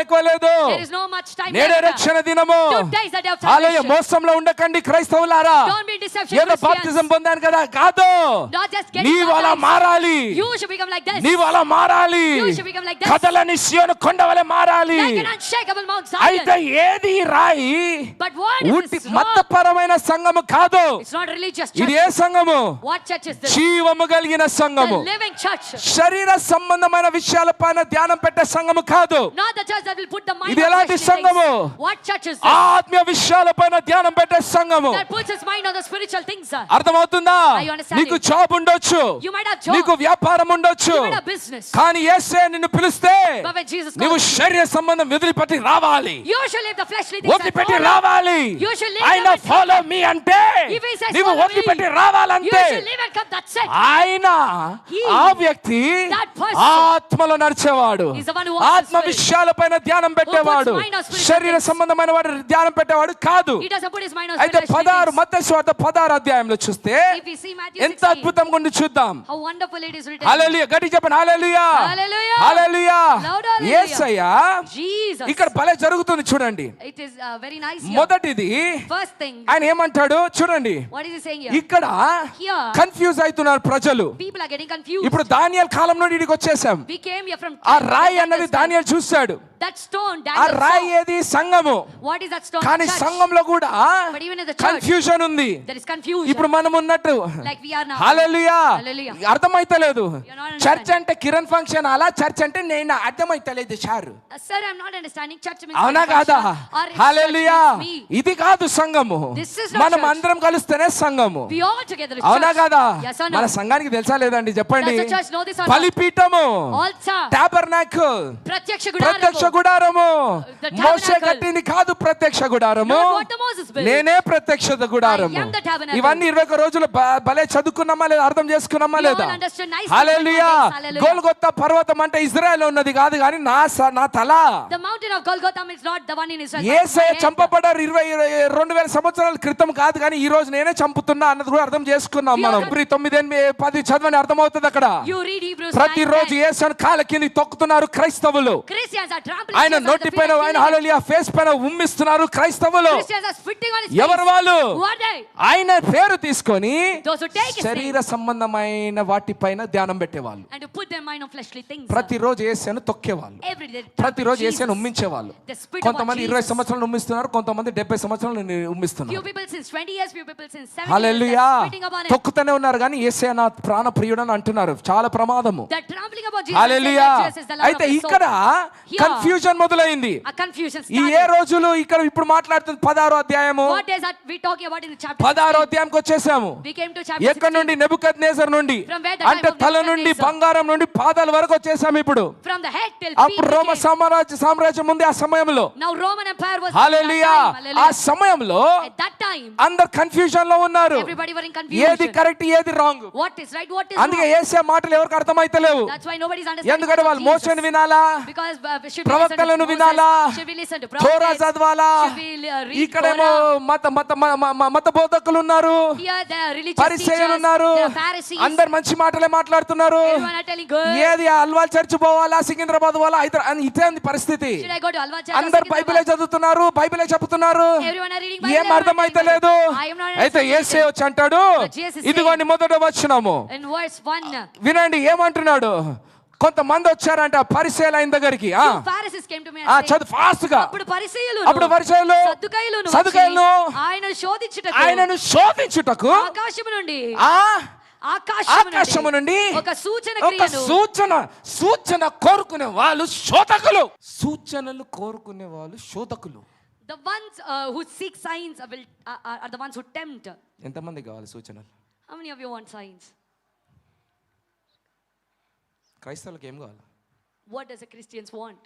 ఎక్కువ లేదు. There is no much time నేడే left. రక్షణ దినము. Today is the day of hallelujah. salvation. మోసంలో ఉండకండి క్రైస్తవులారా. Don't be in deception, ఏదో Christians. బాప్తిజం పొందాను కదా కాదు. Not just getting నీవు అలా baptized. మారాలి. You should become like this. నీవు అలా మారాలి. You should become like this. కదలని సియోను కొండ వలె మారాలి. Like an unshakable Mount అయితే Zion. ఏది ఈ రాయి But what is ఉట్టి this rock? మతపరమైన సంఘము కాదు. It's not religious ఇది church. ఏ సంఘము? What church is this? జీవము కలిగిన సంఘము. The living church. శరీర సంబంధమైన విషయాలపైన ధ్యానం పెట్టే సంఘము కాదు. Not the church that will put the mind ఇది on ఎలాంటి fleshly సంఘము? things. What church is this? ఆత్మీయ విషయాలపైన ధ్యానం పెట్టే సంఘము. That puts its mind on the spiritual things. అర్థమవుతుందా? Are you understanding? నీకు జాబ్ ఉండొచ్చు, You might have job. నీకు వ్యాపారం ఉండొచ్చు, You might have business. కానీ యేసే నిన్ను పిలిస్తే But when Jesus నువ్వు calls you, శరీర సంబంధం వదిలిపెట్టి రావాలి. you should leave the fleshly things and వదిలిపెట్టి follow. రావాలి. You should leave ఆయన them and ఫాలో మీ అంటే If he says నువ్వు follow me, వదిలిపెట్టి You రావాలంతే. should leave and come. That's it. ఆయన He, ఆ వ్యక్తి that person, ఆత్మలో నడిచేవాడు, is the one who walks in ఆత్మ spirit. విషయాలపైన ధ్యానం పెట్టేవాడు, mind on spiritual శరీర things. సంబంధమైన వాడు ధ్యానం పెట్టేవాడు కాదు. He doesn't put his mind on అయితే spiritual 16 things. మత్తయి సువార్త 16 అధ్యాయంలో చూస్తే If we see Matthew ఎంత 16, అద్భుతంగా ఉంది చూద్దాం. how wonderful it is written. హల్లెలూయా. గట్టి చెప్పండి హల్లెలూయా. Hallelujah. హల్లెలూయా. Loud hallelujah. యేసయ్య Jesus. ఇక్కడ భలే జరుగుతుంది చూడండి. It is very nice here. మొదటిది First thing, ఆయన ఏమంటాడు చూడండి. what is he saying here? ఇక్కడ Here, కన్ఫ్యూజ్ అవుతున్నారు ప్రజలు. people are getting confused. ఇప్పుడు దానియేలు కాలం నుండి ఇక్కడికి వచ్చేసాం. We came here from ఆ రాయి అన్నది దానియేలు చూశాడు. that stone. ఆ Daniel రాయి saw. ఏది సంఘము. What is that stone? కానీ Church. సంఘంలో కూడా But even in the church, confusion ఉంది. there is confusion. ఇప్పుడు మనం ఉన్నట్టు Like we are now. Hallelujah. Hallelujah. అర్థమైతలేదు. You're not church understanding. అంటే కిరణ్ ఫంక్షన్ అలా చర్చ్ అంటే నేను అర్థమైతలేదు sir. Sir, I'm not understanding. Church means అవునా function, కాదా? or if hallelujah. church means me. ఇది కాదు సంఘము. This is not మనం church. అందరం కలిస్తేనే సంఘము. We all together is అవునా church. కాదా? Yes or no? మన సంఘానికి తెలుసా లేదండి చెప్పండి. Does the church know this or not? బలిపీఠము, Altar. టాబర్నాకిల్, ప్రత్యక్ష ప్రత్యక్ష గుడారము. గుడారము. The Moshe tabernacle. కట్టింది కాదు ప్రత్యక్ష గుడారము. Not what the Moses built. నేనే ప్రత్యక్ష గుడారము. I am the tabernacle. ఇవన్నీ 21 రోజులు భలే చదువుకున్నామా లేదా అర్థం చేసుకున్నామా We లేదా? all understood nicely. హల్లెలూయా. Hallelujah. గోల్గొతా పర్వతం అంటే ఇజ్రాయెల్ ఉన్నది కాదు కానీ నా తల. The mountain of Golgotha is not the one in Israel. Yesayya My head. చంపబడ్డారు 2000 సంవత్సరాల క్రితం కాదు కానీ ఈ రోజు నేనే చంపుతున్నా అన్నది కూడా అర్థం చేసుకున్నాం మనం. 9, 8, 10 చదవని అర్థమవుతుంది అక్కడ. You read Hebrews 9:10. ప్రతిరోజు యేసుని కాళ్ళ కింద తొక్కుతున్నారు క్రైస్తవులు. Christians are trampling ఆయన Jesus at the నోటి feet పైన and ఆయన killing him. హల్లెలూయా ఫేస్ పైన ఉమ్మిస్తున్నారు క్రైస్తవులు. Christians are spitting on his ఎవరు face. వాళ్ళు? Who are they? ఆయన పేరు తీసుకొని Those who take his శరీర name సంబంధమైన వాటిపైన ధ్యానం పెట్టేవాళ్ళు. and to put their mind on fleshly things. ప్రతిరోజు యేసుని తొక్కేవాళ్ళు. Every day. ప్రతిరోజు Jesus. యేసుని ఉమ్మించేవాళ్ళు. They spit కొంతమంది upon 20 Jesus. సంవత్సరాలు ఉమ్మిస్తున్నారు, కొంతమంది 70 సంవత్సరాలు Few ఉమ్మిస్తున్నారు. people since 20 years, few people since 70 years. హల్లెలూయా. They're spitting upon him. తొక్కుతూనే ఉన్నారు కానీ యేసయ్య నా ప్రాణ ప్రియుడని అంటున్నారు. చాలా ప్రమాదము. They're trampling upon Jesus. Hallelujah. saying that Jesus is the Lord అయితే of his soul. ఇక్కడ Here, కన్ఫ్యూజన్ మొదలైంది. a confusion ఈ ఏ started. రోజులు ఇక్కడ ఇప్పుడు మాట్లాడుతుంది 16వ అధ్యాయము. What is that we talking about in the chapter? 16వ అధ్యాయానికి వచ్చేసాము. We came to chapter ఎక్కడ నుండి? నెబుకద్నెజర్ నుండి. From where the time అంటే of తల నుండి Nebuchadnezzar. బంగారం నుండి పాదాల వరకు వచ్చేసాము ఇప్పుడు. 16. From the head till అప్పుడు feet. రోమ we came. సామ్రాజ్యం ఉంది ఆ సమయంలో. Now Roman Empire was hallelujah. at that time. ఆ Hallelujah. సమయంలో At that time, అందరు కన్ఫ్యూజన్ లో ఉన్నారు. everybody were in ఏది confusion. కరెక్ట్ ఏది wrong. What is right? What is అందుకే wrong? యేసయ్య మాటలు ఎవరికి అర్థమైతలేవు. That's why nobody's understanding. ఎందుకంటే వాళ్ళు Jesus. మోషేని వినాలా, Because should we ప్రవక్తలను listen to వినాలా, Moses? Should we listen to తోరా prophets? చదవాలా. Should we read ఇక్కడేమో Torah? మత బోధకులు ఉన్నారు, Here the religious పరిసయ్యులు teachers, ఉన్నారు, the Pharisees. అందరు మంచి మాటలే మాట్లాడుతున్నారు. Everyone are telling good. ఏది అల్వాల్ చర్చ్ పోవాలా, సికింద్రాబాద్ పోవాలా, ఇదే ఉంది పరిస్థితి. Should I go to Alva Church or అందరు Secunderabad? బైబిలే చదువుతున్నారు, బైబిలే చెప్తున్నారు. Everyone are reading Bible. ఏం అర్థమైతలేదు. I am not అయితే understanding యేసే it. వచ్చి అంటాడు, But Jesus is ఇదిగోండి మొదట వచ్చినాము. In verse 1, వినండి ఏమంటున్నాడు. కొంతమంది వచ్చారంట పరిసయ్యులు ఆయన దగ్గరికి. two Pharisees came to me and said, చదువు ఫాస్ట్ గా. అప్పుడు పరిసయ్యులు అప్పుడు పరిసయ్యులు సదుకాయలు ఆయనను శోధించుటకు ఆయనను శోధించుటకు ఆకాశము నుండి ఆ ఆకాశము ఆకాశము నుండి ఒక సూచన ఒక క్రియను సూచన కోరుకునే వాళ్ళు శోధకులు. సూచనలు కోరుకునే వాళ్ళు శోధకులు. The ones who seek signs are the ones who tempt. ఎంతమంది కావాలి సూచనలు? How many of you want signs? క్రైస్తవులకు ఏం కావాలి? What does the Christians want?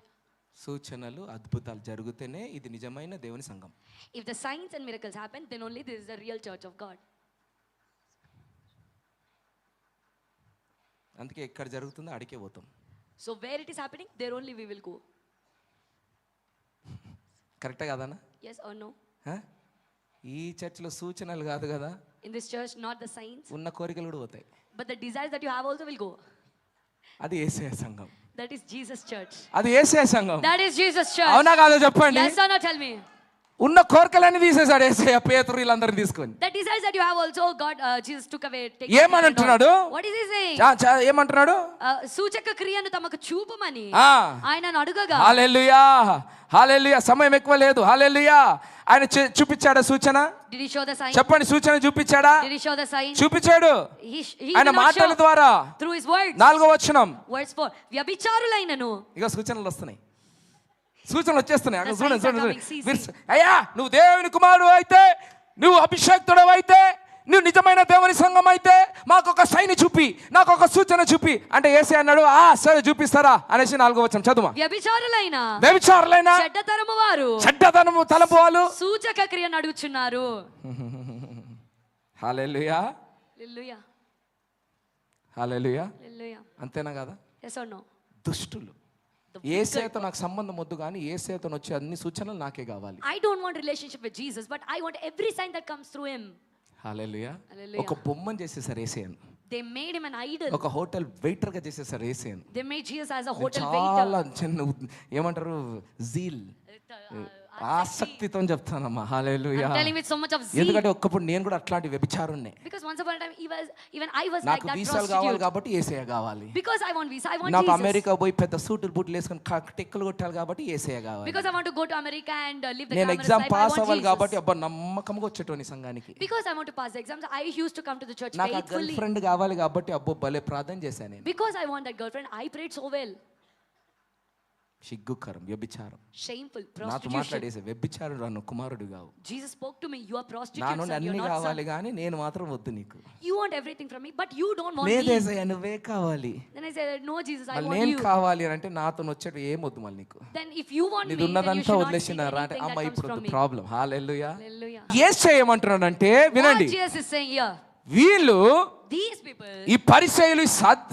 సూచనలు అద్భుతాలు జరిగితేనే ఇది నిజమైన దేవుని సంఘం. If the signs and miracles happen, then only this is the real church of God. అందుకే ఎక్కడ జరుగుతుందో అడిగే పోతాం. So where it is happening, there only we will go. కరెక్టే కదన్నా? Yes or no? ఈ చర్చిలో సూచనలు కాదు కదా, In this church, not the signs, ఉన్న కోరికలు కూడా పోతాయి. but the desires that you have also will go. అది యేసయ్య సంఘం, That is Jesus' church. అది యేసయ్య సంఘం. That is Jesus' church. అవునా కాదో చెప్పండి. Yes or no? Tell me. ఉన్న కోరికలన్నీ తీసేశాడు యేసయ్య పేతురు వీళ్ళందరినీ తీసుకొని. The desires that you have also, God, Jesus took away. ఏమని అంటున్నాడు? What is he saying? ఏమంటున్నాడు? సూచక క్రియను తమకు చూపమని ఆయనను అడుగగా. హల్లెలూయా, హల్లెలూయా. సమయం ఎక్కువ లేదు. హల్లెలూయా. ఆయన చూపించాడా సూచన? Did he show the sign? చెప్పండి, సూచన చూపించాడా? Did he show the sign? చూపించాడు. ఆయన మాటల ద్వారా, through his words. 4వ వచనం. Verse 4. వ్యభిచారులైనను. ఇక సూచనలు వస్తున్నాయి, సూచనలు వచ్చేస్తున్నాయి. The చూడండి signs are చూడండి. coming. See. అయ్యా, నువ్వు దేవుని కుమారుడు అయితే, నువ్వు అభిషేక్తుడు అయితే, నువ్వు నిజమైన దేవుని సంఘం అయితే మాకు ఒక సైన్ చూపి, నాకు ఒక సూచన చూపి అంటే యేసయ్య అన్నాడు, సరే చూపిస్తారా అనేసి 4వ వచనం చదువు. వ్యభిచారులైన చెడ్డతరము వారు, చెడ్డతనము తలపు వాళ్ళు సూచక క్రియను అడుగుచున్నారు. హల్లెలూయా, హల్లెలూయా, హల్లెలూయా. హల్లెలూయా. అంతేనా కదా? Yes or no? దుష్టులు. యేసయ్యతో నాకు సంబంధం వద్దు, కానీ యేసయ్యతో వచ్చే అన్ని సూచనలు నాకే కావాలి. I don't want relationship with Jesus, but I want every sign that comes through him. Hallelujah. Hallelujah. ఒక బొమ్మను చేసేసారు యేసయ్యను. They made him an idol. ఒక హోటల్ వెయిటర్ గా చేసేసారు యేసయ్యను. They made Jesus as a hotel చాలా waiter. చిన్న ఏమంటారు, zeal, ఆసక్తితో చెప్తానమ్మా. హల్లెలూయా. I'm telling with so much of zeal. ఎందుకంటే ఒక్కప్పుడు నేను కూడా అట్లాంటి వ్యభిచారుణ్ణే. Because once upon a time, even I was like నాకు that వీసాలు కావాలి prostitute. కాబట్టి యేసయ్య కావాలి. Because I want visa, I want నాకు Jesus. అమెరికా పోయి పెద్ద సూటులు బూట్లు వేసుకొని టెక్కలు కొట్టాలి కాబట్టి యేసయ్య కావాలి. Because I want to go to America and live the నేను glamorous exam life, I pass want అవ్వాలి కాబట్టి Jesus. అబ్బా నమ్మకంగా వచ్చేటోని సంఘానికి. Because I want to pass the exams, I used to come to the church నాకు ఆ girl faithfully. Friend కావాలి కాబట్టి అబ్బో భలే ప్రార్థన చేశాను నేను. Because I want that girlfriend, I prayed so well. సిగ్గుకరం, వ్యభిచారం. Shameful, నాతో prostitution. మాట్లాడేసే వ్యభిచారుడు అన్న కుమారుడు కావు. Jesus spoke to me, you are prostitute, నాను son, you're అన్ని not son. కావాలి కానీ నేను మాత్రం వద్దు నీకు. You want everything from me, but you don't want me. లేదేసయ్య నువ్వే కావాలి. Then I said, no Jesus, I మళ్ళీ want నేను you. కావాలి అని అంటే నాతో వచ్చేట ఏం వద్దు మళ్ళీ నీకు. Then if you want me, నీది then you ఉన్నదంతా should not see వదిలేసినారా అంటే anything that అమ్మ comes ఇప్పుడు from me. Problem. Hallelujah. Hallelujah. యేసయ్య ఏమంటున్నాడంటే వినండి, What Jesus is saying here, వీళ్ళు these people, ఈ పరిసయ్యులు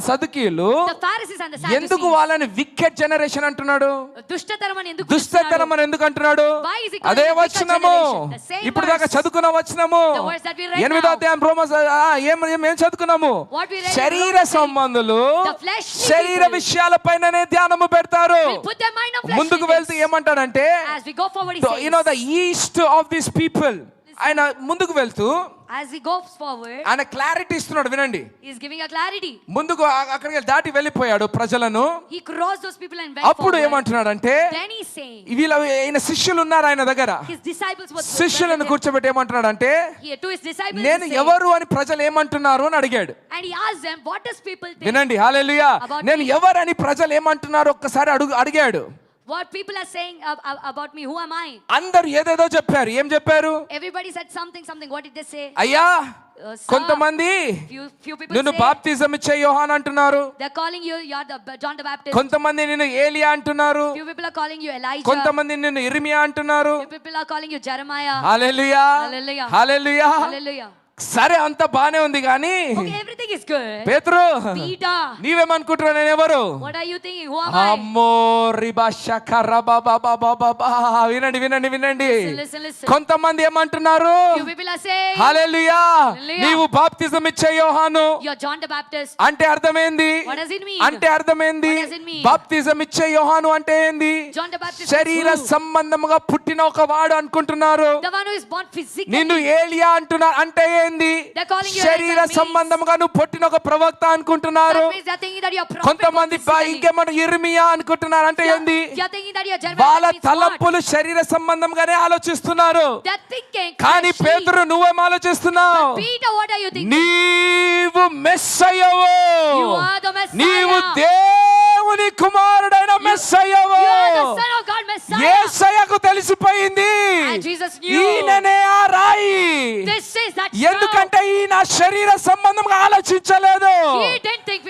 సదుకీయులు the Pharisees and the ఎందుకు Sadducees, వాళ్ళని వికెట్ జనరేషన్ అంటున్నాడు? దుష్టతరం అని ఎందుకు దుష్టతనం అని ఎందుకు అంటున్నాడు? Why is he calling అదే it wicked వచనము, generation? The same ఇప్పుడు దాకా verse. చదువుకున్న వచనము, The verse that we read 8వ now. అధ్యాయం రోమన్స్ ఏం చదువుకున్నాము? What we read in శరీర Romans 8. సంబంధులు The fleshly శరీర people విషయాలపైననే ధ్యానము పెడతారు. will put their mind on fleshly ముందుకు వెళ్తూ things. ఏమంటాడంటే, As we go forward, he says, you know the east of these people, ఆయన ముందుకు వెళ్తూ as he goes forward, ఆయన క్లారిటీ ఇస్తున్నాడు. వినండి, he is giving a clarity. ముందుకు అక్కడికి దాటి వెళ్ళిపోయాడు ప్రజలను. He crossed those people and went అప్పుడు forward. ఏమంటున్నాడంటే, Then he's saying, వీళ్ళ ఆయన శిష్యులు ఉన్నారు ఆయన దగ్గర. his disciples were శిష్యులను present. కూర్చోబెట్టి ఏమంటున్నాడంటే, He, to his disciples, నేను he said, ఎవరు అని ప్రజలు ఏమంటున్నారు అని అడిగాడు. and he asked them, what does people think? వినండి, హల్లెలూయా. About నేను me. ఎవరని ప్రజలు ఏమంటున్నారు ఒక్కసారి అడిగాడు. What people are saying about me, who am I? అందరూ ఏదేదో చెప్పారు. ఏం చెప్పారు? Everybody said something. What did they say? అయ్యా, Sir, కొంతమంది few people నిన్ను say, బాప్తిజం ఇచ్చే యోహాన్ అంటున్నారు. they're calling you, you're the John the Baptist. కొంతమంది నిన్ను ఏలియా అంటున్నారు. Few people are calling you Elijah. కొంతమంది నిన్ను ఇర్మియా అంటున్నారు. Few people are calling you Jeremiah. Hallelujah, Hallelujah. Hallelujah. Hallelujah. సరే అంత బానే ఉంది కానీ Okay, everything is good. పేతురు, Peter, నీవేమనుకుంటున్నావు నేను ఎవరు? what are you thinking? Who am I? అమ్మో వినండి వినండి వినండి. Listen, listen. కొంతమంది ఏమంటున్నారు? Few people are saying, hallelujah, Hallelujah. నీవు బాప్తిజం ఇచ్చే యోహాను you're John the Baptist. అంటే అర్థమైంది. What does it mean? అంటే అర్థమైంది, What does it mean? బాప్తిజం ఇచ్చే యోహాను అంటే ఏంది? John the Baptist is శరీర who? సంబంధముగా పుట్టిన ఒక వాడు అనుకుంటున్నారు. The one who is born physically. నిన్ను ఏలియా అంటున్నారు. అంటే ఏంది? They're calling you శరీర Elijah, means- సంబంధముగా నువ్వు పుట్టిన ఒక ప్రవక్త అనుకుంటున్నారు. That means they're thinking that you're prophet. కొంతమంది physically. ఇంకేమంటారు ఇర్మియా అనుకుంటున్నారు. అంటే ఏంది? You're thinking that you're Jeremiah. వాళ్ళ That means what? తలంపులు శరీర సంబంధంగానే ఆలోచిస్తున్నారు. They're thinking కానీ fleshly. పేతురు నువ్వేం ఆలోచిస్తున్నావు? Peter, what are you thinking? నీవు మెస్సయ్యవు. You are the Messiah. నీవు దేవుని కుమారుడైన మెస్సయ్యవు. You are the Son of God, Messiah. యేసయ్యకు తెలిసిపోయింది, And Jesus knew. ఈయననే ఆ రాయి. This is that ఎందుకంటే ఈయన శరీర సంబంధంగా ఆలోచించలేదు. He didn't think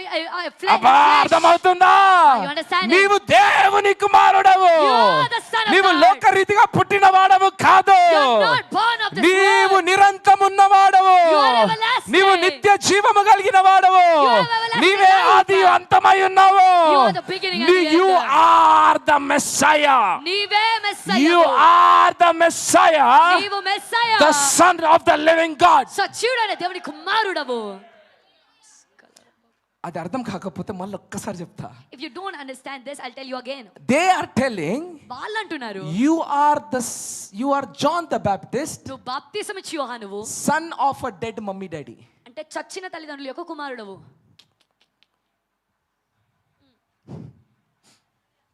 flesh. అబ్బా, అర్థమవుతుందా? Are you understanding? నీవు దేవుని కుమారుడవు. You are the Son of నీవు God. లోకరీతిగా పుట్టిన వాడవు కాదు. You're not born of this నీవు world. నిరంతరం ఉన్నవాడవు. You are everlasting. నీవు నిత్య జీవము కలిగిన వాడవు. You are everlasting. నీవే ఆది అంతమై ఉన్నావు. You are the beginning and the end. You are the Messiah. నీవే Messiah. You are the Messiah, నీవు Messiah. the Son of the living God. సత్యుడైన దేవుని కుమారుడవు. అది అర్థం కాకపోతే మళ్ళీ ఒక్కసారి చెప్తా. If you don't understand this, I'll tell you again. They are telling వాళ్ళు అంటున్నారు, you are John the Baptist, నువ్వు బాప్తిసం ఇచ్చి యోహానువు, son of a dead mummy daddy. అంటే చచ్చిన తల్లిదండ్రుల యొక్క కుమారుడవు.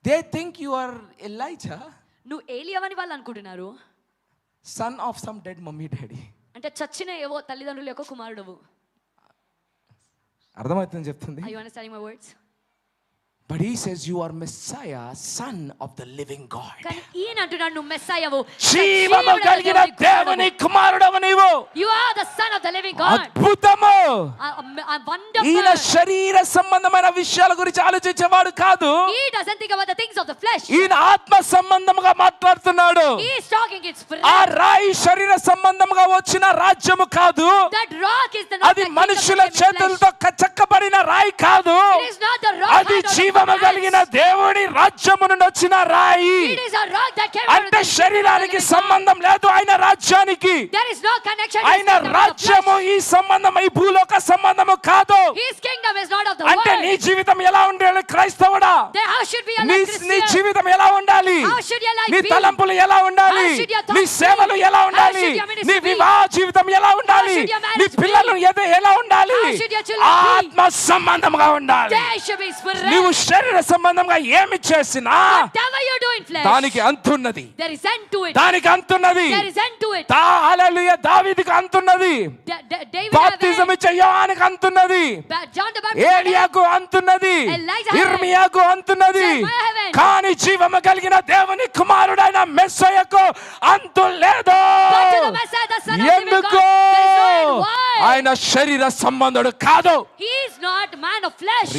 They think you are Elijah, నువ్వు ఏలియావని వాళ్ళు అనుకుంటున్నారు, son of some dead mummy daddy. అంటే చచ్చిన ఏవో తల్లిదండ్రుల యొక్క కుమారుడవు. అర్థమవుతుంది చెప్తుంది. Are you understanding my words? But he says you are Messiah, son of the living God. కానీ ఈయన అంటున్నాడు నువ్వు మెస్సయ్యవు, జీవము కలిగిన దేవుని కుమారుడవు నీవు. You are the son of the living God. అద్భుతము. Wonderful. ఈయన శరీర సంబంధమైన విషయాల గురించి ఆలోచించేవాడు కాదు. He doesn't think about the things of the flesh. ఈయన ఆత్మ సంబంధముగా మాట్లాడుతున్నాడు. He is talking in spirit. ఆ రాయి శరీర సంబంధముగా వచ్చిన రాజ్యము కాదు. That rock is the not అది the kingdom మనుషుల that came in చేతులతో చెక్కబడిన రాయి కాదు. flesh. It is not the rock అది out of జీవము the కలిగిన hands. దేవుని రాజ్యము నుండి వచ్చిన రాయి. It is a rock that came out of అంటే the శరీరానికి living God. సంబంధం లేదు ఆయన రాజ్యానికి. There is no connection. to ఆయన his kingdom of the రాజ్యము flesh. ఈ సంబంధం ఈ భూలోక సంబంధము కాదు. His kingdom is not of the అంటే నీ world. జీవితం ఎలా ఉండాలి క్రైస్తవుడా? Then how should we నీ elect నీ Christians? జీవితం ఎలా ఉండాలి? How should your life నీ be? తలంపులు ఎలా ఉండాలి? How should your thoughts నీ సేవలు be? ఎలా How ఉండాలి? should your ministry నీ be? వివాహ జీవితం ఎలా ఉండాలి? should your నీ marriage పిల్లలు ఎలా ఉండాలి? How should your children be? ఆత్మ సంబంధంగా ఉండాలి. There should be spirit. నీవు శరీర సంబంధంగా ఏమి చేసినా Whatever you do in flesh, దానికి అంతున్నది. there is end to it. దానికి అంతున్నది. There is end to it. హల్లెలూయా. దావీదుకు అంతున్నది. David బాప్తిజం ఇచ్చే యోహానుకు అంతున్నది. John the Baptist. ఏలియాకు అంతున్నది. Elijah ఇర్మియాకు అంతున్నది. Jeremiah heaven. కానీ జీవము కలిగిన దేవుని కుమారుడైన మెస్సయ్యకు అంతు లేదు. But to the Messiah, the Son of the living ఎందుకు? God, there is no end. Why? ఆయన శరీర సంబంధుడు కాదు. He is not man of flesh.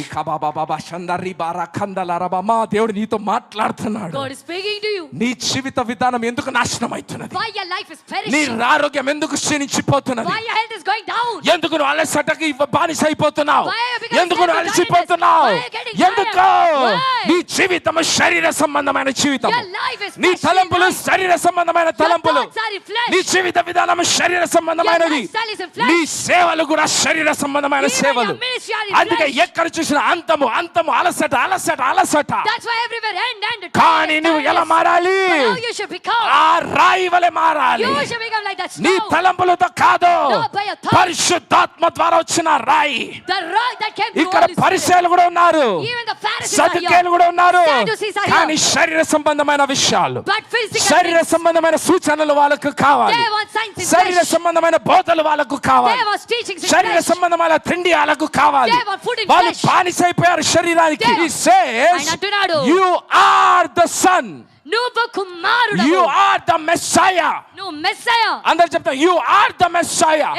మా దేవుడు నీతో మాట్లాడుతున్నాడు. God is speaking to you. నీ జీవిత విధానం ఎందుకు నాశనం అవుతున్నది? Why your life is నీ perishing? ఆరోగ్యం ఎందుకు క్షీణించిపోతున్నది? Why your health is going down? ఎందుకు నువ్వు అలసటకి బానిస అయిపోతున్నావు? Why are you becoming ఎందుకు నువ్వు slave to అలసిపోతున్నావు? tiredness? Why are you getting ఎందుకు? tired? Why? నీ జీవితం శరీర సంబంధమైన జీవితం. Your life is నీ fleshly తలంపులు life. శరీర సంబంధమైన Your తలంపులు. thoughts are in flesh. నీ జీవిత విధానం శరీర సంబంధమైనది. Your lifestyle is in flesh. నీ సేవలు కూడా శరీర సంబంధమైన Even సేవలు. your ministry are in అందుకే flesh. ఎక్కడ చూసినా అంతము అంతము అలసట అలసట అలసట. That's why everywhere end. కానీ నువ్వు ఎలా మారాలి? But how you should become? ఆ రాయి వలె మారాలి. You should become like that నీ stone. తలంపులతో కాదు, No, by your thoughts. పరిశుద్ధాత్మ ద్వారా వచ్చిన రాయి. The rock that came through ఇక్కడ Holy Spirit. పరిసయ్యులు కూడా ఉన్నారు, Even the Pharisees are సదుకేయులు here. కూడా ఉన్నారు. Sadducees are here. కానీ శరీర సంబంధమైన విషయాలు, But physical శరీర things. సంబంధమైన సూచనలు వాళ్ళకు కావాలి. They want signs in శరీర flesh. సంబంధమైన బోధలు వాళ్ళకు కావాలి. They want teachings in శరీర flesh. సంబంధమైన తిండి వాళ్ళకు కావాలి. They want food in వాళ్ళు flesh. బానిసైపోయారు శరీరానికి. They- He says, ఆయన అంటున్నాడు, you are the son, నువ్వు కుమారుడవు. you are the Messiah. నువ్వు మెస్సయ్య. అందరు చెప్తారు, you are the Messiah,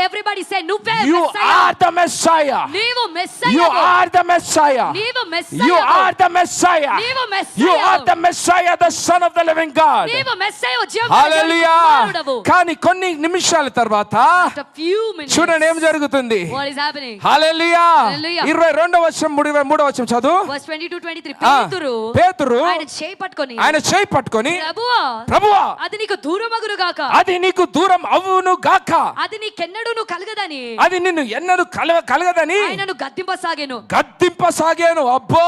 Everybody say నువ్వే you Messiah. are the Messiah, నీవు Messiah. you are the Messiah, నీవు Messiah. you are the Messiah, నీవు Messiah. you are the Messiah, the son of the living God. నీవు మెస్సయ్య, జీవము హల్లెలూయా. కుమారుడవు. కానీ కొన్ని నిమిషాల తర్వాత After few minutes, చూడండి ఏం జరుగుతుంది. what is happening? హల్లెలూయా. హల్లెలూయా. 22వ వచనం 33వ వచనం చదువు. Verse 22-23. ఆ, పేతురు పేతురు ఆయన చేయి పట్టుకొని, ఆయన చేయి పట్టుకొని, ప్రభువా ప్రభువా అది నీకు దూరమగును గాక, అది నీకు దూరం అవును గాక, అది నీకెన్నడూను కలగదని అది నిన్ను ఎన్నడూ కలగదని ఆయనను గద్దింపసాగెను. గద్దింపసాగాను. అబ్బో,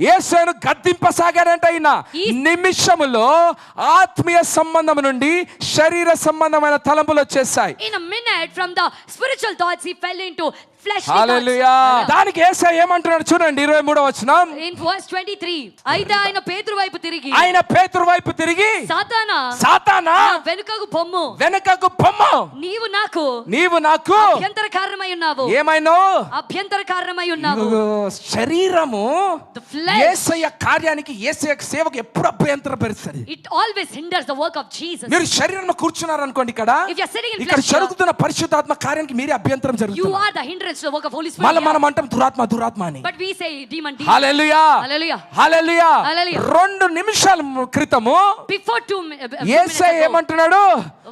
యేసును గద్దింపసాగాడంట. ఆయన ఈ- నిమిషములో ఆత్మీయ సంబంధం నుండి శరీర సంబంధమైన తలంపులు వచ్చేసాయి. In a minute, from the spiritual thoughts he fell into fleshly hallelujah. thoughts. దానికి యేసు ఏమంటున్నాడు చూడండి 23వ వచనం. In verse 23, అయితే ఆయన పేతురు వైపు తిరిగి, ఆయన పేతురు వైపు తిరిగి, సాతానా సాతానా నా వెనుకకు పొమ్ము, వెనుకకు పొమ్ము, నీవు నాకు నీవు నాకు అభ్యంతర కారణమై ఉన్నావు. ఏమైనో అభ్యంతర కారణమై ఉన్నావు. శరీరము The flesh, యేసయ్య కార్యానికి యేసయ్య సేవకు ఎప్పుడు అభ్యంతరం పెరుస్తుంది. it always hinders the work of Jesus. మీరు శరీరంలో కూర్చున్నారు అనుకోండి, ఇక్కడ If you are sitting in ఇక్కడ flesh, జరుగుతున్న పరిశుద్ధాత్మ కార్యానికి మీరే అభ్యంతరం you జరుగుతుంది. are the hindrance hindrance to the work of Holy Spirit. మళ్ళీ here. మనం అంటాం దురాత్మ అని. But we say demon. Hallelujah Hallelujah. Hallelujah. Hallelujah. 2 నిమిషాల క్రితము Before 2 minutes యేసయ్య ago, ఏమంటున్నాడు?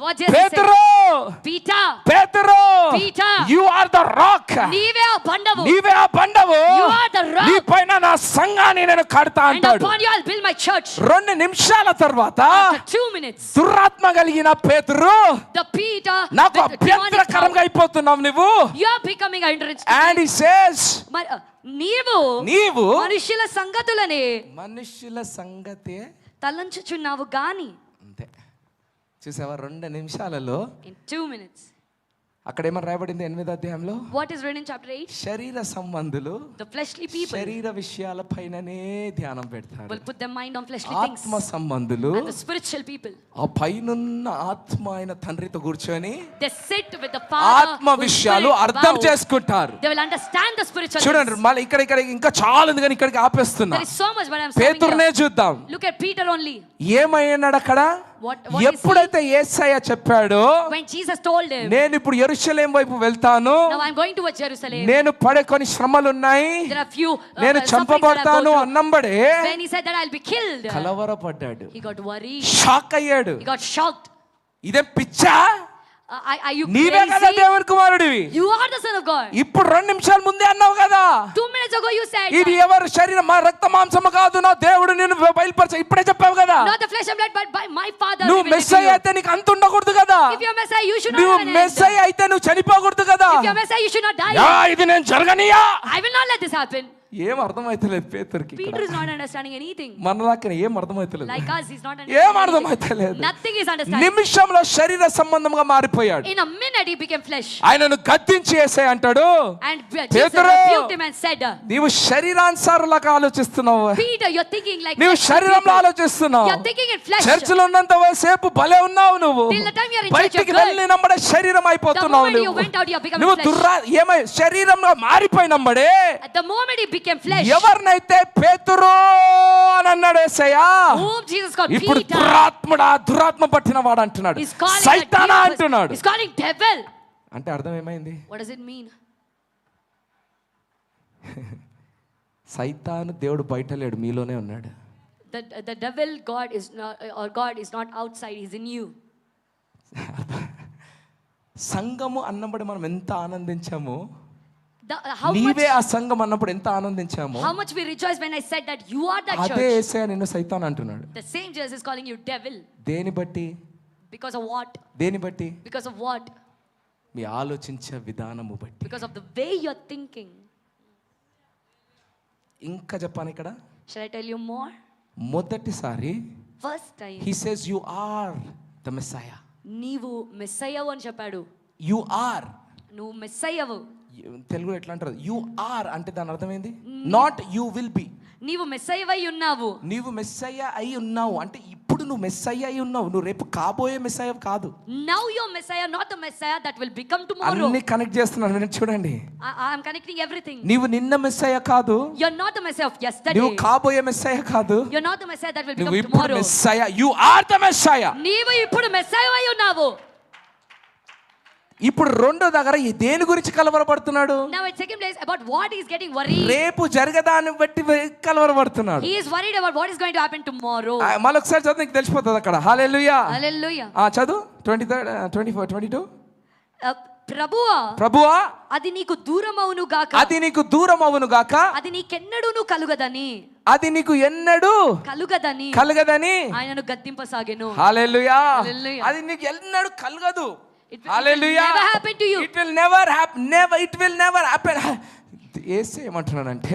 what Jesus పేతురు Peter, పేతురు Peter, you are the rock. నీవే ఆ బండవు. నీవే ఆ బండవు. You are the rock. నీ పైన నా సంఘాన్ని నేను కడతా And అంటాడు. upon you I'll build my church. 2 నిమిషాల తర్వాత After 2 minutes, దురాత్మ కలిగిన పేతురు the Peter, నాకు the demonic అభ్యంతరకరంగా power, అయిపోతున్నావు నువ్వు. you are becoming a hindrance to and me. He says నీవు మనుషుల సంగతులనే మనుషుల సంగతే తలంచుచున్నావు గాని. అంతే. చూసావా 2 నిమిషాలలో In 2 minutes. అక్కడ ఏమని రాయబడింది 8వ అధ్యాయంలో? What is written in chapter 8? శరీర సంబంధులు The fleshly people శరీర విషయాల పైననే ధ్యానం పెడతారు. will put their mind on fleshly things. ఆత్మ సంబంధులు And the spiritual people, ఆ పైనున్న ఆత్మ అయిన తండ్రితో కూర్చొని they sit with the Father. ఆత్మ whose విషయాలు spirit అర్థం bow. చేసుకుంటారు. They will understand the spiritual చూడండి things. మళ్ళీ ఇక్కడ ఇంకా చాలా ఉంది కానీ ఇక్కడికి ఆపేస్తున్నా. There is so much, but I'm stopping పేతురునే here. చూద్దాం. Look at Peter only. ఏమయ్యాడు అక్కడ? What is ఎప్పుడైతే యేసయ్య చెప్పాడో When Jesus told him, నేను ఇప్పుడు యెరూషలేం వైపు వెళ్తాను, now I'm going towards Jerusalem. నేను పడే కొన్ని శ్రమలు ఉన్నాయి, There are few నేను sufferings that I've చంపబడతాను gone through. అన్నంబడే When he said that I'll be killed, కలవరపడ్డాడు, he got worried. Shock అయ్యాడు. He got shocked. ఇదే పిచ్చా? Are you నీవే కదా crazy? దేవుని కుమారుడివి. You are the son of God. ఇప్పుడు 2 నిమిషాల ముందే అన్నావు కదా, 2 minutes ago you said ఇది that. ఎవరు శరీరం మా రక్త మాంసము కాదు, నా దేవుడు నిన్ను బయలుపరచ. ఇప్పుడే చెప్పావు కదా. Not the flesh and blood, but by my Father. నువ్వు revealed it to Messiah you. అయితే నీకు అంత ఉండకూడదు కదా. If you're Messiah, you should not నువ్వు have an end. మెస్సయ్య అయితే నువ్వు చనిపోకూడదు కదా. If you're Messiah, you should not die. Yeah ఇది నేను జరగనియా. I will not let this happen. ఏం అర్థమైతలేదు పేతురుకి. Peter is not understanding anything. మనలాగా ఏం అర్థమైతలేదు. Like us, he's not ఏం understanding anything. అర్థమైతలేదు. Nothing is understanding. నిమిషంలో శరీర సంబంధంగా మారిపోయాడు. In a minute, he became flesh. ఆయనను గద్దించి యేసయ్య అంటాడు, And Jesus Peter, rebuked him and said, నీవు శరీరానుసారులాగా ఆలోచిస్తున్నావు, Peter, you're thinking like నీవు fleshly శరీరంలో people. ఆలోచిస్తున్నావు. You're thinking in flesh. చర్చిలో ఉన్నంత సేపు భలే ఉన్నావు నువ్వు, Till the time you're in church, బయటికి you're good. వెళ్ళినమ్మడే శరీరం అయిపోతున్నావు The moment you నువ్వు. went out, you're becoming నువ్వు flesh. ఏమై శరీరంగా మారిపోయినమ్మడే At the moment he became flesh, ఎవరినైతే పేతురు అని అన్నాడు యేసయ్య, whom Jesus called ఇప్పుడు Peter, దురాత్మ పట్టిన వాడు అంటున్నాడు, is calling సైతానా a అంటున్నాడు. demon. He's calling devil. అంటే అర్థం ఏమైంది? What does it mean? సైతాను దేవుడు బయట లేడు, మీలోనే ఉన్నాడు. The devil, God is not, or God is not outside, he's in you. సంఘము అన్నప్పుడు మనం ఎంత ఆనందించామో, How నీవే ఆ సంఘం అన్నప్పుడు ఎంత ఆనందించామో, much we rejoice when I said that you are that అదే church. యేసయ్య నిన్ను సైతాన్ అంటున్నాడు. The same Jesus is calling you devil. దేని బట్టి? Because of what? దేని బట్టి? Because of what? మీ ఆలోచించే విధానము బట్టి. Because of the way you're thinking. ఇంకా చెప్పాను ఇక్కడ. Shall I tell you more? మొదటిసారి First time, he says you are the Messiah. నీవు మెస్సయ్యవు అని చెప్పాడు. You are. నువ్వు మెస్సయ్యవు. తెలుగులో ఎట్లా అంటారు? యు ఆర్ అంటే దాని అర్థం ఏంది? Not you will be. నీవు మెస్సయ్యవై ఉన్నావు. నీవు మెస్సయ్య అయి ఉన్నావు అంటే ఇప్పుడు నువ్వు మెస్సయ్య అయి ఉన్నావు, నువ్వు రేపు కాబోయే మెస్సయ్య కాదు. Now you're Messiah, not the Messiah that will become tomorrow. అన్ని కనెక్ట్ చేస్తున్నాను నేను, చూడండి. I'm connecting everything. నీవు నిన్న మెస్సయ్య కాదు, You're not the Messiah of yesterday. నువ్వు కాబోయే మెస్సయ్య కాదు, You're not the Messiah that will నువ్వు become ఇప్పుడు tomorrow. Messiah. You are the Messiah. నీవు ఇప్పుడు మెస్సయ్యవై ఉన్నావు. ఇప్పుడు రెండో దగ్గర దేని గురించి కలవరపడుతున్నాడు? Now at second place about what he's getting worried. రేపు జరగదాన్ని బట్టి కలవరపడుతున్నాడు. He is worried about what is going to happen tomorrow. మళ్ళొకసారి చదువు, నీకు తెలిసిపోతుంది అక్కడ. హల్లెలూయా. Hallelujah. చదువు 23, 24, 22. ప్రభువా అది నీకు దూరమవును గాక, అది నీకు దూరం అవును గాక, అది నీకెన్నడూను కలుగదని, అది నీకు ఎన్నడూ కలగదని ఆయనను గద్దింపసాగెను. హల్లెలూయా. Hallelujah. అది నీకు ఎన్నడూ కలగదు. It will never happen to you. It will never happen. యేసు ఏమంటున్నాడంటే,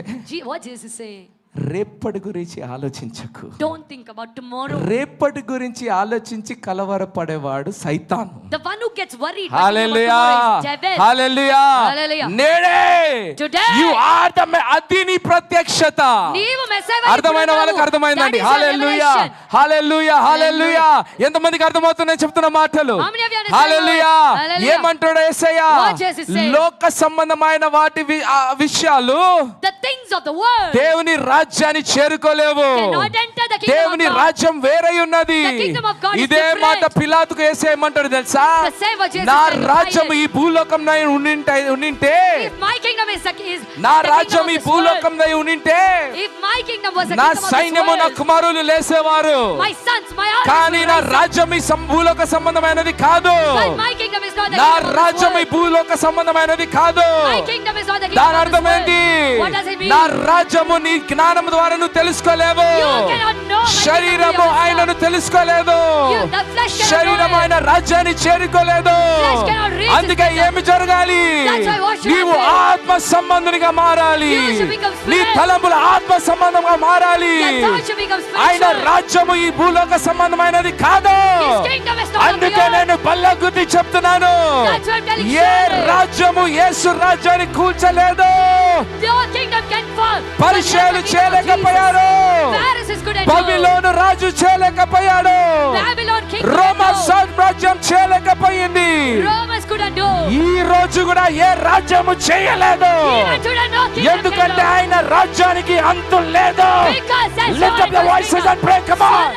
What Jesus is saying? రేపటి గురించి ఆలోచించకు. Don't think about tomorrow. రేపటి గురించి ఆలోచించి కలవరపడేవాడు సైతాను. The one who gets worried. Hallelujah. Hallelujah. Hallelujah. నేడే Today. you are the అది నీ ప్రత్యక్షత. నీవు మెస్సయ్యవై అర్థమైన వాళ్ళకి అర్థమైందండి. That is your hallelujah. revelation. హల్లెలూయా. హల్లెలూయా. ఎంతమందికి అర్థమవుతున్నాయి చెప్తున్న మాటలు? How many of you understand? Hallelujah. Hallelujah. ఏమంటాడు యేసయ్య? What Jesus is saying? లోక సంబంధమైన వాటి విషయాలు, The things of the world దేవుని రాజ్యాన్ని చేరుకోలేవు. cannot enter the kingdom దేవుని of God. రాజ్యం వేరే ఉన్నది. The kingdom of God is ఇదే different. మాట పిలాతుకు యేసు ఏమంటాడు తెలుసా? The same what Jesus నా said to రాజ్యం Pilate. ఈ భూలోకంలో ఉండింటే, If my kingdom is నా the రాజ్యం kingdom ఈ of this world, భూలోకంలో ఉండింటే if my kingdom was the నా kingdom of this సైన్యము నా world, కుమారులు లేసేవారు. my sons, my armies కానీ will నా rise up. రాజ్యం ఈ భూలోక సంబంధమైనది కాదు. But my kingdom is not the నా kingdom of this రాజ్యం ఈ world. భూలోక సంబంధమైనది కాదు. My kingdom is not the kingdom దాని of అర్థం this ఏంటి? world. What does it mean? నా రాజ్యము నీ జ్ఞానం ద్వారా నువ్వు తెలుసుకోలేవు. You cannot know my శరీరము kingdom by ఆయనను yourself. తెలుసుకోలేదు. You, the flesh cannot శరీరం know ఆయన it. రాజ్యాన్ని చేరుకోలేదు. Flesh cannot reach అందుకే his kingdom. ఏమి జరగాలి? That's why what should నీవు happen? ఆత్మ సంబంధునిగా మారాలి. You should become నీ spirit. తలంపుల ఆత్మ సంబంధంగా మారాలి. Your thoughts should become ఆయన spiritual. రాజ్యము ఈ భూలోక సంబంధమైనది కాదు. His kingdom is not of the అందుకే earth. నేను బల్ల గుద్ది చెప్తున్నాను, That's why I'm telling A you. రాజ్యము యేసు రాజ్యాన్ని కూల్చలేదు. Your kingdom can fall. పరిచయాలు But never the kingdom of చేయలేకపోయారు. Jesus. Pharisees couldn't do. Babylon రాజు చేయలేకపోయాడు. Babylon king Roma couldn't do. సామ్రాజ్యం చేయలేకపోయింది. Romans couldn't do. ఈ రోజు కూడా ఏ రాజ్యము చేయలేదు. Even today no kingdom ఎందుకంటే can do. ఆయన రాజ్యానికి అంతం లేదు. Because that's Lift why up your God's voices kingdom. and pray, come on.